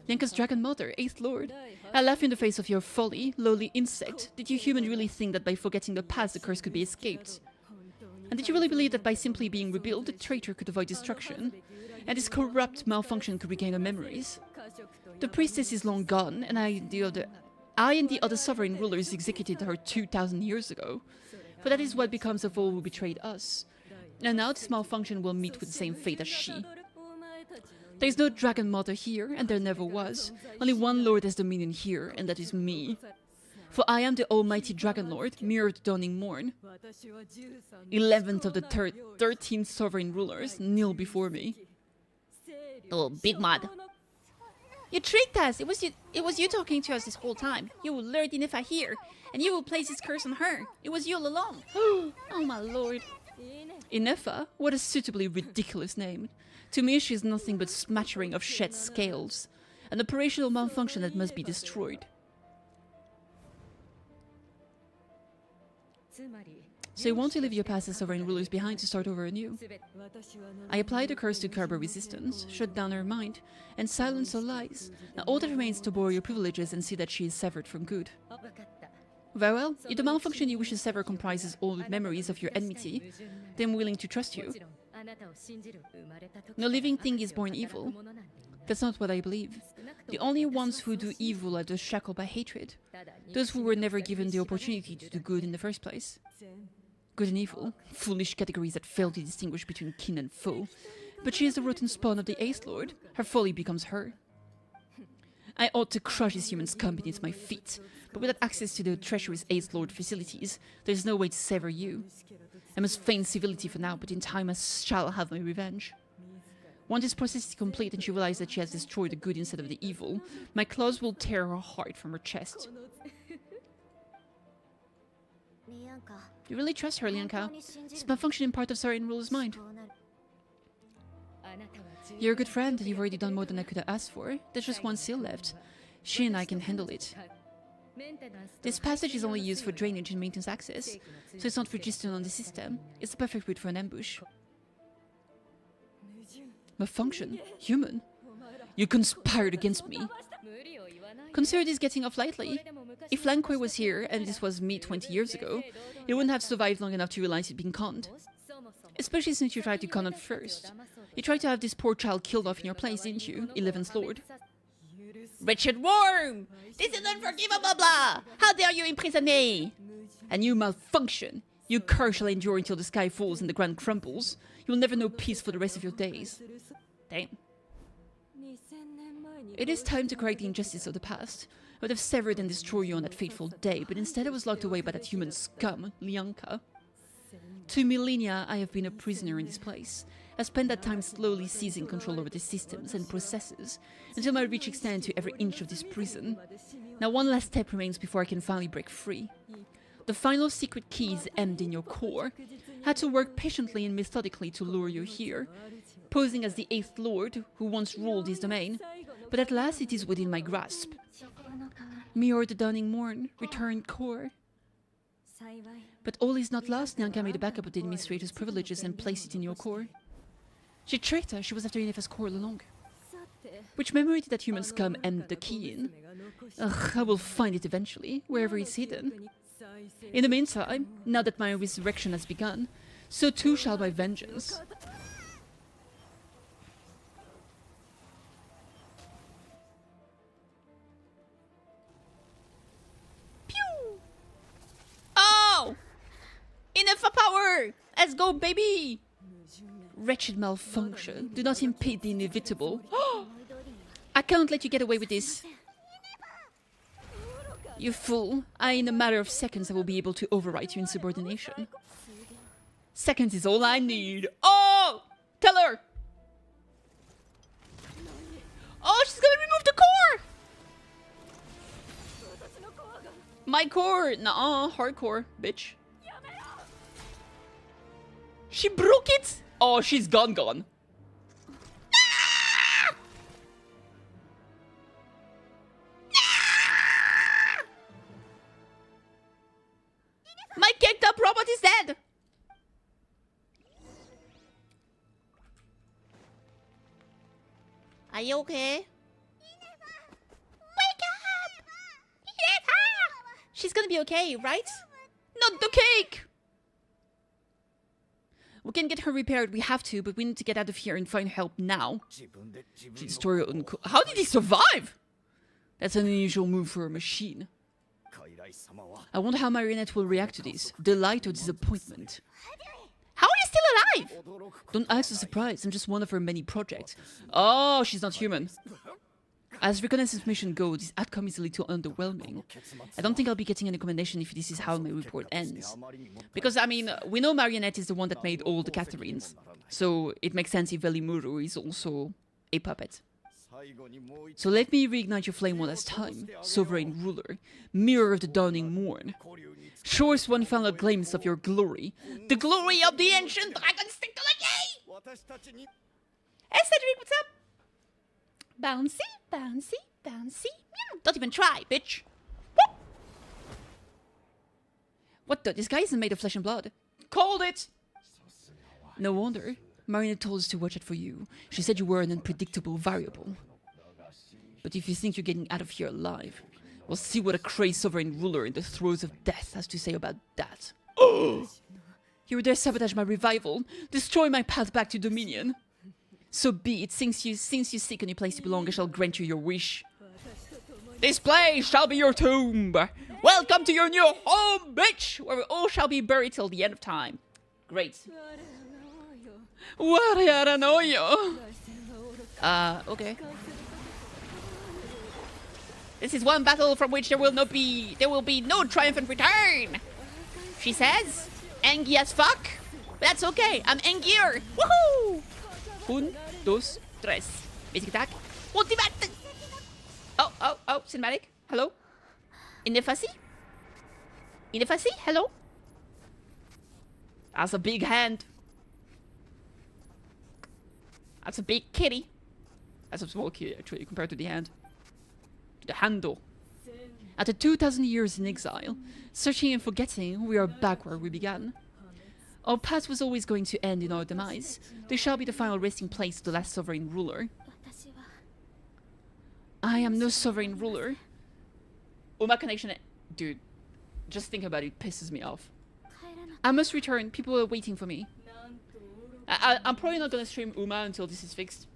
Lianka's dragon mother, 8th Lord. I laugh in the face of your folly, lowly insect. Did you human really think that by forgetting the past the curse could be escaped? And did you really believe that by simply being rebuilt, the traitor could avoid destruction? And this corrupt malfunction could regain her memories? The priestess is long gone, and I and the other sovereign rulers executed her 2,000 years ago. For that is what becomes of all who betrayed us. And now this malfunction will meet with the same fate as she. There is no dragon mother here, and there never was. Only one lord has dominion here, and that is me. For I am the almighty dragon lord, mirrored dawning morn. 11th of the 13 sovereign rulers kneel before me. Oh, big mud. You tricked us! It was you talking to us this whole time. You lured Nefa here, and you will place this curse on her. It was you all along. Oh my lord. Nefa? What a suitably ridiculous name. To me, she is nothing but smattering of shed scales. An operational malfunction that must be destroyed. So you want to leave your past sovereign rulers behind to start over anew? I applied the curse to curb her resistance, shut down her mind, and silence her lies. Now all that remains is to borrow your privileges and see that she is severed from good. Very well, if the malfunction you wish to sever comprises all the memories of your enmity, then I'm willing to trust you. No living thing is born evil. That's not what I believe. The only ones who do evil are those shackled by hatred. Those who were never given the opportunity to do good in the first place. Good and evil, foolish categories that fail to distinguish between kin and foe. But she is the rotten spawn of the 8th Lord. Her folly becomes her. I ought to crush this human scum beneath my feet, but without access to the treacherous 8th Lord facilities, there is no way to sever you. I must feign civility for now, but in time I shall have my revenge. Once this process is complete and she realizes that she has destroyed the good instead of the evil, my claws will tear her heart from her chest. You really trust her, Lianka? It's malfunctioning part of Sovereign Ruler's mind. You're a good friend, and you've already done more than I could have asked for. There's just one seal left. She and I can handle it. This passage is only used for drainage and maintenance access, so it's not registered on the system. It's the perfect route for an ambush. Malfunction? Human? You conspired against me. Consider this getting off lightly. If Nod-Krai was here, and this was me 20 years ago, it wouldn't have survived long enough to realize he'd been conned. Especially since you tried to con it first. You tried to have this poor child killed off in your place, didn't you, 11th Lord? Wretched worm! This is unforgivable, blah! How dare you imprison me! And you malfunction! You curse shall endure until the sky falls and the ground crumbles. You will never know peace for the rest of your days. Damn. It is time to correct the injustice of the past. I would have severed and destroyed you on that fateful day, but instead I was locked away by that human scum, Lianka. 2 millennia I have been a prisoner in this place. I spent that time slowly seizing control over the systems and processes, until my reach extended to every inch of this prison. Now one last step remains before I can finally break free. The final secret key is embedded in your core. I had to work patiently and methodically to lure you here, posing as the 8th Lord who once ruled this domain, but at last it is within my grasp. Mirror the dawning morn, returned core. But all is not lost. Nyanka made a backup of the administrator's privileges and placed it in your core. She tricked her. She was after Yennefer's core all along. Which memory did that human scum end the key in? Ugh, I will find it eventually, wherever it's hidden. In the meantime, now that my resurrection has begun, so too shall my vengeance. Pew! Oh! Enough power! Let's go, baby! Wretched malfunction. Do not impede the inevitable. I can't let you get away with this. You fool. In a matter of seconds, I will be able to overwrite your insubordination. Seconds is all I need. Oh! Tell her! Oh, she's gonna remove the core! My core! Nuh-uh, hardcore, bitch. She broke it? Oh, she's gone. Ah! Ah! My caked up robot is dead! Are you okay? Wake up! Yennefer! She's gonna be okay, right? Not the cake! We can get her repaired, we have to, but we need to get out of here and find help now. She destroyed her own How did he survive? That's an unusual move for a machine. I wonder how Marionette will react to this. Delight or disappointment? How are you still alive? Don't act so surprised, I'm just one of her many projects. Oh, she's not human. As reconnaissance mission goes, this outcome is a little underwhelming. I don't think I'll be getting any commendation if this is how my report ends. Because, I mean, we know Marionette is the one that made all the Catherines. So it makes sense if Velimuru is also a puppet. So let me reignite your flame one last time. Sovereign ruler, mirror of the dawning morn. Show us one final glimpse of your glory. The glory of the ancient dragon's technology! Hey Cedric, what's up? Bouncy, bouncy, bouncy. Don't even try, bitch. Whoop. What the? This guy isn't made of flesh and blood. Called it! No wonder. Marina told us to watch out for you. She said you were an unpredictable variable. But if you think you're getting out of here alive, we'll see what a crazed sovereign ruler in the throes of death has to say about that. Oh! You would dare sabotage my revival, destroy my path back to Dominion. So be it, since you seek a new place to belong, I shall grant you your wish. This place shall be your tomb. Welcome to your new home, bitch, where we all shall be buried till the end of time. Great. Okay. This is one battle from which there will be no triumphant return. She says, angry as fuck. But that's okay, I'm angrier. Woohoo! 1, 2, 3. Basic attack. Ultimate! Oh, cinematic. Hello? Inefasi? Hello? That's a big hand. That's a big kitty. That's a small kitty, actually, compared to the hand. The handle. After 2,000 years in exile, searching and forgetting, we are back where we began. Our path was always going to end in our demise. This shall be the final resting place of the last sovereign ruler. I am no sovereign ruler. Uma connection... Dude, just think about it, it pisses me off. I must return. People are waiting for me. I'm probably not gonna stream Uma until this is fixed.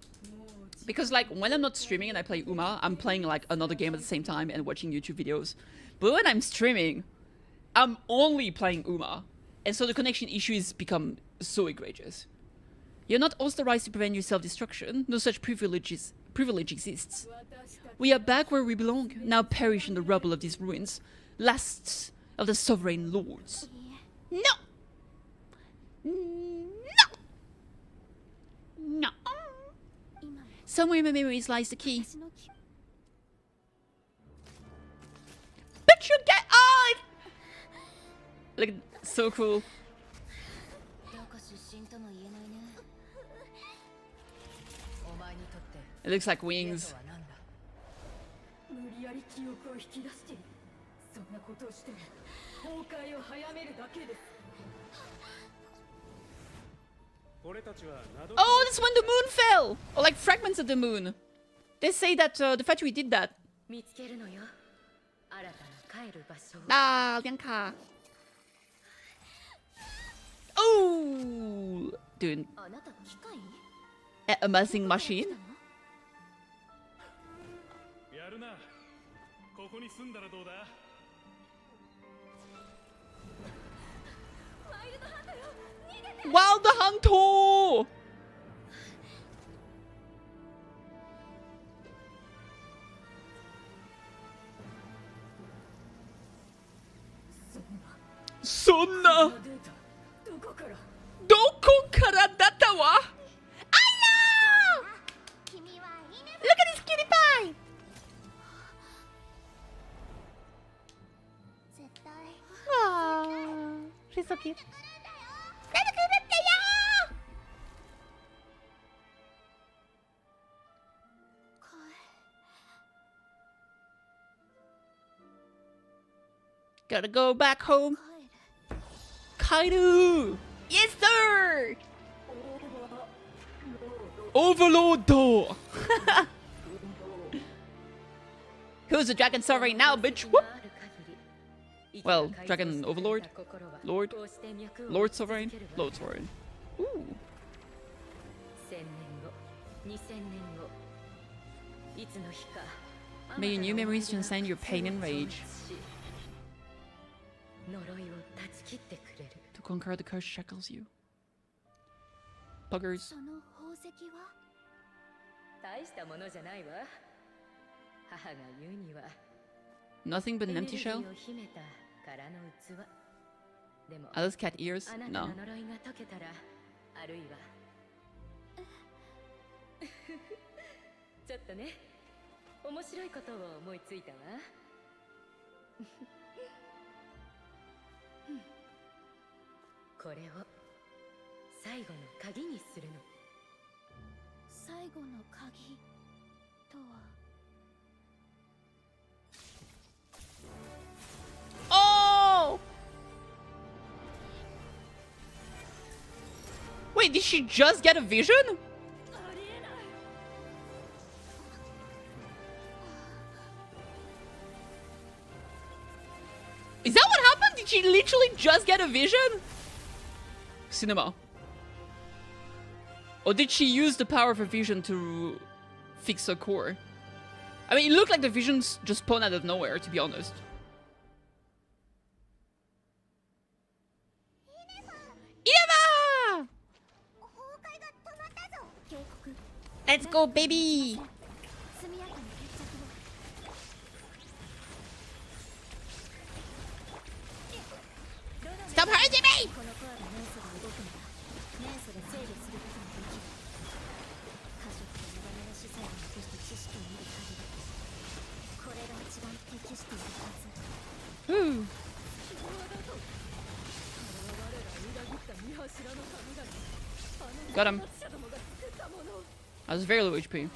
Because like when I'm not streaming and I play Uma, I'm playing like another game at the same time and watching YouTube videos. But when I'm streaming, I'm only playing Uma. And so the connection issues become so egregious. You're not authorized to prevent your self-destruction. No such privilege exists. We are back where we belong, now perish in the rubble of these ruins. Lasts of the sovereign lords. No! No! No! Somewhere in my memories lies the key. But you get on! Look, so cool. It looks like wings. Oh, that's when the moon fell! Or like fragments of the moon. They say that the factory did that. Ah, Lianka. Oh! Dude. Amazing machine? Wild Hunter! Sonna! Doko kara datta wa? Hello! Look at this cutie pie! Aww, she's so cute. Gotta go back home. Kaido! Yes, sir! Overlord door! Who's the dragon sovereign now, bitch? Whoop! Well, dragon overlord? Lord? Lord sovereign? Lord sovereign. Ooh. May your new memories transcend your pain and rage. To conquer the curse shackles you. Buggers. Nothing but an empty shell? Are those cat ears? No. Oh! Wait, did she just get a vision? Is that what happened? Did she literally just get a vision? Cinema. Or did she use the power of her vision to fix her core? I mean, it looked like the visions just spawned out of nowhere, to be honest. Eva! Let's go, baby! Stop hurting me! Got him. I was very low HP.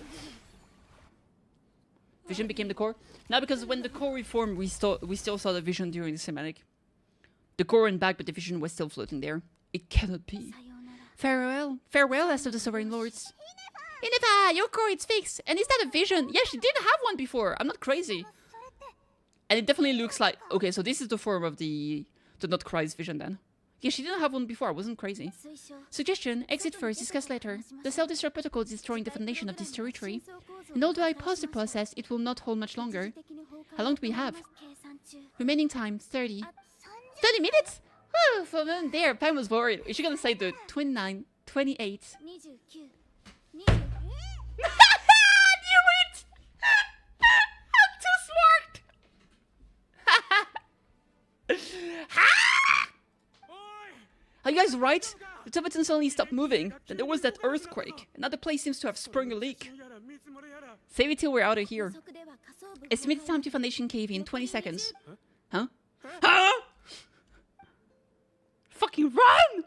Vision became the core? No, because when the core reformed, we still saw the vision during the cinematic. The core went back, but the vision was still floating there. It cannot be. Farewell. Farewell, as of the Sovereign Lords. Ineva, your core is fixed. And is that a vision? Yeah, she did have one before. I'm not crazy. And it definitely looks like... Okay, so this is the form of the Nod-Krai's vision then. Yeah, she didn't have one before. I wasn't crazy. Suggestion, exit first, discuss later. The self-destruct protocol is destroying the foundation of this territory. And although I pause the process, it will not hold much longer. How long do we have? Remaining time, 30. 30 minutes? Oh, for a moment there, Pam was worried. Is she gonna say the 29, 28? Knew it! I'm too smart! Are you guys right? The Tibetan suddenly stopped moving. Then there was that earthquake. And now the place seems to have sprung a leak. Save it till we're out of here. Estimated time to Foundation Cave in 20 seconds. Huh? Huh? Fucking run!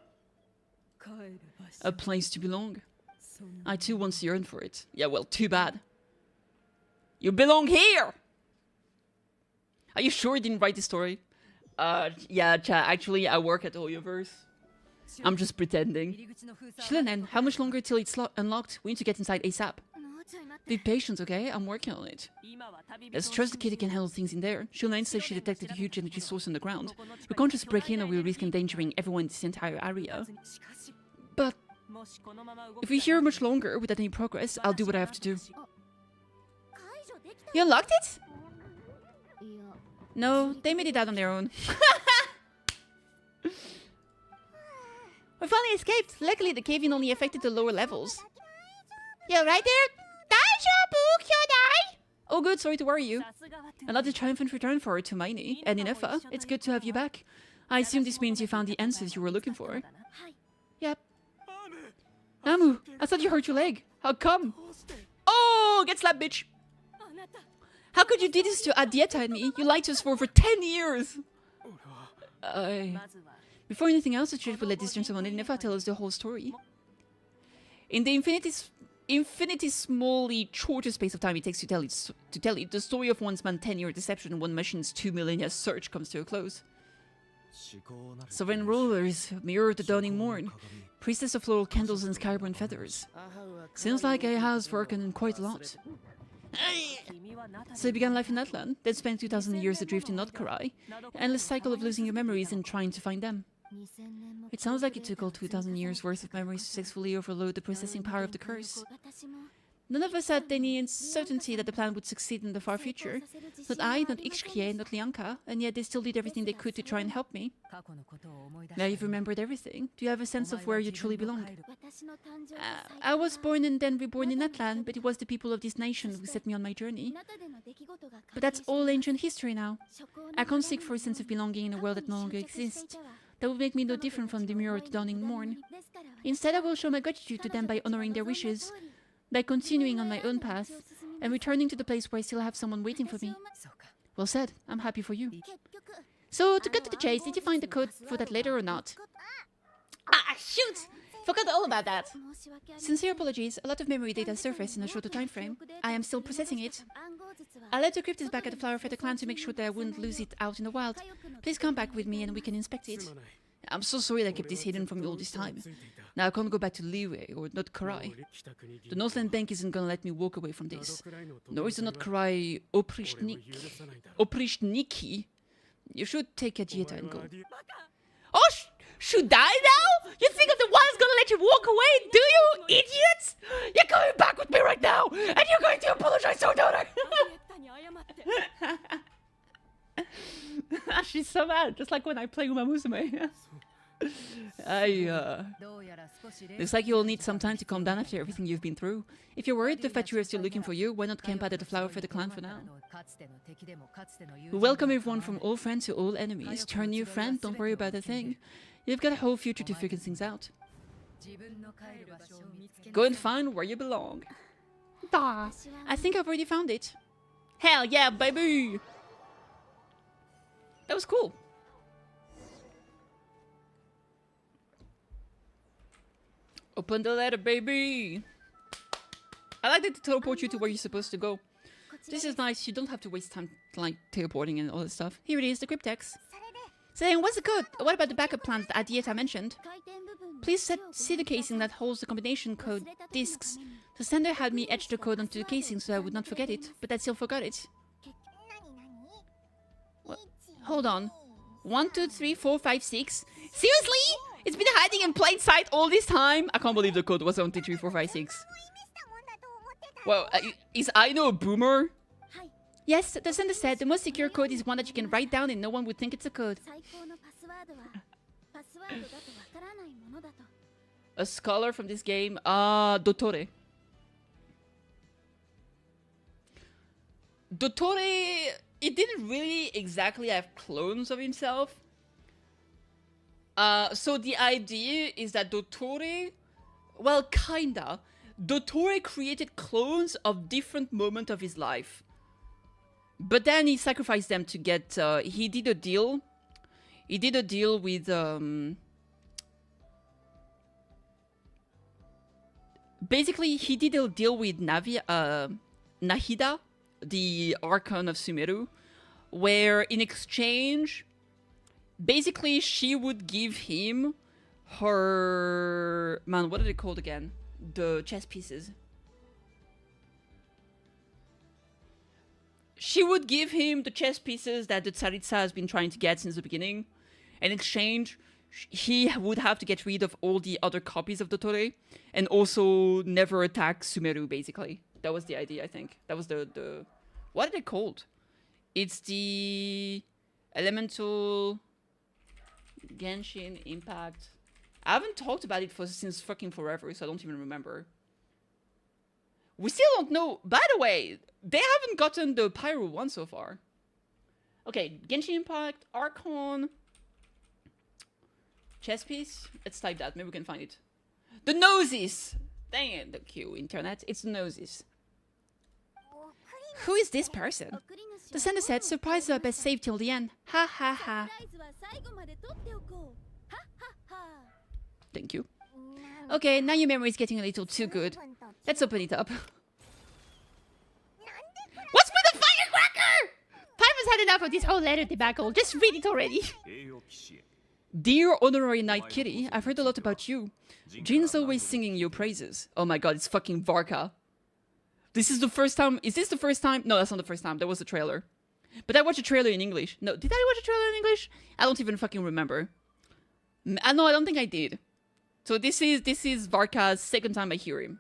A place to belong. I too once yearned for it. Yeah, well, too bad. You belong here! Are you sure you didn't write this story? Yeah, chat, actually, I work at Hoyoverse. I'm just pretending. Shenanigans, how much longer till it's unlocked? We need to get inside ASAP. Be patient, okay? I'm working on it. Let's trust the kitty can handle things in there. Shenanigans says she detected a huge energy source on the ground. We can't just break in or we'll risk endangering everyone in this entire area. But if we hear much longer without any progress, I'll do what I have to do. You unlocked it? No, they made it out on their own. We finally escaped. Luckily, the cave-in only affected the lower levels. You're right there? Oh good, sorry to worry you. Another triumphant return for her to Maini and Inefa. It's good to have you back. I assume this means you found the answers you were looking for. Yep. Namu, I thought you hurt your leg. How come? Oh, get slapped, bitch. How could you do this to Adieta and me? You lied to us for over 10 years. Before anything else, I should let this gentleman in Inefa tell us the whole story. In the infinitesimally shorter space of time it takes to tell it, the story of one's man's 10-year deception and one machine's 2 millennia search comes to a close. Sovereign rulers, mirror of the dawning morn, priestess of floral candles and skyborn feathers. Seems like I has working quite a lot. So you began life in Atlan, then spent 2,000 years adrift in Nod-Krai, an endless cycle of losing your memories and trying to find them. It sounds like it took all 2,000 years worth of memories to successfully overload the processing power of the curse. None of us had any certainty that the plan would succeed in the far future. Not I, not Ikshkie, not Lianka, and yet they still did everything they could to try and help me. Now you've remembered everything. Do you have a sense of where you truly belong? I was born and then reborn in Atlan, but it was the people of this nation who set me on my journey. But that's all ancient history now. I can't seek for a sense of belonging in a world that no longer exists. That would make me no different from the mirror of the dawning morn. Instead, I will show my gratitude to them by honoring their wishes, by continuing on my own path, and returning to the place where I still have someone waiting for me. Well said. I'm happy for you. So, to cut to the chase, did you find the code for that letter or not? Ah, shoot! Forgot all about that. Sincere apologies. A lot of memory data surfaced in a shorter time frame. I am still processing it. I left the cryptid back at the Flower Feather clan to make sure that I wouldn't lose it out in the wild. Please come back with me and we can inspect it. I'm so sorry that I kept this hidden from you all this time. Now I can't go back to Liyue or Nod-Krai. The Northland Bank isn't gonna let me walk away from this. Nor is the Nod-Krai Oprishniki. You should take a dieta and go. Oh, should I now? You think I'm the one who's gonna let you walk away, do you, idiots? You're coming back with me right now, and you're going to apologize to her daughter. She's so mad, just like when I play Uma Musume. Looks like you'll need some time to calm down after everything you've been through. If you're worried the Fatui are still looking for you, why not camp out at the Flower Feather clan for now? We welcome everyone from all friends to all enemies. Turn new friend, don't worry about a thing. You've got a whole future to figure things out. Go and find where you belong. Bah, I think I've already found it. Hell yeah, baby! That was cool. Open the letter, baby! I like that they teleport you to where you're supposed to go. This is nice, you don't have to waste time like teleporting and all that stuff. Here it is, the cryptex. Saying, what's the code? What about the backup plans that Adieta mentioned? Please see the casing that holds the combination code discs. The sender had me etch the code onto the casing so I would not forget it, but I still forgot it. What? Hold on. 1, 2, 3, 4, 5, 6. Seriously? It's been hiding in plain sight all this time? I can't believe the code was 1, 2, 3, 4, 5, 6. Well, is I know a boomer? Yes, the sender said the most secure code is one that you can write down and no one would think it's a code. A scholar from this game? Dottore. Dottore, it didn't really exactly have clones of himself. So the idea is that Dottore, well, kinda. Dottore created clones of different moments of his life. But then he sacrificed them to get, he did a deal. He did a deal with, basically, he did a deal with Nahida, the Archon of Sumeru, where in exchange, basically, she would give him her... Man, what are they called again? The chess pieces. She would give him the chess pieces that the Tsaritsa has been trying to get since the beginning. In exchange, he would have to get rid of all the other copies of Dottore and also never attack Sumeru, basically. That was the idea, I think. That was the... What are they called? It's the... Elemental... Genshin Impact. I haven't talked about it since fucking forever, so I don't even remember. We still don't know... By the way, they haven't gotten the Pyro one so far. Okay, Genshin Impact, Archon... Chess piece? Let's type that, maybe we can find it. The Noses! Dang it, the Q internet. It's the Noses. Who is this person? The sender said surprises are best saved till the end. Ha ha ha. Thank you. Okay, now your memory is getting a little too good. Let's open it up. What's with the firecracker? Piper's had enough of this whole letter debacle. Just read it already. Dear Honorary Knight Kitty, I've heard a lot about you. Jin's always singing your praises. Oh my god, it's fucking Varka. This is the first time... Is this the first time? No, that's not the first time. There was a trailer. But I watched a trailer in English. No, did I watch a trailer in English? I don't even fucking remember. No, I don't think I did. So this is Varka's second time I hear him.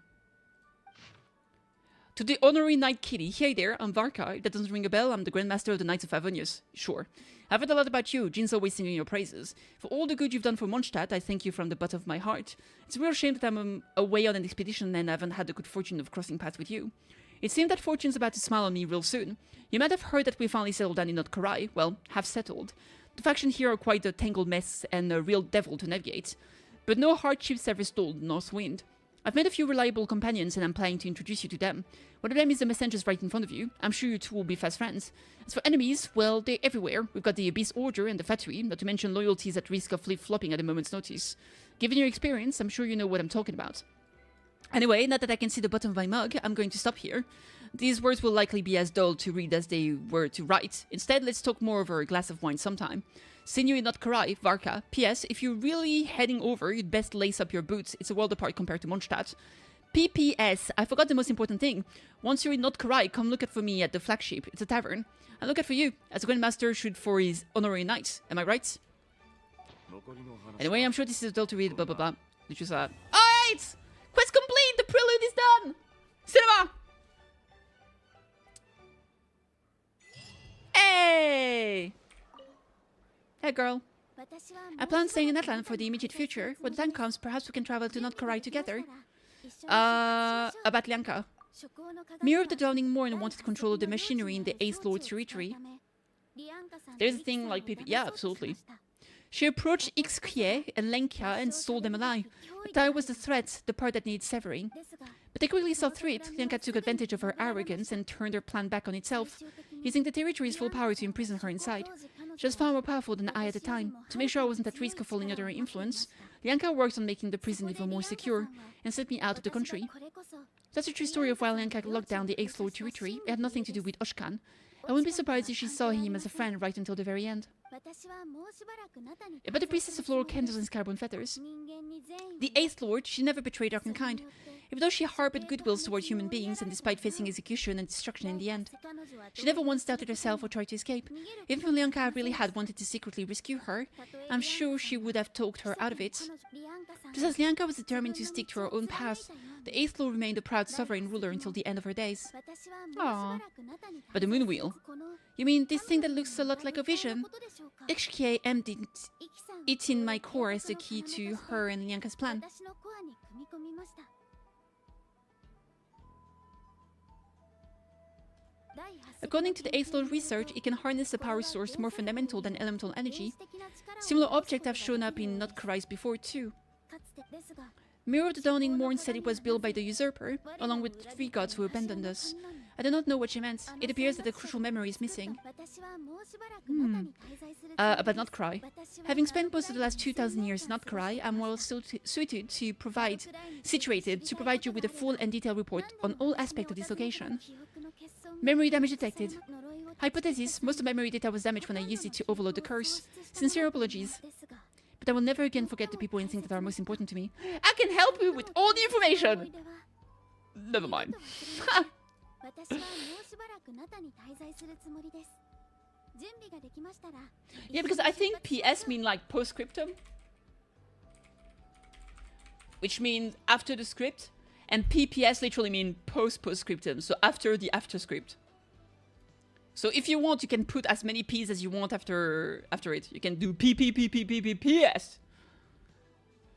To the Honorary Knight Kitty, hey there, I'm Varka. If that doesn't ring a bell, I'm the Grandmaster of the Knights of Favonius. Sure. I've heard a lot about you. Jin's always singing your praises. For all the good you've done for Mondstadt, I thank you from the bottom of my heart. It's a real shame that I'm away on an expedition and I haven't had the good fortune of crossing paths with you. It seems that fortune's about to smile on me real soon. You might have heard that we finally settled down in Nod-Krai. Well, have settled. The faction here are quite a tangled mess and a real devil to navigate. But no hardships ever stalled North Wind. I've made a few reliable companions and I'm planning to introduce you to them. One of them is the messengers right in front of you. I'm sure you two will be fast friends. As for enemies, well, they're everywhere. We've got the Abyss Order and the Fatui, not to mention loyalties at risk of flip-flopping at a moment's notice. Given your experience, I'm sure you know what I'm talking about. Anyway, now that I can see the bottom of my mug, I'm going to stop here. These words will likely be as dull to read as they were to write. Instead, let's talk more over a glass of wine sometime. Seeing you in Nod-Krai, Varka. P.S. If you're really heading over, you'd best lace up your boots. It's a world apart compared to Mondstadt. P.P.S. I forgot the most important thing. Once you're in Nod-Krai, come look out for me at the flagship. It's a tavern. I'll look out for you, as a Grandmaster should for his honorary knight. Am I right? Anyway, I'm sure this is dull to read, blah blah blah. Did you say that? Alright! Quest complete! The prelude is done! Cinema! Hey! Hey girl. I plan on staying in Atlan for the immediate future. When the time comes, perhaps we can travel to Nod-Krai together. About Lianka. Mirror of the Drowning Morn wanted control of the machinery in the Ace Lord's territory. There's a thing like people... Yeah, absolutely. She approached Ixkie and Lenka and sold them a lie. But that was the threat, the part that needed severing. But they quickly saw through it. Lianka took advantage of her arrogance and turned her plan back on itself, using the territory's full power to imprison her inside. She was far more powerful than I at the time. To make sure I wasn't at risk of falling under her influence, Lianka worked on making the prison even more secure and sent me out of the country. That's a true story of why Lianka locked down the Ace Lord territory. It had nothing to do with Oshkan. I wouldn't be surprised if she saw him as a friend right until the very end. About the priestess of laurel candles and scarborn feathers. The eighth lord, she never betrayed Arkankind, even though she harbored goodwills toward human beings and despite facing execution and destruction in the end. She never once doubted herself or tried to escape. Even if Lianka really had wanted to secretly rescue her, I'm sure she would have talked her out of it. Just as Lianka was determined to stick to her own path, the eighth lord remained a proud sovereign ruler until the end of her days. Aww. But the moon wheel? You mean this thing that looks a lot like a vision? Ikshikie emptied it in my core as the key to her and Lianka's plan. According to the 8th Lord research, it can harness a power source more fundamental than elemental energy. Similar objects have shown up in Nod-Krai before too. Mirror of the Dawning Morn said it was built by the usurper, along with 3 gods who abandoned us. I do not know what she meant. It appears that a crucial memory is missing. About Nod-Krai. Having spent most of the last 2,000 years in Nod-Krai, I'm well situated to provide you with a full and detailed report on all aspects of this location. Memory damage detected. Hypothesis, most of memory data was damaged when I used it to overload the curse. Sincere apologies. But I will never again forget the people and things that are most important to me. I can help you with all the information! Never mind. Yeah, because I think PS mean like postscriptum. Which means after the script. And PPS literally mean postscriptum, so after the after script. So if you want, you can put as many P's as you want after it. You can do PS.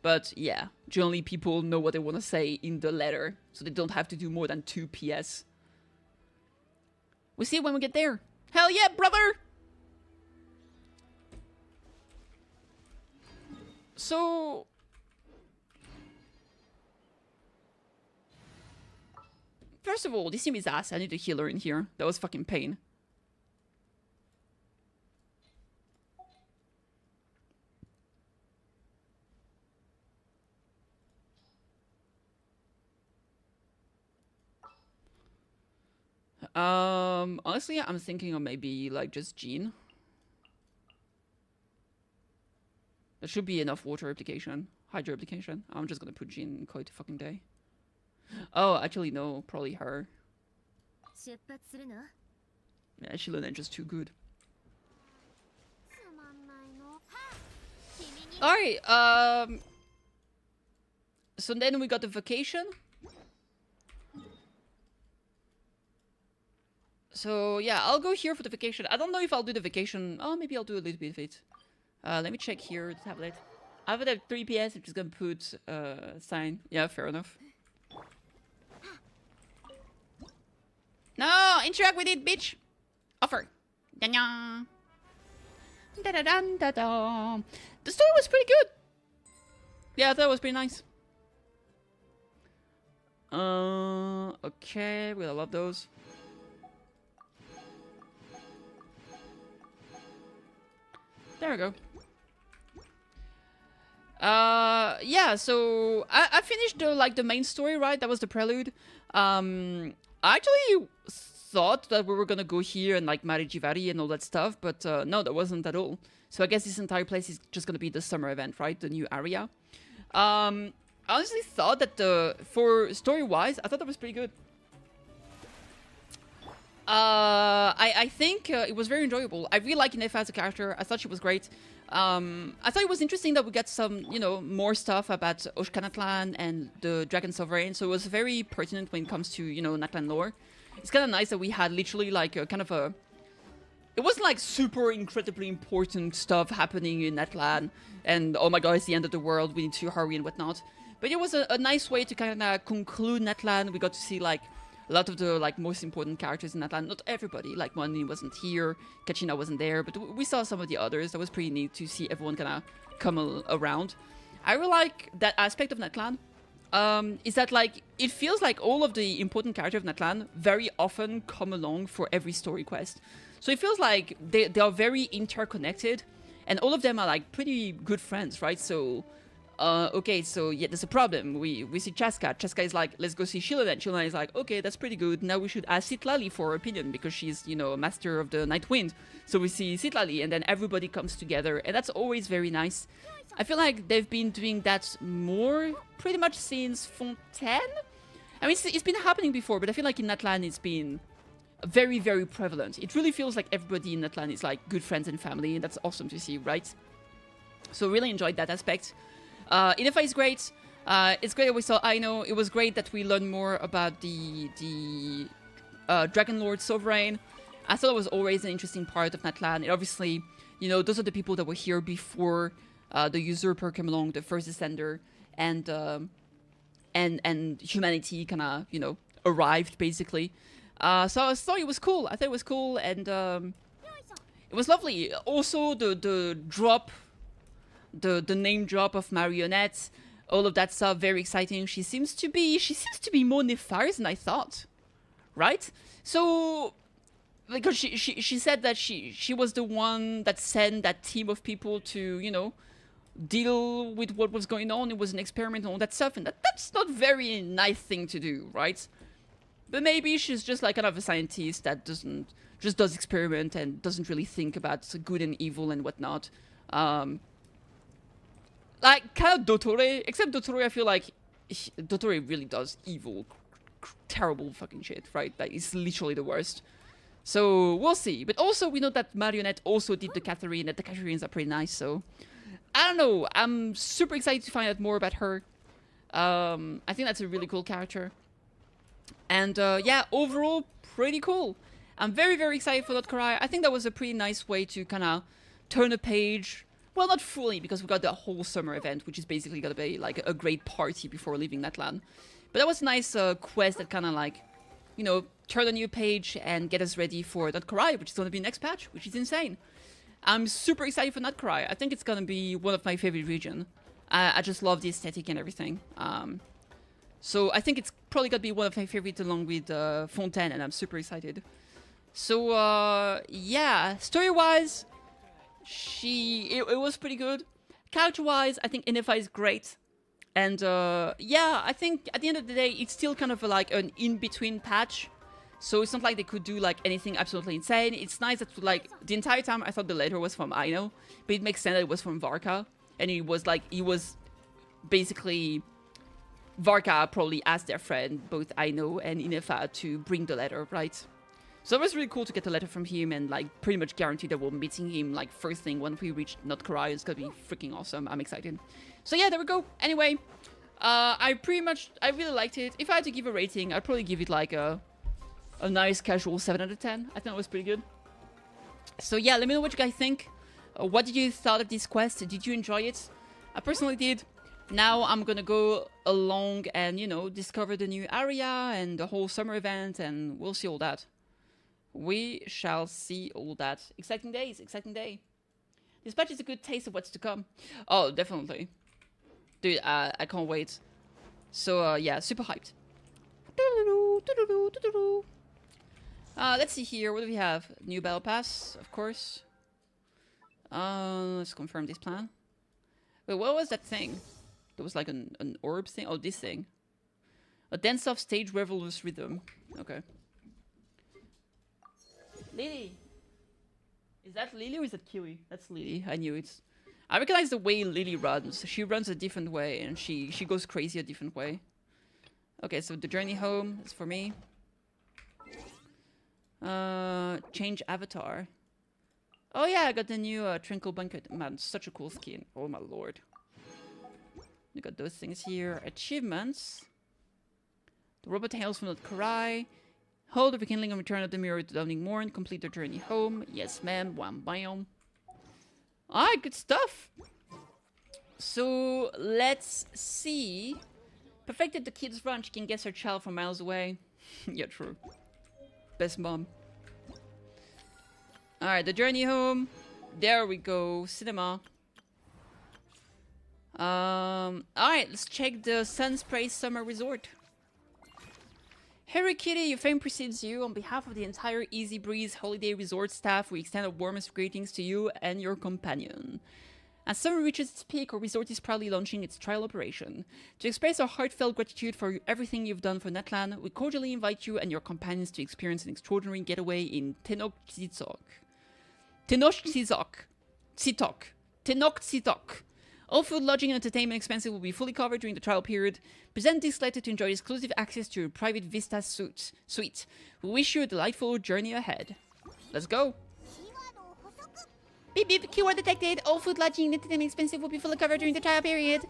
But yeah, generally people know what they want to say in the letter, so they don't have to do more than 2 PS. We'll see when we get there. Hell yeah, brother! So... first of all, this team is ass. I need a healer in here. That was fucking pain. Honestly, I'm thinking of maybe like just Jean. There should be enough water application, hydro application. I'm just gonna put Jean in quite a fucking day. Oh, actually no, probably her. Yeah, Shilona just too good. Alright, so then we got the vacation. So yeah, I'll go here for the vacation. I don't know if I'll do the vacation. Oh, maybe I'll do a little bit of it. Let me check here the tablet. I have it at 3 PS. I'm just gonna put sign. Yeah, fair enough. No, interact with it, bitch. Offer. Da-da. Da-da-da-da-da. The story was pretty good. Yeah, I thought it was pretty nice. Okay, we're gonna love those. There we go. Yeah, so I finished the main story, right? That was the prelude. I actually thought that we were gonna go here and like marry Jivari and all that stuff, but no, that wasn't at all. So I guess this entire place is just gonna be the summer event, right? The new area. I honestly thought that for story-wise, I thought that was pretty good. I think it was very enjoyable. I really like Inefa as a character. I thought she was great. I thought it was interesting that we got some, you know, more stuff about Oshka-Natlan and the Dragon Sovereign. So it was very pertinent when it comes to, you know, Natlan lore. It's kind of nice that we had literally like a kind of a... It wasn't like super incredibly important stuff happening in Natlan. And oh my god, it's the end of the world, we need to hurry and whatnot. But it was a nice way to kind of conclude Natlan. We got to see like a lot of the like most important characters in Natlan. Not everybody, like Moni wasn't here, Kachina wasn't there, but we saw some of the others. That was pretty neat to see everyone kind of come around. I really like that aspect of Natlan. Is that like, it feels like all of the important characters of Natlan very often come along for every story quest. So it feels like they are very interconnected, and all of them are like pretty good friends, right? So Okay, so yeah, there's a problem. We see Chaska. Chaska is like, let's go see Shilana. And Shilana is like, okay, that's pretty good. Now we should ask Citlali for her opinion because she's, you know, a master of the Night Wind. So we see Citlali, and then everybody comes together, and that's always very nice. I feel like they've been doing that more pretty much since Fontaine. I mean, it's been happening before, but I feel like in Natlan it's been very, very prevalent. It really feels like everybody in Natlan is like good friends and family, and that's awesome to see, right? So really enjoyed that aspect. Inefa is great. It's great that we saw Aino. It was great that we learned more about the Dragon Lord Sovereign. I thought it was always an interesting part of Natlan. And obviously, you know, those are the people that were here before the Usurper came along, the first Descender, and humanity kind of, you know, arrived basically. So I thought it was cool. I thought it was cool, and it was lovely. Also, the drop. The name drop of Marionette, all of that stuff, very exciting. She seems to be more nefarious than I thought, right? So, because she said that she was the one that sent that team of people to, you know, deal with what was going on. It was an experiment and all that stuff, and that's not very nice thing to do, right? But maybe she's just like another scientist that just does experiment and doesn't really think about good and evil and whatnot. Like, kind of Dottore, except Dottore, I feel like Dottore really does evil, terrible fucking shit, right? Like, it's literally the worst. So, we'll see. But also, we know that Marionette also did the Catherine, and the Catherines are pretty nice, so... I don't know, I'm super excited to find out more about her. I think that's a really cool character. And, yeah, overall, pretty cool. I'm very, very excited for Nod-Krai. I think that was a pretty nice way to kind of turn a page... Well, not fully, because we got the whole summer event, which is basically going to be like a great party before leaving Natlan. But that was a nice quest that kind of like, you know, turn a new page and get us ready for Nod-Krai, which is going to be next patch, which is insane. I'm super excited for Nod-Krai. I think it's going to be one of my favorite regions. I just love the aesthetic and everything. So I think it's probably going to be one of my favorites along with Fontaine, and I'm super excited. So, yeah, story-wise... It was pretty good. Character-wise, I think Inefa is great. And, yeah, I think at the end of the day, it's still kind of like an in-between patch. So it's not like they could do, like, anything absolutely insane. It's nice that, like, the entire time I thought the letter was from Aino. But it makes sense that it was from Varka. And it was, like, basically... Varka probably asked their friend, both Aino and Inefa, to bring the letter, right? So it was really cool to get a letter from him and like pretty much guarantee that we're meeting him like first thing when we reach Nod-Krai. It's gonna be freaking awesome. I'm excited. So yeah, there we go. Anyway, I really liked it. If I had to give a rating, I'd probably give it like a nice casual 7 out of 10. I think it was pretty good. So yeah, let me know what you guys think. What did you thought of this quest? Did you enjoy it? I personally did. Now I'm gonna go along and, you know, discover the new area and the whole summer event, and we'll see all that. We shall see all that. Exciting days, exciting day. This patch is a good taste of what's to come. Oh, definitely. Dude, I can't wait. So, yeah, super hyped. Let's see here. What do we have? New battle pass, of course. Let's confirm this plan. Wait, what was that thing? There was like an orb thing? Oh, this thing. A dance-off stage revelous rhythm. Okay. Lily! Is that Lily or is that Kiwi? That's Lily. I knew it. I recognize the way Lily runs. She runs a different way and she goes crazy a different way. Okay, so the journey home is for me. Change avatar. Oh yeah, I got the new Trinkle Blanket. Man, such a cool skin. Oh my lord. You got those things here. Achievements. The robot hails from Nod-Krai. Hold the rekindling and return of the mirror to Dawning Morn. Complete the journey home. Yes, ma'am. Wham, bam. Alright, good stuff. So, let's see. Perfected the kid's run. She can guess her child from miles away. Yeah, true. Best mom. Alright, the journey home. There we go. Cinema. Alright, let's check the Sunspray Summer Resort. Harry Kitty, your fame precedes you. On behalf of the entire Easy Breeze Holiday Resort staff, we extend our warmest greetings to you and your companion. As summer reaches its peak, our resort is proudly launching its trial operation. To express our heartfelt gratitude for everything you've done for Netland, we cordially invite you and your companions to experience an extraordinary getaway in Tenochtitlan. All food, lodging, and entertainment expenses will be fully covered during the trial period. Present this letter to enjoy exclusive access to your private Vista suite. We wish you a delightful journey ahead. Let's go! Beep beep, keyword detected. All food, lodging, and entertainment expenses will be fully covered during the trial period.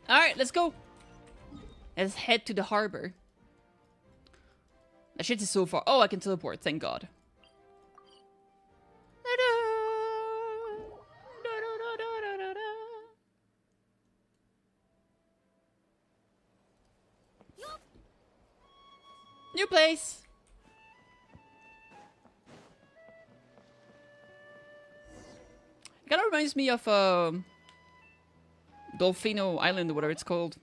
Alright, let's go. Let's head to the harbor. That shit is so far. Oh, I can teleport, thank God. New place. It kind of reminds me of Dolfino Island or whatever it's called.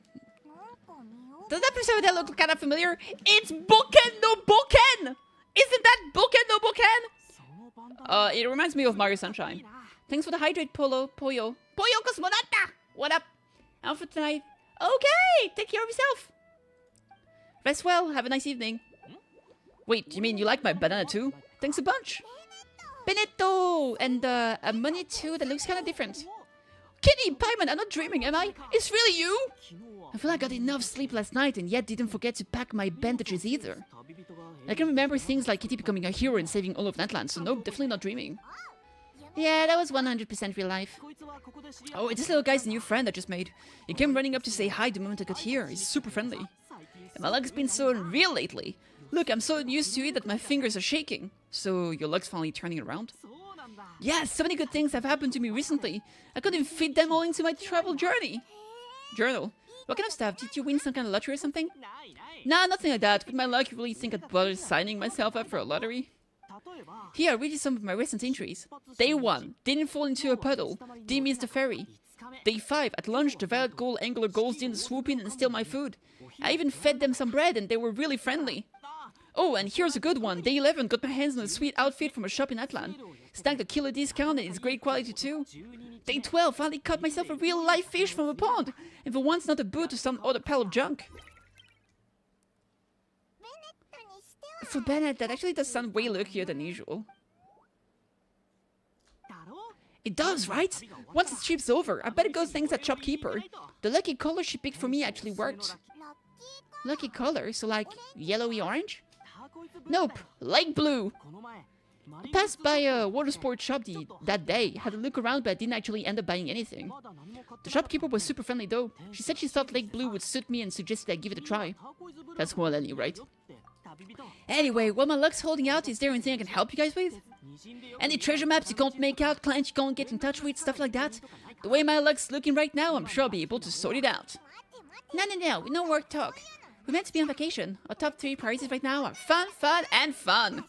Does that episode that look kind of familiar? It's Boken no Boken! Isn't that Boken no Boken? It reminds me of Mario Sunshine. Thanks for the hydrate, Pollo. Pollo Cosmonauta! What up? Out for tonight. Okay! Take care of yourself. Rest well. Have a nice evening. Wait, you mean you like my banana too? Thanks a bunch. Benetto! And a money too that looks kind of different. Kitty, Paimon, I'm not dreaming, am I? It's really you? I feel like I got enough sleep last night and yet didn't forget to pack my bandages either. I can remember things like Kitty becoming a hero and saving all of Netland, so nope, definitely not dreaming. Yeah, that was 100% real life. Oh, this little guy's the new friend I just made. He came running up to say hi the moment I got here. He's super friendly. And my leg's been so unreal lately. Look, I'm so used to it that my fingers are shaking. So your leg's finally turning around? Yeah, so many good things have happened to me recently. I couldn't fit them all into my travel journal. What kind of stuff? Did you win some kind of lottery or something? Nah, nothing like that. With my luck, you really think I'd bother signing myself up for a lottery? Here, read you some of my recent entries. Day 1. Didn't fall into a puddle. Didn't miss the ferry. Day 5. At lunch, the violet gold angler gulls didn't swoop in and steal my food. I even fed them some bread and they were really friendly. Oh, and here's a good one. Day 11, got my hands on a sweet outfit from a shop in Atlan. Snagged a killer discount and it's great quality too. Day 12, finally caught myself a real live fish from a pond. And for once not a boot or some other pile of junk. For Bennett, that actually does sound way luckier than usual. It does, right? Once the trip's over, I better go thanks that shopkeeper. The lucky color she picked for me actually worked. Lucky color? So like yellowy orange? Nope, light blue. I passed by a water sports shop that day, had a look around but I didn't actually end up buying anything. The shopkeeper was super friendly though. She said she thought light blue would suit me and suggested I give it a try. That's more than you, right? Anyway, while my luck's holding out, is there anything I can help you guys with? Any treasure maps you can't make out, clients you can't get in touch with, stuff like that? The way my luck's looking right now, I'm sure I'll be able to sort it out. No work talk. We're meant to be on vacation. Our top 3 priorities right now are fun, fun, and fun.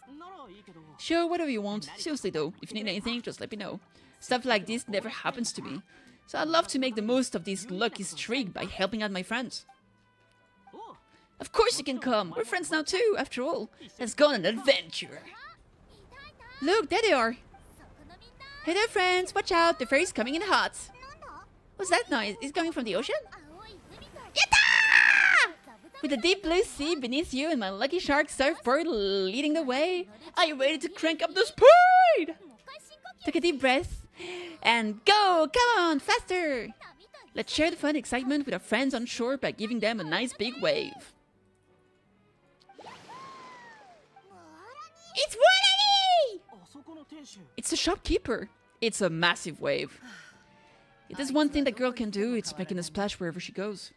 Sure, whatever you want. Seriously though, if you need anything, just let me know. Stuff like this never happens to me. So I'd love to make the most of this lucky streak by helping out my friends. Of course you can come. We're friends now too, after all. Let's go on an adventure. Look, there they are. Hey there, friends. Watch out, the ferry's coming in hot. What's that noise? Is it coming from the ocean? Yatta! With the deep blue sea beneath you and my lucky shark surfboard leading the way, are you ready to crank up the speed? Take a deep breath and go! Come on, faster! Let's share the fun and excitement with our friends on shore by giving them a nice big wave. It's Warani! It's the shopkeeper. It's a massive wave. If there's one thing that girl can do, it's making a splash wherever she goes.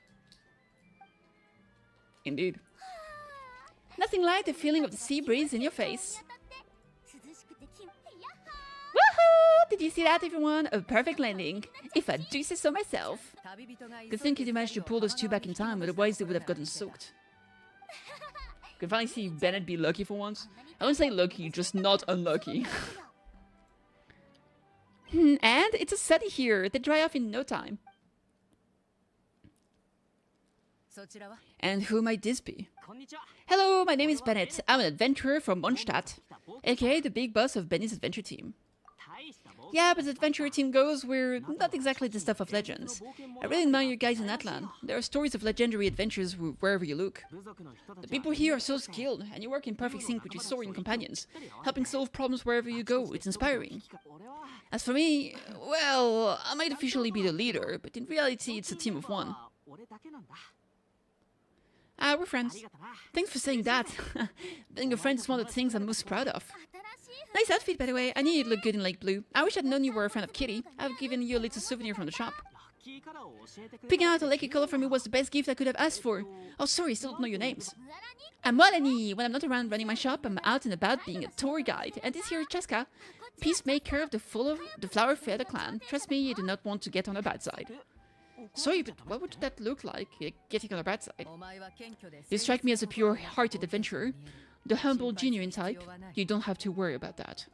Indeed. Nothing like the feeling of the sea breeze in your face. Woohoo! did you see that, everyone? A perfect landing, if I do say so myself. Good thing Kitty managed to pull those two back in time, otherwise they would have gotten soaked. You can finally see Bennett be lucky for once. I wouldn't say lucky, just not unlucky. And it's a sunny here. They dry off in no time. And who might this be? Hello, my name is Bennett. I'm an adventurer from Mondstadt, aka the big boss of Benny's adventure team. Yeah, but the adventure team goes, we're not exactly the stuff of legends. I really admire you guys in Atlan. There are stories of legendary adventures wherever you look. The people here are so skilled, and you work in perfect sync with your soaring companions, helping solve problems wherever you go. It's inspiring. As for me, well, I might officially be the leader, but in reality it's a team of one. We're friends. Thanks for saying that. Being a friend is one of the things I'm most proud of. Nice outfit, by the way. I knew you'd look good in light blue. I wish I'd known you were a friend of Kitty. I've given you a little souvenir from the shop. Picking out a lucky color for me was the best gift I could have asked for. Oh, sorry, still don't know your names. I'm Melanie. When I'm not around running my shop, I'm out and about being a tour guide. And this here is Cheska, peacemaker of the Flower Feather clan. Trust me, you do not want to get on her bad side. Sorry, but what would that look like, getting on the bad side? You strike me as a pure-hearted adventurer. The humble, genuine type. You don't have to worry about that.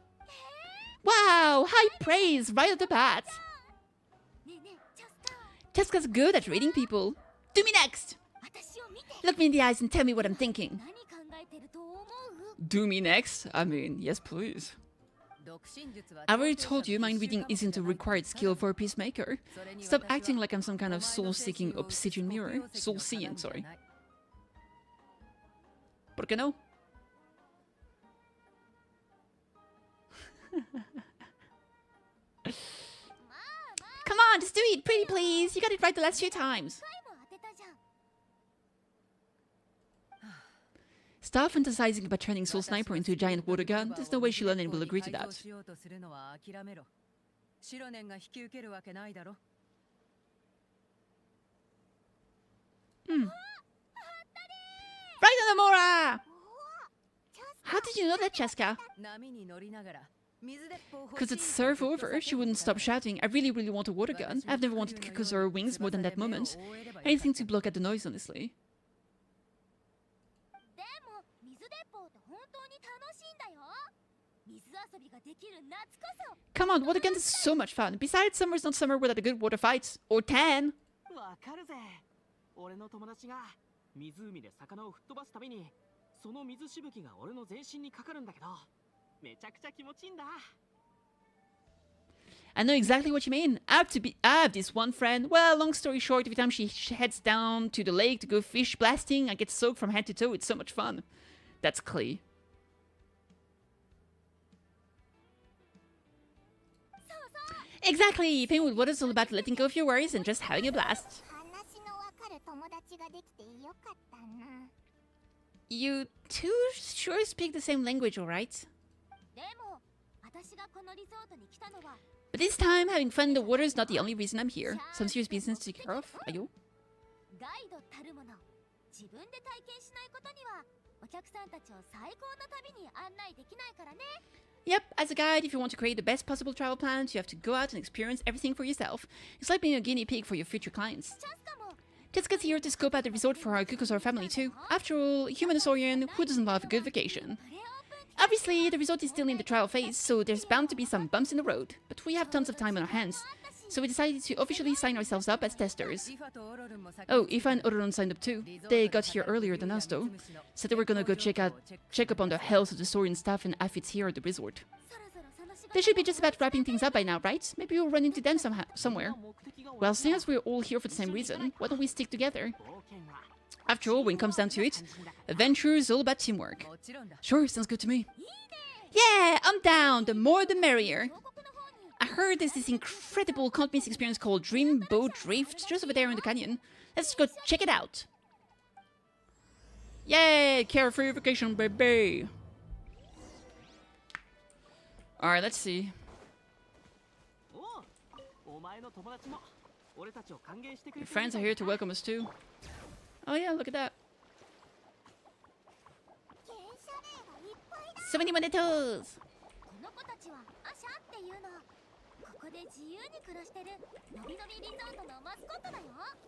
Wow! High praise right at the bat! Cheska's good at reading people. Do me next! Look me in the eyes and tell me what I'm thinking. Do me next? I mean, yes please. I already told you mind reading isn't a required skill for a peacemaker. Stop acting like I'm some kind of soul-seeking obsidian mirror. Soul-seeing, sorry. ¿Por qué no? Come on, just do it, pretty please. You got it right the last few times. Stop fantasizing about turning Soul Sniper into a giant water gun. There's no way Shilonen will agree to that. Right on the Mora! How did you know that, Cheska? Because it's surf over, she wouldn't stop shouting, I really, really want a water gun. I've never wanted Kikos or wings more than that moment. Anything to block out the noise, honestly. Come on, water guns is so much fun. Besides, summer's not summer without a good water fight. Or tan. I know exactly what you mean. I have this one friend. Well, long story short, every time she heads down to the lake to go fish blasting, I get soaked from head to toe. It's so much fun. That's Clay. Exactly! Playing with water is all about letting go of your worries and just having a blast. You two sure speak the same language, alright? But this time, having fun in the water is not the only reason I'm here. Some serious business to take care of. Ayo? Yep, as a guide, if you want to create the best possible travel plans, you have to go out and experience everything for yourself. It's like being a guinea pig for your future clients. Cheska's here to scope out the resort for our Kukusor family too. After all, Humanosaurian, who doesn't love a good vacation? Obviously, the resort is still in the trial phase, so there's bound to be some bumps in the road. But we have tons of time on our hands, so we decided to officially sign ourselves up as testers. Oh, Ifa and Ororon signed up too. They got here earlier than us though. Said they were gonna go check up on the health of the Saurian staff and outfits here at the resort. They should be just about wrapping things up by now, right? Maybe we'll run into them somewhere. Well, seeing as we're all here for the same reason, why don't we stick together? After all, when it comes down to it, adventure is all about teamwork. Sure, sounds good to me. Yeah, I'm down. The more the merrier. I heard there's this incredible can't-miss experience called Dreamboat Drift just over there in the canyon. Let's go check it out. Yay, carefree vacation, baby. Alright, let's see. Your friends are here to welcome us too. Oh yeah, look at that. So many monetos!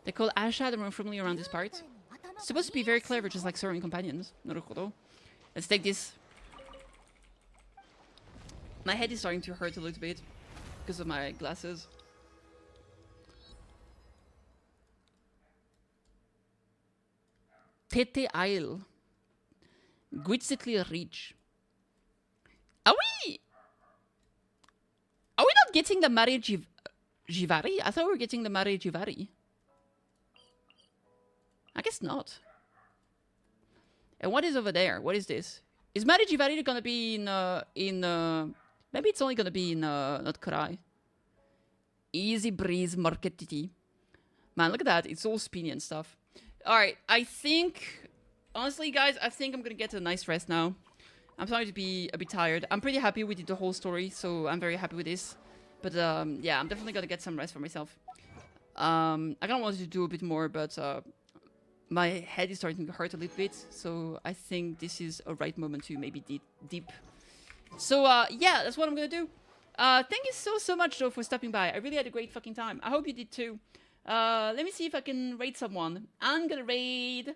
They call Asha and run firmly around this part. Supposed to be very clever, just like soaring companions. Naruhodo. Let's take this. My head is starting to hurt a little bit because of my glasses. Tete Isle. Guitzitli Reach. Are we not getting the Mare Jivari? I thought we were getting the Mare Jivari. I guess not. And what is over there? What is this? Is Mare Jivari gonna be maybe it's only gonna be in Nod-Krai. Easy breeze marketity. Man, look at that. It's all spinny and stuff. Alright, I think honestly guys, I think I'm gonna get a nice rest now. I'm starting to be a bit tired. I'm pretty happy we did the whole story, so I'm very happy with this. But yeah, I'm definitely gonna get some rest for myself. I kind of wanted to do a bit more, but my head is starting to hurt a little bit, so I think this is a right moment to maybe deep. So yeah, that's what I'm gonna do. Thank you so much though for stopping by. I really had a great fucking time. I hope you did too. Let me see if I can raid someone. I'm gonna raid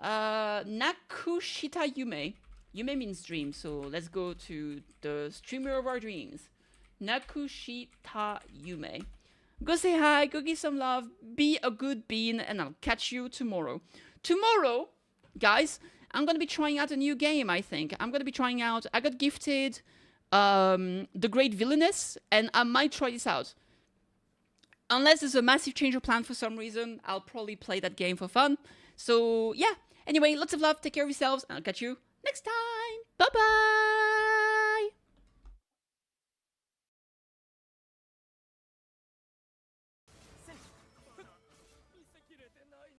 Nakushita Yume. Yume means dream, so let's go to the streamer of our dreams. Nakushita Yume. Go say hi, go give some love, be a good bean, and I'll catch you tomorrow. Tomorrow, guys, I'm gonna be trying out a new game, I think. I'm gonna be trying out, I got gifted The Great Villainess, and I might try this out. Unless there's a massive change of plan for some reason, I'll probably play that game for fun. So, yeah. Anyway, lots of love, take care of yourselves, and I'll catch you next time. Bye-bye!